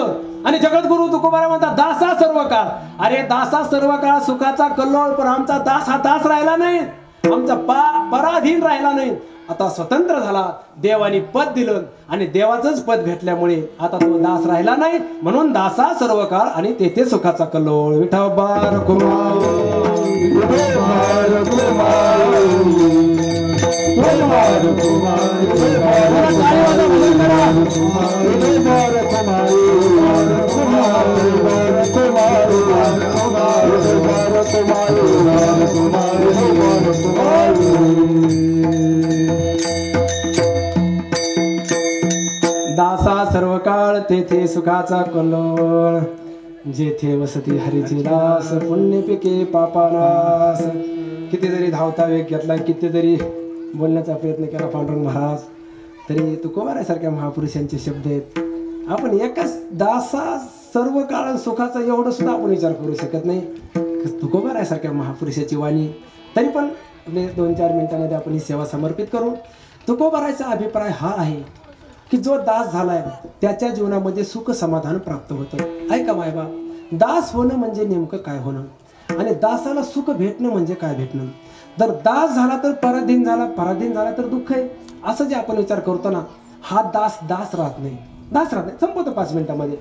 आणि जगद्गुरु तुकोबाराय म्हणतात दासा सर्व काळ. अरे दासा सर्व काळ सुखाचा कल्लोळ, पण आमचा दास हा दास राहिला नाही, आमचा पराधीन राहिला नाही. आता स्वतंत्र झाला, देवानी पद दिलं आणि देवाचंच पद भेटल्यामुळे आता तो दास राहिला नाही. म्हणून दासा सर्व काळ आणि तेथे सुखाचा कल्लोळ. विठोबार कुमार दासा सर्व काळ तेथे सुखाचा कल्लोळ. जेथे वसती हरीची दास पुण्य पिके पापानास. किती जरी धावता वेग घेतला, किती जरी बोलण्याचा प्रयत्न केला पांडुरंग महाराज, तरी तुकोबारायसारख्या महापुरुषांचे शब्द आहेत. आपण एकच दासा सर्व काळ सुखाचा एवढं सुद्धा आपण विचार करू शकत नाही. तुकोबारायसारख्या महापुरुषाची वाणी. तरी पण आपले 2-4 मिनिटांमध्ये आपण ही सेवा समर्पित करू. तुकोबारायचा अभिप्राय हा आहे की जो दास झालाय त्याच्या जीवनामध्ये सुख समाधान प्राप्त होतं. ऐका मायबा, दास होणं म्हणजे नेमकं काय होणं आणि दासाला सुख भेटणं म्हणजे काय भेटणं. जर दास झाला तर पराधीन झाला, पराधीन झाला तर दुःख आहे, असं जे आपण विचार करतो ना, हा दास दास राहत नाही. दास राहत नाही, संपवतो 5 मिनिटांमध्ये.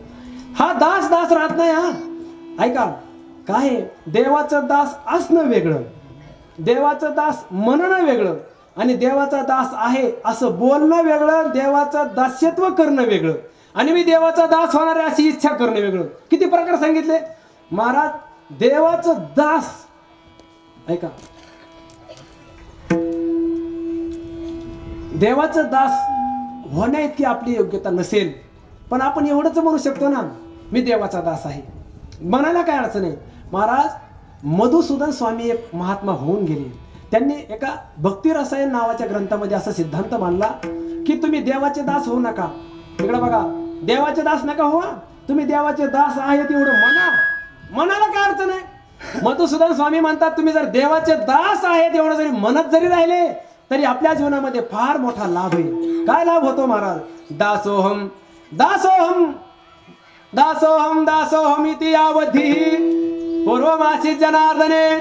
हा दास दास राहत नाही. हा ऐका, काय देवाचं दास असणं वेगळं, देवाचं दास म्हणणं वेगळं आणि देवाचा दास आहे असं बोलणं वेगळं, देवाचं दास्यत्व करणं वेगळं आणि मी देवाचा दास होणार आहे अशी इच्छा करणं वेगळं. किती प्रकार सांगितले महाराज. देवाचं दास, ऐका, देवाचं दास होण्या इतकी आपली योग्यता नसेल, पण आपण एवढंच म्हणू शकतो ना, मी देवाचा दास आहे. म्हणायला काय अडचण आहे. महाराज मधुसूदन स्वामी एक महात्मा होऊन गेले. त्यांनी एका भक्ती रसायन नावाच्या ग्रंथामध्ये असा सिद्धांत मांडला की तुम्ही देवाचे दास होऊ नका. इकडे बघा, देवाचे दास नका हो, तुम्ही देवाचे दास आहेत एवढं म्हणा. म्हणायला काय अडचण आहे. मधुसूदन स्वामी म्हणतात तुम्ही जर देवाचे दास आहेत एवढं जरी म्हणत जरी राहिले तरी आपल्या जीवनामध्ये फार मोठा लाभ होईल. काय लाभ होतो महाराज. दासोहम दासोहम दासोहम दासोहम इति यावधी पूर्वमासी जनार्दने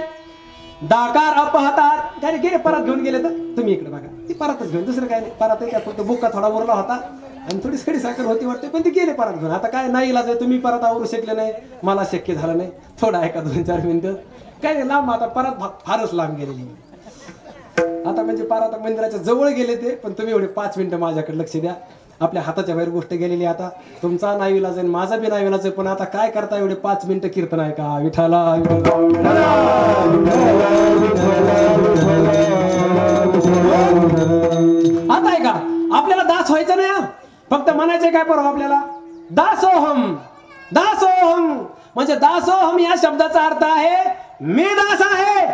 दाकार अपहतात. त्याने गेले परत घेऊन गेले. तर तुम्ही इकडे बघा, ती परतच घेऊन, दुसरं काय नाही. परत काय फक्त बुक्का थोडा उरला होता आणि थोडी सडी साखर होती वाटते, पण ती गेले परत घेऊन. आता काय नाही इलाज आहे, तुम्ही परत आवरू शकले नाही, मला शक्य झालं नाही. थोडा ऐका 2-4 मिनिटं. काय नाही लांब, आता परत फारच लांब गेलेली. आता म्हणजे परत मंदिराच्या जवळ गेले ते, पण तुम्ही एवढे 5 मिनिटं माझ्याकडे लक्ष द्या. आपल्या हाताच्या बाहेर गोष्ट गेलेली. आता तुमचा नाही इलाज आहे, माझा बी नाही इलाज आहे, पण आता काय करता एवढे 5 मिनिटं कीर्तन आहे का. विठाला आता आहे का, आपल्याला दास व्हायचं नाही. फक्त म्हणायचे काय परवा आपल्याला, दासोहम दासोहम. म्हणजे दासोहम या शब्दाचा अर्थ आहे मी दास आहे.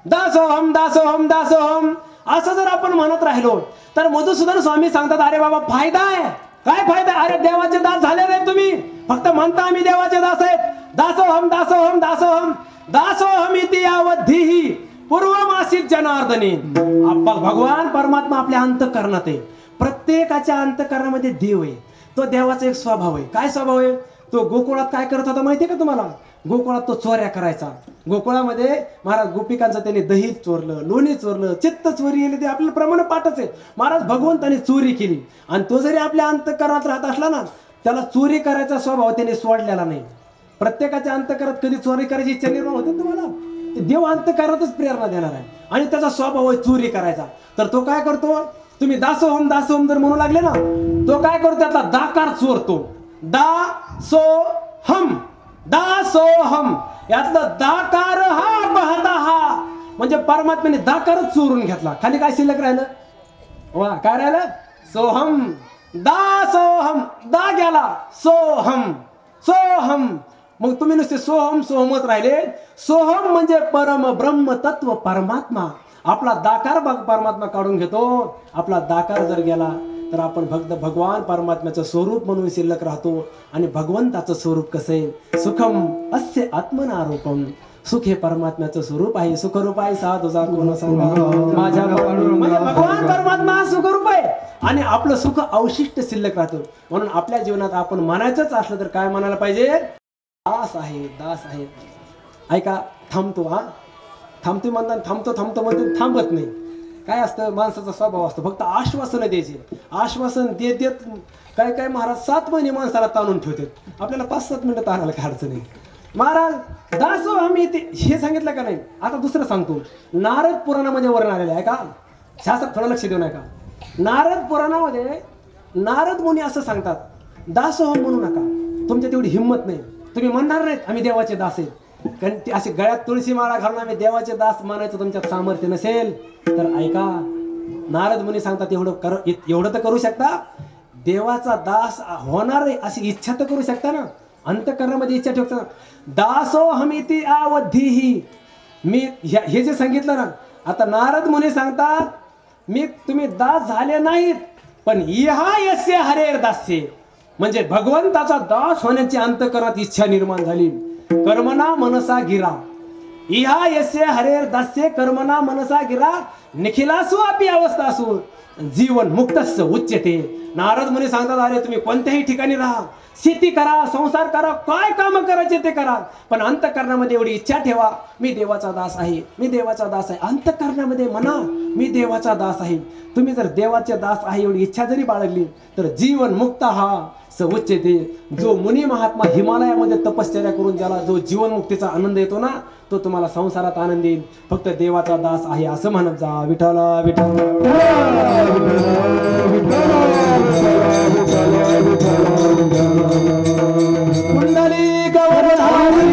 दासोहम दासोहम दासोहम असं जर आपण म्हणत राहिलो तर मधुसूदन स्वामी सांगतात अरे बाबा फायदा आहे. काय फायदा. अरे देवाचे दास झाले नाही तुम्ही, फक्त म्हणता आम्ही देवाचे दास आहेत. दासोहम दासोहम दासोहम दासोहम इति यावधी पूर्वमासी जनार्दने. भगवान परमात्मा आपल्या अंतःकरणात आहे. प्रत्येकाच्या अंतःकरणामध्ये देव आहे. तो देवाचा एक स्वभाव आहे. काय स्वभाव आहे. तो गोकुळात काय करत होता माहितीये का तुम्हाला. गोकुळात तो चोऱ्या करायचा. गोकुळामध्ये महाराज गोपिकांचं त्यांनी दही चोरलं, लोणी चोरलं, चित्त चोरी केली. ते आपल्याला प्रमाण पाठच आहे. महाराज भगवंताने चोरी केली आणि तो जरी आपल्या अंतःकरणात राहत असला ना, त्याला चोरी करायचा स्वभाव त्याने सोडलेला नाही. प्रत्येकाच्या अंतःकरणात कधी चोरी करायची इच्छा निर्माण होते तुम्हाला. देव अंतःकरणातच प्रेरणा देणार आहे आणि त्याचा स्वभाव आहे चोरी करायचा. तर तो काय करतो. तुम्ही दासोहम दासोहम जर म्हणू लागले ना, तो काय करतो त्यातला दाकार चोरतो. दासोहम दासोहम यातलं दाकार हा पाहता हा म्हणजे परमात्म्याने दाकारच चोरून घेतला. खाली काय शिल्लक राहिलं. वा काय राहिलं. सोहम दासोहम. दा गेला सोहम सोहम. मग तुम्ही नुसते सोहम सोहमच राहिले. सोहम म्हणजे परम ब्रह्म तत्व परमात्मा. आपला दाकार परमात्मा काढून घेतो. आपला दाकार जर गेला तर आपण फक्त भगवान परमात्म्याचं स्वरूप म्हणून शिल्लक राहतो. आणि भगवंताचं स्वरूप कसं आहे? सुखम अस्य आत्मनारूपम. सुख हे परमात्म्याचं स्वरूप आहे. सुखरूप आहे सा तुझा कोण सांगा माझ्या. म्हणजे भगवान परमात्मा सुखरूप आहे आणि आपलं सुख अवशिष्ट शिल्लक राहतं. म्हणून आपल्या जीवनात आपण म्हणायचंच असलं तर काय म्हणायला पाहिजे? दास आहे, दास आहे. ऐका, थांबतो, हा थांबतो म्हणतात, थांबतो थांबतो म्हणते, थांबत नाही. काय असतं, माणसाचा स्वभाव असतो फक्त आश्वासन द्यायचे. आश्वासन देत देत काय काय महाराज 7 महिने माणसाला ताणून ठेवतात. आपल्याला 5-7 मिनिटं ताणायला काय अडचण नाही. महाराज दासो आम्ही ते हे सांगितलं का नाही? आता दुसरं सांगतो. नारद पुराणामध्ये वर्णन आलेलं आहे का? शास्त्रात थोडं लक्ष देऊ नका. नारद पुराणामध्ये नारद मुनी असं सांगतात, दासोहम म्हणू नका. तुमच्या तेवढी हिंमत नाही. तुम्ही म्हणणार नाहीत आम्ही देवाचे दास आहेत. कारण ते असे गळ्यात तुळशी माळा घालून आम्ही देवाचे दास मानायचं तुमच्यात सामर्थ्य नसेल तर ऐका, नारद मुनी सांगतात एवढं तर करू शकता. देवाचा दास होणार आहे अशी इच्छा तर करू शकता ना. अंतःकरणामध्ये इच्छा ठेवता. दासोहमिति आवधीही. मी हे जे सांगितलं ना, आता नारद मुनी सांगतात मी तुम्ही दास झाले नाहीत पण इहा यस्य हरेर दास्य. म्हणजे भगवंताचा दास होण्याची अंतःकरणात इच्छा निर्माण झाली. कर्मणा मनसा गिरा. इहा यस्य हरेर दास्य कर्मणा मनसा गिरा निखिलासु अपि अवस्थासु जीवन मुक्तस्य उच्यते. नारद मुनी सांगतात अरे तुम्ही कोणत्याही ठिकाणी राहा, शेती करा, संसार करा, काय काम करायचे ते करा, पण अंतःकरणामध्ये एवढी इच्छा ठेवा मी देवाचा दास आहे, मी देवाचा दास आहे. अंतःकरणामध्ये म्हणा मी देवाचा दास आहे. तुम्ही जर देवाचे दास आहे एवढी इच्छा जरी बाळगली तर जीवन मुक्त हा उच्यते. जो मुनी महात्मा हिमालयामध्ये तपश्चर्या करून ज्याला जो जीवन मुक्तीचा आनंद येतो ना, तो तुम्हाला संसारात आनंद येईल. फक्त देवाचा दास आहे असं म्हणत जा. विठ्ठला विठ्ठला कुंडली गौरधारी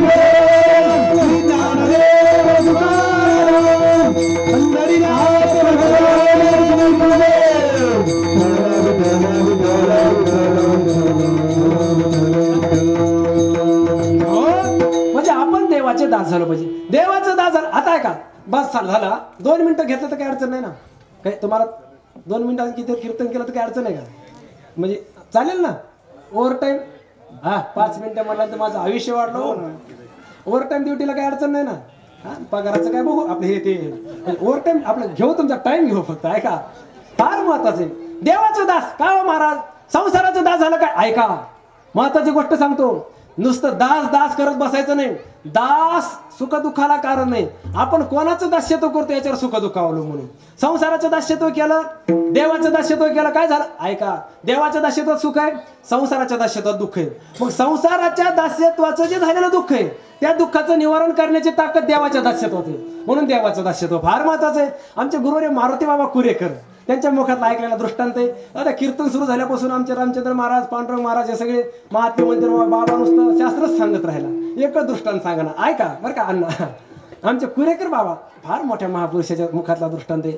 म्हणजे आपण देवाचे दास झालं पाहिजे. देवाचं दास झालं. आता आहे का बस झाला 2 मिनिटं घेतलं तर काही अडचण नाही ना. काही तुम्हाला 2 मिनिटात किती कीर्तन केलं तर काही अडचण आहे का? म्हणजे चालेल ना. ओव्हर टाइम 5 मिनिटं म्हणलं तर माझं आयुष्य वाढलं. ओव्हर टाइम ड्युटीला काही अडचण नाही ना. पगाराचं काय बघू आपलं हे ते ओव्हर टाइम आपलं घेऊ, तुमचा टाइम घेऊ फक्त. ऐका, फार महत्वाचं आहे. देवाचं दास का हो महाराज? संसाराचं दास झालं काय? ऐका, महत्वाची गोष्ट सांगतो. नुसतं दास दास करत बसायचं नाही. दास सुख दुःखाला कारण नाही. आपण कोणाचं दास्यत्व करतो याच्यावर सुख दुःख अवलंबून. संसाराचं दास्यत्व केलं, देवाचं दास्यत्व केलं, काय झालं? ऐका, देवाच्या दास्यत्वात सुख आहे, संसाराच्या दास्यत्वात दुःख आहे. मग संसाराच्या दास्यत्वाचं जे झालेलं दुःख आहे त्या दुःखाचं निवारण करण्याची ताकद देवाच्या दास्यत्वात आहे. म्हणून देवाचं दास्यत्व फार महत्वाचं आहे. आमचे गुरुवर्य मारुती बाबा कुरेकर त्यांच्या मुखात ऐकलेला दृष्टांत आहे. आता कीर्तन सुरू झाल्यापासून आमचे रामचंद्र महाराज, पांडुरंग महाराज हे सगळे महात्मे मंदिर बाबा नुसतं शास्त्रच सांगत राहिला. एकच दृष्टांत सांगा ना. ऐका बरं का अण्णा, आमचे कुरेकर बाबा फार मोठ्या महापुरुषाच्या मुखातला दृष्टांत आहे.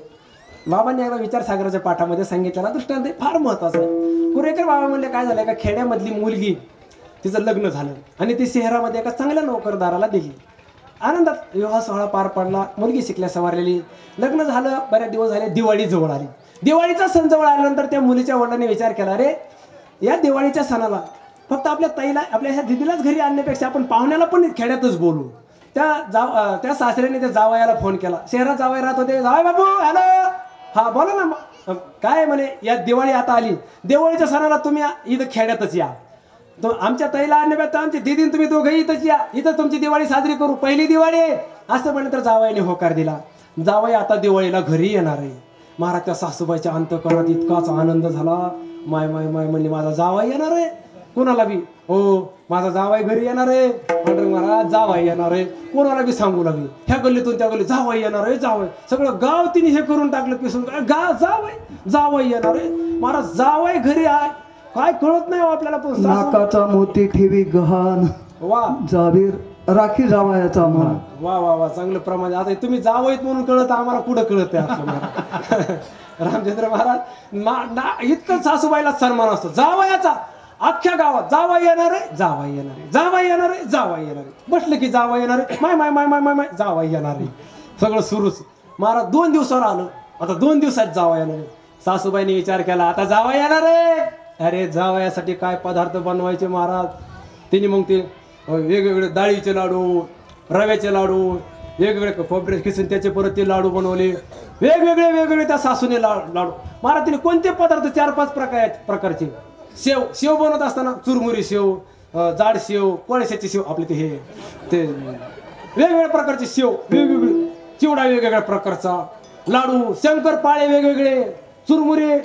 बाबांनी एकदा विचारसागराच्या पाठामध्ये सांगितलेला दृष्टांत आहे, फार महत्वाचा आहे. कुरेकर बाबा म्हणले काय झालं, का खेड्यामधली मुलगी तिचं लग्न झालं आणि ती शहरामध्ये एका चांगल्या नोकरदाराला दिली. आनंदात विवाह सोहळा पार पडला. मुलगी शिकल्या सवारलेली, लग्न झालं. बऱ्याच दिवस झाले, दिवाळी जवळ आली. दिवाळीचा सण जवळ आल्यानंतर त्या मुलीच्या वडिलांनी विचार केला, अरे या दिवाळीच्या सणाला फक्त आपल्या ताईला, आपल्या ह्या दिदीलाच घरी आणण्यापेक्षा आपण पाहुण्याला पण खेड्यातच बोलू. त्या सासऱ्याने त्या जावयाला फोन केला. शहरात जावई राहत होते. जावई बाबू हॅलो, हा बोला ना. काय म्हणे, या दिवाळी आता आली, दिवाळीच्या सणाला तुम्ही इथं खेड्यातच या. तो आमच्या ताईला आणण्यापेक्षा आमची दिदीन तुम्ही दोघंही इथंच या, इथं तुमची दिवाळी साजरी करू, पहिली दिवाळी असं म्हणलं तर जावयाने होकार दिला. जावई आता दिवाळीला घरी येणार आहे. महाराज त्या सासूबाईच्या अंतःकरणात इतकाच आनंद झाला. माय माय माय म्हणली माझा जावई येणार आहे. कोणाला बी हो माझा जावई घरी येणार आहे. पांडुरंग महाराज जावई येणार आहे. कोणाला बी सांगू लागली, ह्या गल्लीतून त्या गल्ली जावई येणार आहे, जावई. सगळं गाव तिने हे करून टाकलं पिसून, गाव जावई येणार आहे. महाराज जावई घरी आहे, काय कळत नाही आपल्याला. पण नाकाचा मोती ठेवी गहाण वा जावीर राखी जावयाचा मन. वा वा वा, चांगलं प्रमाण. आता तुम्ही जावईत म्हणून कळत, आम्हाला पुढं कळत आहे. रामचंद्र महाराज इतकं सासूबाईला सन्मान असतो जावयाचा. अख्ख्या गावात जावई येणार आहे, जावई येणार आहे, जावई येणार आहे, जावई येणार आहे. बसलं की जावई येणार आहे, माय माय माय माय माय माय जावई येणार आहे. सगळं सुरूच. महाराज 2 दिवसावर आलं. आता 2 दिवसात जावई येणार आहे. सासूबाईने विचार केला आता जावा येणार रे. अरे जावयासाठी काय पदार्थ बनवायचे महाराज. तिने मग ते वेगवेगळे डाळीचे लाडू, रव्याचे लाडू, वेगवेगळे खोबरे खिसून त्याचे परत ते लाडू बनवले. वेगवेगळे त्या सासूने लाडू महाराज. तिने कोणते पदार्थ 4-5 प्रकारचे. शेव बनवत असताना चुरमुरी शेव, जाड शेव, कोळशाची शेव, आपले ते वेगवेगळ्या प्रकारचे शेव, वेगवेगळे चिवडा वेगवेगळ्या प्रकारचा, लाडू, शंकरपाळे वेगवेगळे, चुरमुरे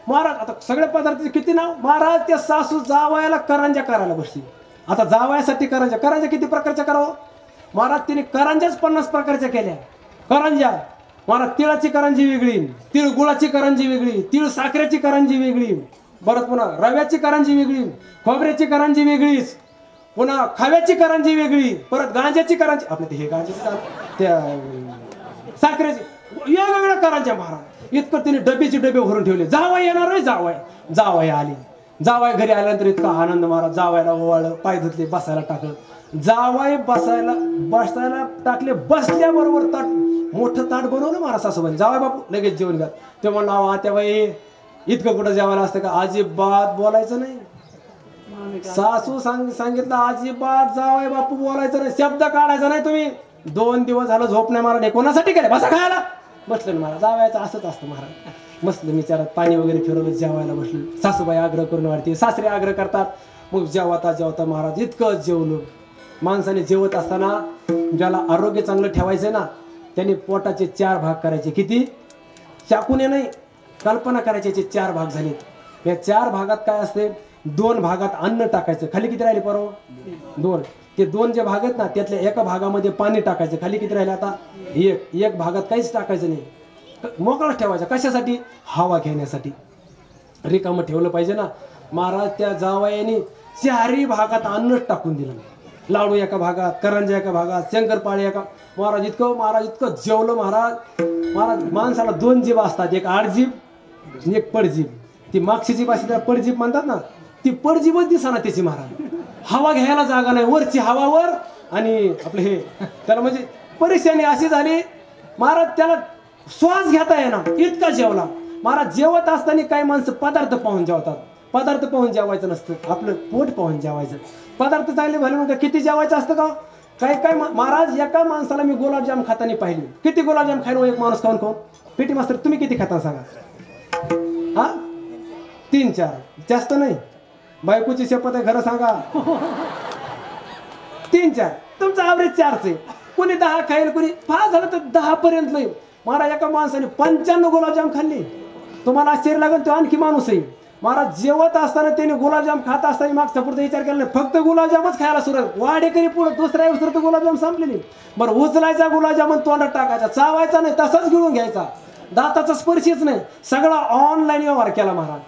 महाराज. आता सगळे पदार्थ किती नाव महाराज. त्या सासू जावयाला करंजा करायला बसली. आता जावयासाठी करंजा किती प्रकारच्या करावं महाराज. तिने करंजाच 50 प्रकारच्या केल्या. करंजा महाराज, तिळाची करंजी वेगळी, तिळ गुळाची करंजी वेगळी, तिळ साखरेची करंजी वेगळी, परत पुन्हा रव्याची करंजी वेगळी, खोबऱ्याची करंजी वेगळीच, पुन्हा खव्याची करंजी वेगळी, परत गांजाची करंजी, आपल्या हे गांजाची त्या साखरेची, वेगवेगळ्या करंज्या महाराज. इतकं तिने डबे भरून ठेवले. जावाय येणार रे. जावाय आली. जावाय घरी आल्यानंतर इतका आनंद महाराज. जावायला ओवाळलं, पाय धुतले, बसायला टाकलं. जावाय बसायला टाकले. बसल्याबरोबर मोठं ताट बनवलं महाराज सासूबाई. जावाय बापू लगेच जेवण घाल. ते म्हणलं आत्याबाई इतकं कुठं जेवायला असतं का. अजिबात बोलायचं नाही. सासू सांगितलं अजिबात जावाय बापू बोलायचं नाही, शब्द काढायचा नाही. तुम्ही 2 दिवस झालं झोप नाही महाराज. कोणासाठी केलं बसा खायला. बसलं महाराज. जावायचं असंच असतं महाराज. मस्त विचारात पाणी वगैरे फिरवलं, जेवायला बसलं. सासूबाई आग्रह करून वाढते, सासरे आग्रह करतात. मग जेवता महाराज इतकं जेवलो. माणसाने जेवत असताना ज्याला आरोग्य चांगलं ठेवायचं ना त्यांनी पोटाचे 4 भाग करायचे. किती चाकूने नाही, कल्पना करायची. 4 भाग झाले. या 4 भागात काय असते, 2 भागात अन्न टाकायचं. खाली किती राहिले परवा 2. ते 2 जे भाग आहेत ना त्यातल्या एका भागामध्ये पाणी टाकायचं. खाली किती राहिले आता 1 भागात काहीच टाकायचं नाही. मोकळाच ठेवायचा. कशासाठी, हवा घेण्यासाठी. रिकामं ठेवलं पाहिजे ना महाराज. त्या जावयाने 4ही भागात अन्नच टाकून दिलं. लाडू एका भागात, करंजा एका भागात, शंकरपाळे एका. महाराज इतकं जेवलं महाराज. माणसाला 2 जीभ असतात, एक आडजीभ, एक पडजीभ. ती मागची जीभ असते त्याला पडजीभ म्हणतात ना, ती पडजीभच दिसाना त्याची महाराज. हवा घ्यायला जागा नाही. वरची हवा वर आणि आपलं हे त्याला म्हणजे परेशानी अशी झाली महाराज. त्याला श्वास घेता येणार इतका जेवला महाराज. जेवत असताना काही माणसं पदार्थ पाहून जेवतात. पदार्थ पाहून जेवायचं नसतं, आपलं पोट पाहून जेवायचं. पदार्थ चांगले झाले मग किती जेवायचं असतं का. काय महाराज. एका माणसाला मी गुलाबजाम खाताना पाहिले. किती गुलाबजाम खायला एक माणूस खाऊन पेटी मास्तर तुम्ही किती खाता सांगा. हा 3-4 जास्त नाही. बायकोची शपथ आहे खरं सांगा. 3-4 तुमचा ॲव्हरेज 4च आहे. कोणी 10 खाईल, कोणी 5 झालं तर 10 पर्यंत नाही महाराज. एका माणसाने 95 गुलाबजाम खाल्ले. तुम्हाला आश्चर्य लागेल, तो आणखी माणूस आहे महाराज. जेवत असताना त्याने गुलाबजाम खात असताना मागचा पुढचा विचार केला नाही, फक्त गुलाबजामच खायला सुरुवात. वाडेकरी पुढे दुसऱ्या तर गुलाबजाम संपलेली. बरं उचलायचा गुलाबजाम तोंडात टाकायचा, चावायचा नाही, तसाच गिळून घ्यायचा. दाताचा स्पर्शच नाही. सगळा ऑनलाईन व्यवहार केला महाराज.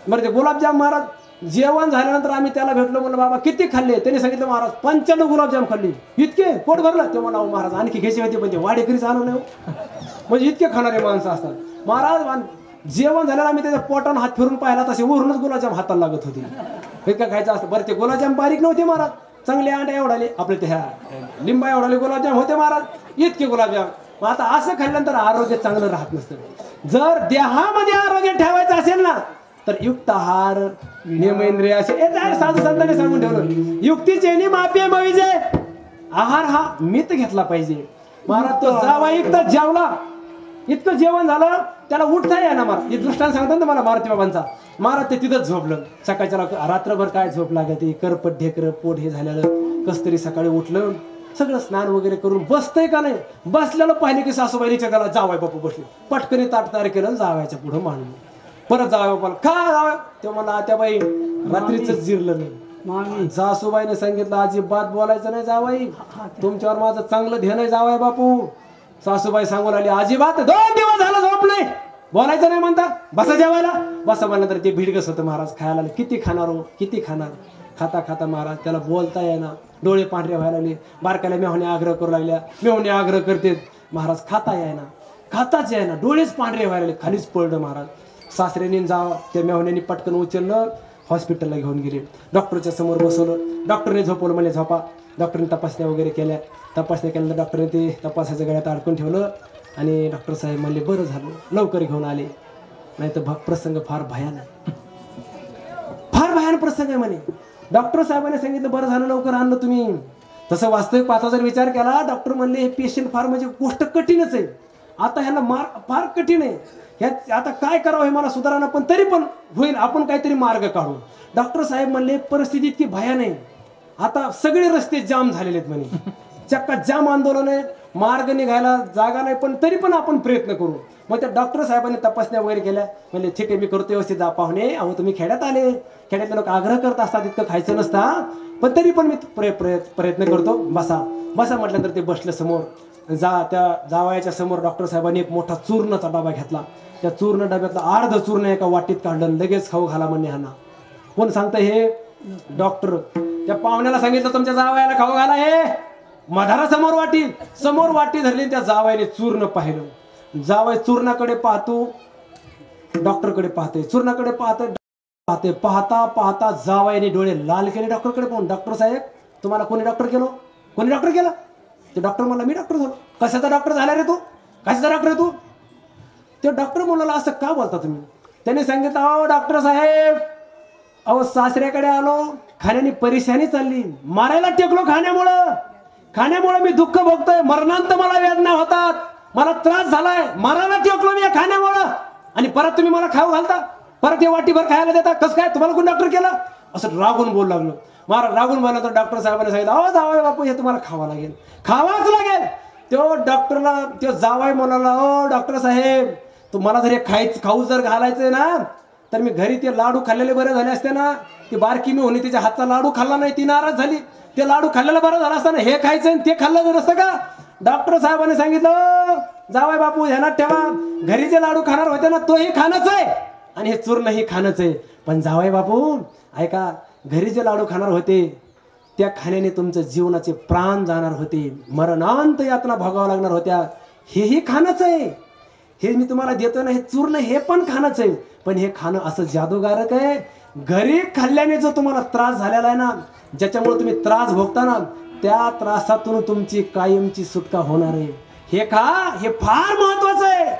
बरं ते गुलाबजाम महाराज जेवण झाल्यानंतर आम्ही त्याला भेटलो. म्हणलं बाबा किती खाल्ले. त्यांनी सांगितलं महाराज 95 गुलाबजाम खाल्ली. इतके पोट भरलं. ते म्हणा महाराज आणखी घ्यायची होती पण ते वाडेकरीच आणू नाही. म्हणजे इतके खाणारे माणसं असतात महाराज. जेवण झाल्यावर आम्ही त्याच्या पोटानं हात फिरून पाहिला तसे वरूनच गुलाबजाम हाताला लागत होते. इतकं खायचं असतं. बरं ते गुलाबजाम बारीक नव्हते महाराज, चांगले अंड्या एवढाले, आपले ते ह्या लिंबा एवढाले गुलाबजाम होते महाराज. इतके गुलाबजाम. मग आता असं खाल्ल्यानंतर आरोग्य चांगलं राहत नसतं. जर देहामध्ये आरोग्य ठेवायचं असेल ना तर युक्त आहार, नियमेंद्रिय असे साधू संतांनी सांगून ठेवलं. युक्तीचे नियम विजय. आहार हा मित घेतला पाहिजे महाराज. तो जावा इतकं जेवला, इतकं जेवण झालं त्याला उठता येईना महाराज. हे दृष्टांत सांगतात ना मला मारुती बाबांचा. महाराज ते तिथंच झोपलं. सकाळच्या रात्रभर काय झोप लागते, करपट ढेकर पोट हे झालेलं. कस तरी सकाळी उठलं, सगळं स्नान वगैरे करून बसतंय का नाही. बसलेलं पाहिले की सासूबाईच्या त्याला जावाय बापू बसले. पटकन ताटतार केलं, जावायच्या पुढं मांडलं. परत जावाय बापाला का जावाय. ते मला त्या बाई रात्रीच जिरलं नाही. सासूबाईने सांगितलं अजिबात बोलायचं नाही जावाई, तुमच्यावर माझं चांगलं ध्यान आहे जावाय बापू. सासूबाई सांगून आली अजिबात 2 दिवस झालं झोप नाही, बोलायचं नाही म्हणता. बसा जेवायला. बसा म्हणल्यानंतर ते भिडगस होतं महाराज. खायला किती खाणार हो, किती खाणार. खाता खाता महाराज त्याला बोलता येईना, डोळे पांढरे व्हायला लागले. बारकाला मेहुणे आग्रह करू लागल्या, मेहुणे आग्रह करते महाराज. खाता येईना, खाताच येईना, डोळेच पांढरे व्हायला लागले. खालीच पडलं महाराज. सासऱ्याने जावं त्या मेहुण्याने पटकन उचललं, हॉस्पिटलला घेऊन गेले. डॉक्टरच्या समोर बसवलं. डॉक्टरने झोपवलं, म्हणजे झोपा. डॉक्टरने तपासण्या वगैरे केल्या. तपासण्या केल्यानंतर डॉक्टरने ते तपासाच्या गळ्यात अडकून ठेवलं आणि डॉक्टर साहेब म्हणले बरं झालं, लवकर घेऊन आले. नाही तर प्रसंग फार भयानक, फार भयानक प्रसंग आहे म्हणे. डॉक्टर साहेबांनी सांगितलं बरं झालं लवकर आणलं तुम्ही. तसं वास्तविक पाहता जर विचार केला, डॉक्टर म्हणले हे पेशंट फार म्हणजे गोष्ट कठीणच आहे, आता ह्याला फार कठीण आहे, ह्यात आता काय करावं हे मला सुधारणा, पण तरी पण होईल, आपण काहीतरी मार्ग काढू. डॉक्टर साहेब म्हणले परिस्थिती इतकी भयानक आहे, आता सगळे रस्ते जाम झालेले आहेत म्हणे, चक्का जाम आंदोलन आहे, मार्ग निघायला जागा नाही, पण तरी पण आपण प्रयत्न करू. मग त्या डॉक्टर साहेबांनी तपासण्या वगैरे केल्या. म्हणजे ठीक आहे मी करतो व्यवस्थित, जा पाहुणे, अहो तुम्ही खेड्यात आले, खेड्यातले लोक आग्रह करत असतात इतकं खायचं नसतं, पण तरी पण मी प्रयत्न करतो, बसा बसा म्हटल्यानंतर ते बसले समोर. त्या जावयाच्या समोर डॉक्टर साहेबांनी एक मोठा चूर्णाचा डबा घेतला. त्या चूर्ण डब्यातला अर्ध चूर्ण एका वाटीत काढलं, लगेच खाऊ घाला म्हणणे ह्यांना. कोण सांगतं? हे डॉक्टर. त्या पाहुण्याला सांगितलं तुमच्या जावयाला खाऊ घाला. हे मधारा समोर वाटी धरली. त्या जावयाने चूर्ण पाहिलं. जावय चूर्णाकडे पाहतो, डॉक्टरकडे पाहते, चूर्णाकडे पाहते, पाहता पाहता जावयाने डोळे लाल केले डॉक्टरकडे पाहून. डॉक्टर साहेब तुम्हाला कोणी डॉक्टर केलं? कोणी डॉक्टर केलं? ते डॉक्टर म्हणला मी डॉक्टर झालो. कशाचा डॉक्टर झाला रे तू? कशाचा डॉक्टर आहे तू? ते डॉक्टर म्हणाला असं का बोलता तुम्ही? त्याने सांगितलं अहो डॉक्टर साहेब, अहो सासऱ्याकडे आलो, खाण्याने परेशानी चालली, मारायला टेकलो खाण्यामुळे मी दुःख भोगतोय, मरणांत मला वेदना होतात, मला त्रास झालाय, मरायला टेकलो मी या खाण्यामुळं, आणि परत तुम्ही मला खाऊ घालता, परत हे वाटीभर खायला देता, कसं काय? तुम्हाला कोण डॉक्टर केलं? असं रागून बोलू लागलो. महाराज रागून बोलला तर डॉक्टर साहेबांनी सांगितलं अहो जावय बापू हे तुम्हाला खावा लागेल, खावाच लागेल. तो डॉक्टरला तो जावय म्हणाला ओ डॉक्टर साहेब तुम्हाला जर हे खाऊ जर घालायचंय ना, तर मी घरी ते लाडू खाल्लेले बरे झाले असते ना. ती बारकी मी होणी तिच्या हातचा लाडू खाल्ला नाही, ती नाराज झाली. ते लाडू खाल्लेलं बरं झालं असतं ना, हे खायचं ते खाल्लं जर असतं का? डॉक्टर साहेबांनी सांगितलं जावय बापू ध्यानात ठेवा, घरी जे लाडू खाणार होते ना तोही खाणंच आहे आणि हे चूर्णही खाणंच आहे. पण जावय बापू ऐका, घरी जे लाडू खाणार होते त्या खाण्याने तुमचं जीवनाचे प्राण जाणार होते, मरणांत यातना भोगावं लागणार होत्या, हेही खाणंच आहे. हे मी तुम्हाला देतो ना हे चूर्ण, हे पण खाणंच आहे. पण हे खाणं असं जादूगारक आहे, घरी खाल्ल्याने जो तुम्हाला त्रास झालेला आहे ना, ज्याच्यामुळे तुम्ही त्रास भोगता ना, त्या त्रासातून तुमची कायमची सुटका होणार आहे. हे खा, हे फार महत्वाचं आहे.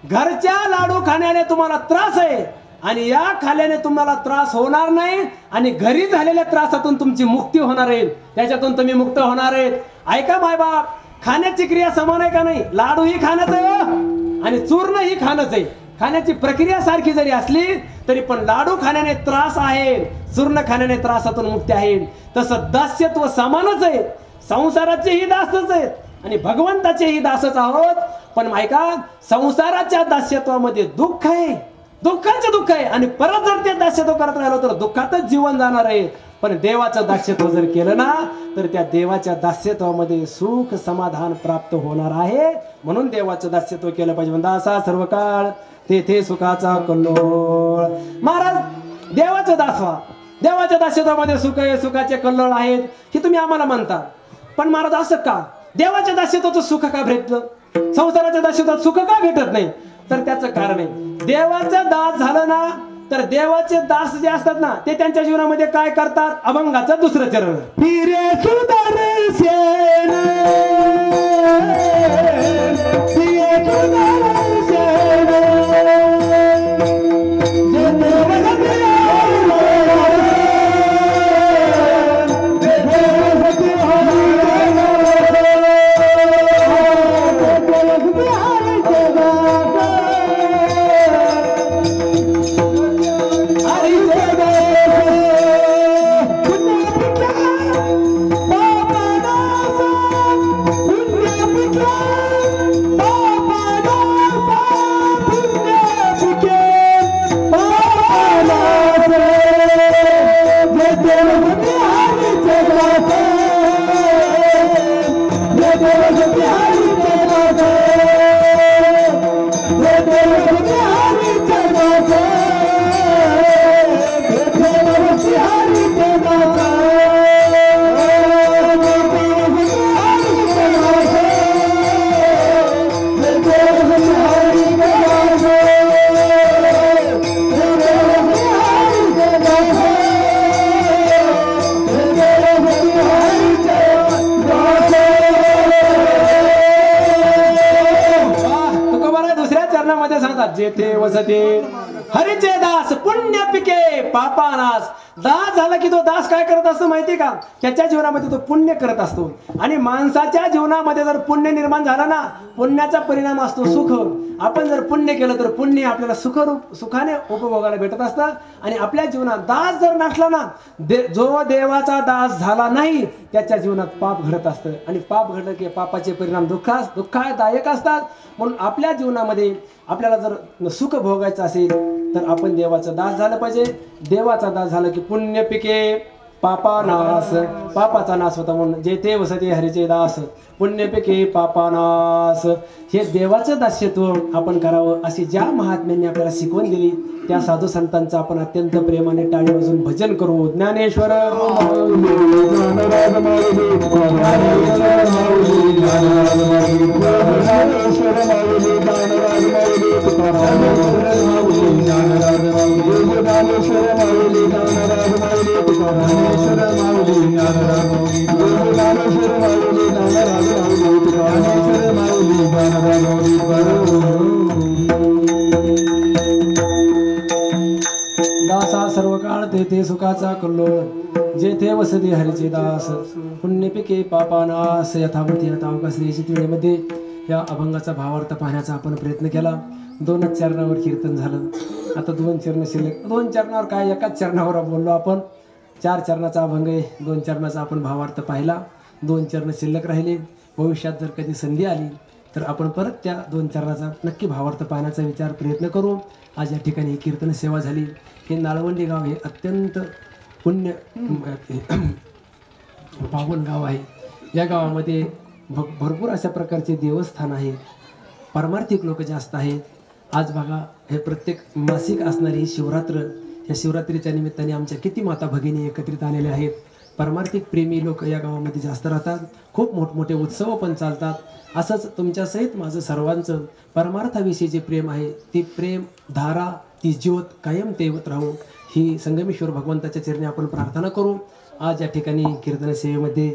घरच्या लाडू खाण्याने तुम्हाला त्रास आहे आणि या खाल्याने तुम्हाला त्रास होणार नाही, आणि घरी झालेल्या त्रासातून तुमची मुक्ती होणार आहे, त्याच्यातून तुम्ही मुक्त होणार आहेत. ऐका मायबाप, खाण्याची क्रिया समान आहे का नाही? लाडू ही खाणंच आहे आणि चूर्ण ही खाणंच आहे. खाण्याची प्रक्रिया सारखी जरी असली तरी पण लाडू खाण्याने त्रास आहे, चूर्ण खाण्याने त्रासातून मुक्ती आहे. तसं दास्यत्व समानच आहे. संसाराचेही दासच आहेत आणि भगवंताचेही दासच आहोत. पण ऐका, संसाराच्या दास्यत्वामध्ये दुःख आहे, दुःखाचं दुःख आहे, आणि परत जर ते दास्यत्व करत राहिलो तर दुःखातच जीवन जाणार आहे. पण देवाचं दास्यत्व जर केलं ना, तर त्या देवाच्या दास्यत्वामध्ये सुख समाधान प्राप्त होणार आहे. म्हणून देवाचं दास्यत्व केलं पाहिजे. म्हणता असा सर्व काळ तेथे सुखाचा कल्लोळ. महाराज देवाचं दास व्हा, देवाच्या दास्यत्वामध्ये सुख आहे, सुखाचे कल्लोळ आहेत, हे तुम्ही आम्हाला म्हणता. पण महाराज असं का? देवाच्या दास्यत्वाचं सुख का भेटलं, संसाराच्या दास्यत्वात सुख का भेटत नाही? तर त्याचं कारण आहे, देवाचं दास झालं ना, तर देवाचे दास जे असतात ना ते त्यांच्या जीवनामध्ये काय करतात? अभंगाचं दुसरं चरण, फिरे सुदर्शन फिरे सुदर्शन जेथे वसते हरीचे दास पुण्य पिके पापानाश. दास झाला की तो दास काय करत असतो माहिती का? त्याच्या जीवनामध्ये तो पुण्य करत असतो. आणि माणसाच्या जीवनामध्ये जर पुण्य निर्माण झाला ना, पुण्याचा परिणाम असतो सुख. आपण जर पुण्य केलं तर पुण्य आपल्याला सुखाने उपभोगायला भेटत असतं. आणि आपल्या जीवनात दास जर नसला ना, जो देवाचा दास झाला नाही त्याच्या जीवनात पाप घडत असतं. आणि पाप घडलं की पापाचे परिणाम दुःखदायक असतात. म्हणून आपल्या जीवनामध्ये आपल्याला जर सुख भोगायचं असेल तर आपण देवाचा दास झालं पाहिजे. देवाचा दास झाला की पुण्य पिके पापानाश. पापाचा नाश होता म्हणून जेथे वसते हरीचे दास पुण्य पिके पापानाश. हे देवाचं दास्यत्व आपण करावं अशी ज्या महात्म्यांनी आपल्याला शिकवण दिली त्या साधू संतांचं आपण अत्यंत प्रेमाने टाळी वाजून भजन करू. ज्ञानेश्वर दासा सर्व काळ तेथे सुखाचा कल्लोळ जेथे वसते हरीचे दास पुण्य पिके पापानाश. यथावती यथावकाश वेळेमध्ये या अभंगाचा भावार्थ पाहण्याचा आपण प्रयत्न केला. 2च चरणावर कीर्तन झालं. आता 2 चरण शिल्लक. 2 चरणावर काय, एकाच चरणावर बोललो आपण. 4 चरणाचा अभंग आहे. 2 चरणाचा आपण भावार्थ पाहिला. 2 चरण शिल्लक राहिले. भविष्यात जर कधी संधी आली तर आपण परत त्या 2 चरणाचा नक्की भावार्थ पाहण्याचा प्रयत्न करू. आज या ठिकाणी कीर्तन सेवा झाली. हे नाळवंडी गाव हे अत्यंत पुण्य पावन गाव आहे. या गावामध्ये भरपूर अशा प्रकारचे देवस्थान आहेत. पारमार्थिक लोक जास्त आहेत. आज बघा हे प्रत्येक मासिक असणारी शिवरात्र, या शिवरात्रीच्या निमित्ताने आमच्या किती माता भगिनी एकत्रित आलेल्या आहेत. पारमार्थिक प्रेमी लोक या गावामध्ये जास्त राहतात. खूप मोठमोठे उत्सव पण चालतात. असंच तुमच्यासहित माझं सर्वांचं परमार्थाविषयी जे प्रेम आहे ती प्रेम धारा, ती ज्योत कायम तेवत राहू ही संगमेश्वर भगवंताच्या चरणी आपण प्रार्थना करू. आज या ठिकाणी कीर्तन सेवेमध्ये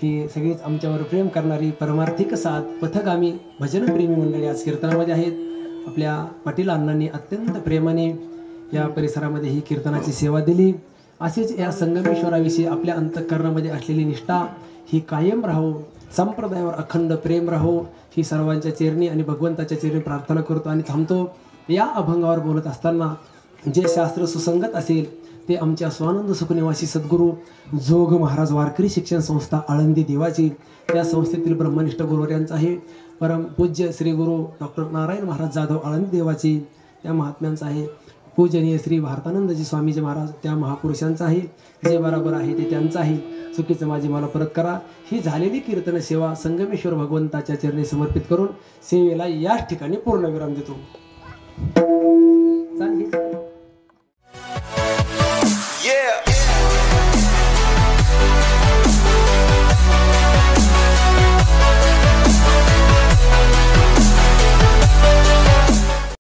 ही सगळीच आमच्यावर प्रेम करणारी परमार्थिक साथ पथगामी भजनप्रेमी मंडळी आज कीर्तनामध्ये आहेत. आपल्या पाटील अण्णांनी अत्यंत प्रेमाने या परिसरामध्ये ही कीर्तनाची सेवा दिली. असेच या संगमेश्वराविषयी आपल्या अंतःकरणामध्ये असलेली निष्ठा ही कायम राहो. संप्रदायावर अखंड प्रेम राहो ही सर्वांच्या चरणी आणि भगवंताच्या चरणी प्रार्थना करतो आणि थांबतो. या अभंगावर बोलत असताना जे शास्त्र सुसंगत असेल ते आमच्या स्वानंद सुखनिवासी सद्गुरू जोग महाराज वारकरी शिक्षण संस्था आळंदी देवाची, त्या संस्थेतील ब्रह्मनिष्ठ गुरुवर्यांचा आहे. परम पूज्य श्री गुरु डॉक्टर नारायण महाराज जाधव आळंदी देवाची, त्या महात्म्यांचा आहे. पूजनीय श्री भारतानंदजी स्वामीजी महाराज, त्या महापुरुषांचा आहे. जे बरोबर आहे ते त्यांचं आहे. चुकीचं माझी मला परत करा. ही झालेली कीर्तन सेवा संगमेश्वर भगवंताच्या चरणी समर्पित करून सेवेला याच ठिकाणी पूर्णविराम देतो. चालेल.